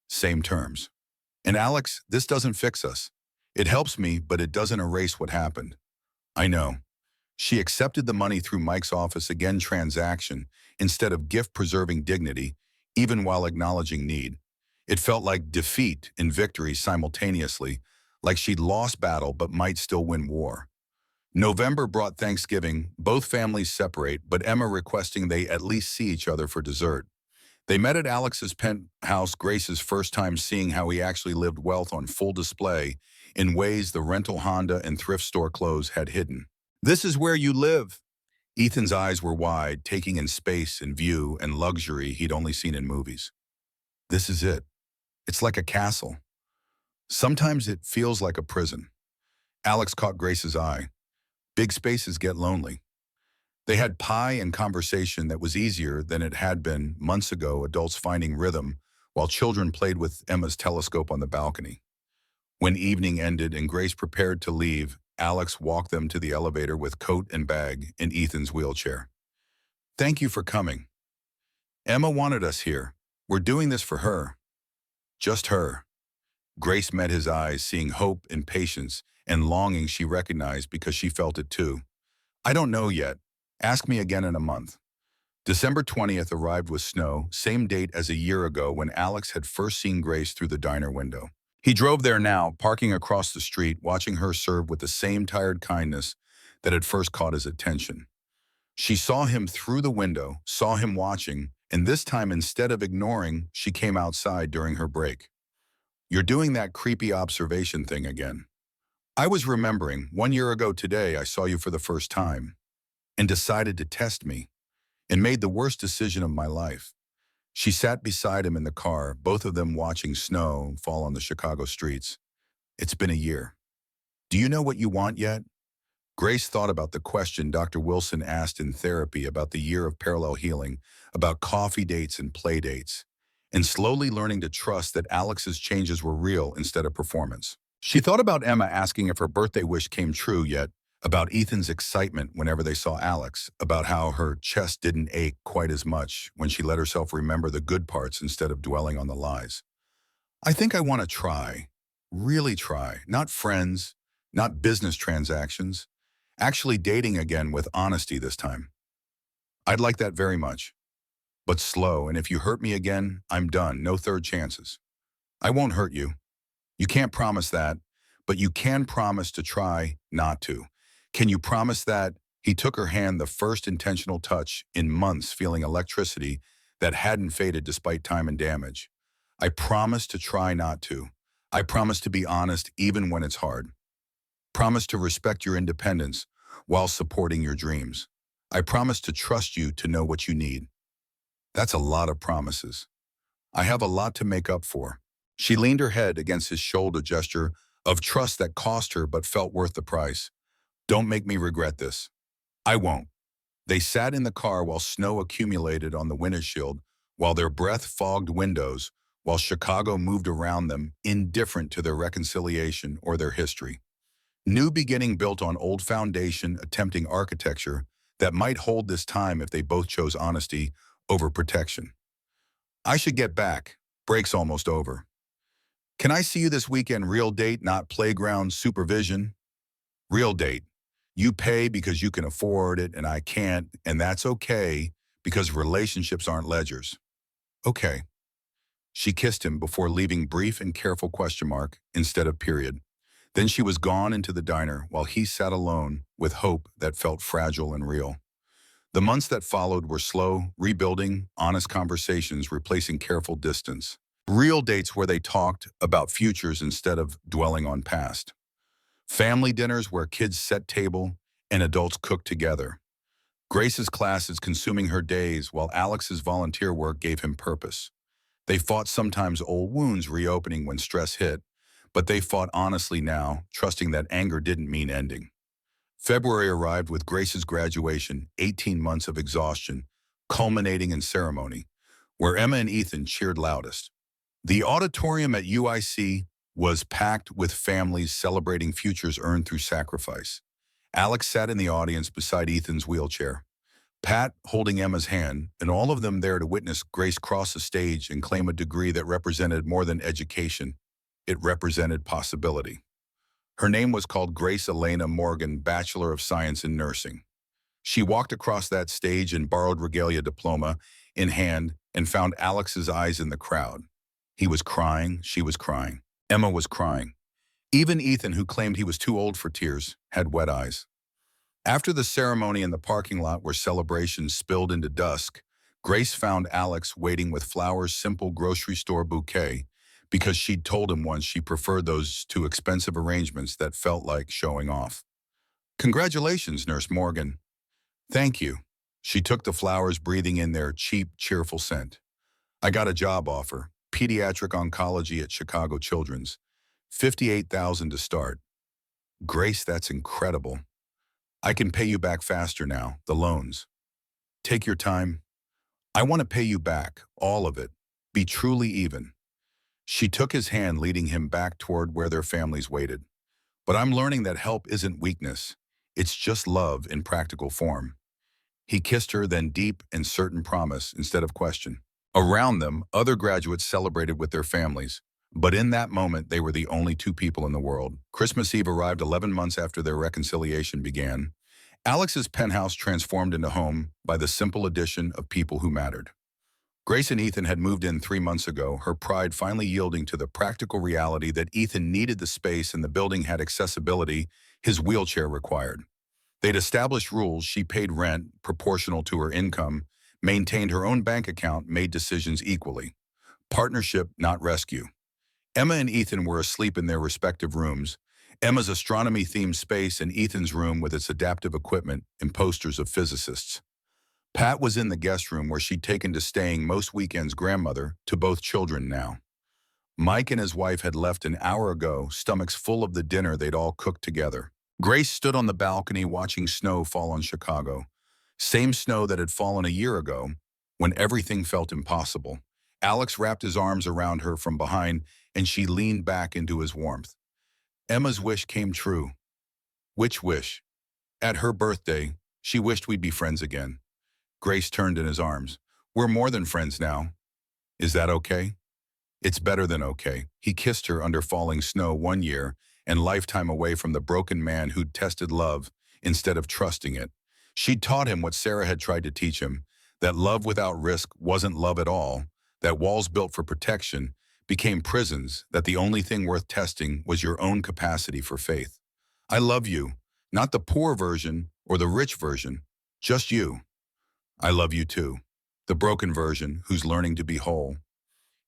Same terms. And Alex, this doesn't fix us. It helps me, but it doesn't erase what happened. I know. She accepted the money through Mike's office again transaction instead of gift-preserving dignity, even while acknowledging need. It felt like defeat and victory simultaneously, like she'd lost battle but might still win war. November brought Thanksgiving, both families separate, but Emma requesting they at least see each other for dessert. They met at Alex's penthouse, Grace's first time seeing how he actually lived wealth on full display in ways the rental Honda and thrift store clothes had hidden. This is where you live. Ethan's eyes were wide, taking in space and view and luxury he'd only seen in movies. This is it. It's like a castle. Sometimes it feels like a prison. Alex caught Grace's eye. Big spaces get lonely. They had pie and conversation that was easier than it had been months ago, adults finding rhythm while children played with Emma's telescope on the balcony. When evening ended and Grace prepared to leave, Alex walked them to the elevator with coat and bag in Ethan's wheelchair. Thank you for coming. Emma wanted us here. We're doing this for her. Just her. Grace met his eyes, seeing hope and patience and longing she recognized because she felt it too. I don't know yet. Ask me again in a month. December 20th arrived with snow, same date as a year ago when Alex had first seen Grace through the diner window. He drove there now, parking across the street, watching her serve with the same tired kindness that had first caught his attention. She saw him through the window, saw him watching, and this time instead of ignoring, she came outside during her break. You're doing that creepy observation thing again. I was remembering, 1 year ago today I saw you for the first time and decided to test me and made the worst decision of my life. She sat beside him in the car, both of them watching snow fall on the Chicago streets. It's been a year. Do you know what you want yet? Grace thought about the question Dr. Wilson asked in therapy about the year of parallel healing, about coffee dates and play dates, and slowly learning to trust that Alex's changes were real instead of performance. She thought about Emma asking if her birthday wish came true, yet about Ethan's excitement whenever they saw Alex, about how her chest didn't ache quite as much when she let herself remember the good parts instead of dwelling on the lies. I think I want to try, really try, not friends, not business transactions, actually dating again with honesty this time. I'd like that very much, but slow, and if you hurt me again, I'm done, no third chances. I won't hurt you. You can't promise that, but you can promise to try not to. Can you promise that? He took her hand, the first intentional touch in months, feeling electricity that hadn't faded despite time and damage. I promise to try not to. I promise to be honest even when it's hard. Promise to respect your independence while supporting your dreams. I promise to trust you to know what you need. That's a lot of promises. I have a lot to make up for. She leaned her head against his shoulder, gesture of trust that cost her but felt worth the price. Don't make me regret this. I won't. They sat in the car while snow accumulated on the windshield, while their breath fogged windows, while Chicago moved around them, indifferent to their reconciliation or their history. New beginning built on old foundation, attempting architecture that might hold this time if they both chose honesty over protection. I should get back. Break's almost over. Can I see you this weekend? Real date, not playground supervision. Real date. You pay because you can afford it and I can't, and that's okay because relationships aren't ledgers. Okay. She kissed him before leaving brief and careful question mark instead of period. Then she was gone into the diner while he sat alone with hope that felt fragile and real. The months that followed were slow, rebuilding, honest conversations replacing careful distance. Real dates where they talked about futures instead of dwelling on past. Family dinners where kids set table and adults cooked together. Grace's classes consuming her days while Alex's volunteer work gave him purpose. They fought sometimes old wounds reopening when stress hit, but they fought honestly now, trusting that anger didn't mean ending. February arrived with Grace's graduation, 18 months of exhaustion, culminating in ceremony, where Emma and Ethan cheered loudest. The auditorium at UIC was packed with families celebrating futures earned through sacrifice. Alex sat in the audience beside Ethan's wheelchair, Pat holding Emma's hand, and all of them there to witness Grace cross the stage and claim a degree that represented more than education. It represented possibility. Her name was called Grace Elena Morgan, Bachelor of Science in Nursing. She walked across that stage and borrowed regalia diploma in hand and found Alex's eyes in the crowd. He was crying, she was crying. Emma was crying. Even Ethan, who claimed he was too old for tears, had wet eyes. After the ceremony in the parking lot where celebrations spilled into dusk, Grace found Alex waiting with flowers' simple grocery store bouquet because she'd told him once she preferred those too expensive arrangements that felt like showing off. Congratulations, Nurse Morgan. Thank you. She took the flowers, breathing in their cheap, cheerful scent. I got a job offer, pediatric oncology at Chicago Children's. $58,000 to start. Grace, that's incredible. I can pay you back faster now, the loans. Take your time. I want to pay you back, all of it. Be truly even. She took his hand, leading him back toward where their families waited. But I'm learning that help isn't weakness. It's just love in practical form. He kissed her, then deep and certain promise instead of question. Around them, other graduates celebrated with their families. But in that moment, they were the only two people in the world. Christmas Eve arrived 11 months after their reconciliation began. Alex's penthouse transformed into home by the simple addition of people who mattered. Grace and Ethan had moved in 3 months ago, her pride finally yielding to the practical reality that Ethan needed the space and the building had accessibility his wheelchair required. They'd established rules: she paid rent proportional to her income, maintained her own bank account, made decisions equally. Partnership, not rescue. Emma and Ethan were asleep in their respective rooms. Emma's astronomy-themed space and Ethan's room with its adaptive equipment and posters of physicists. Pat was in the guest room where she'd taken to staying most weekends, grandmother to both children now. Mike and his wife had left an hour ago, stomachs full of the dinner they'd all cooked together. Grace stood on the balcony watching snow fall on Chicago. Same snow that had fallen a year ago, when everything felt impossible. Alex wrapped his arms around her from behind, and she leaned back into his warmth. Emma's wish came true. Which wish? At her birthday, she wished we'd be friends again. Grace turned in his arms. We're more than friends now. Is that okay? It's better than okay. He kissed her under falling snow 1 year and lifetime away from the broken man who'd tested love instead of trusting it. She'd taught him what Sarah had tried to teach him, that love without risk wasn't love at all, that walls built for protection became prisons, that the only thing worth testing was your own capacity for faith. I love you, not the poor version or the rich version, just you. I love you too, the broken version who's learning to be whole.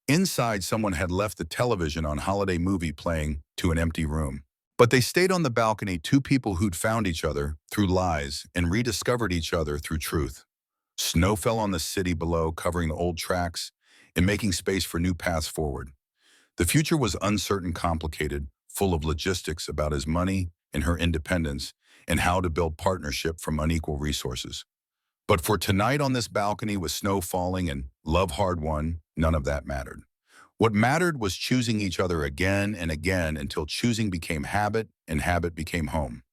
Inside, someone had left the television on holiday movie playing to an empty room. But they stayed on the balcony, two people who'd found each other through lies and rediscovered each other through truth. Snow fell on the city below, covering old tracks and making space for new paths forward. The future was uncertain, complicated, full of logistics about his money and her independence and how to build partnership from unequal resources. But for tonight on this balcony with snow falling and love hard won, none of that mattered. What mattered was choosing each other again and again until choosing became habit and habit became home.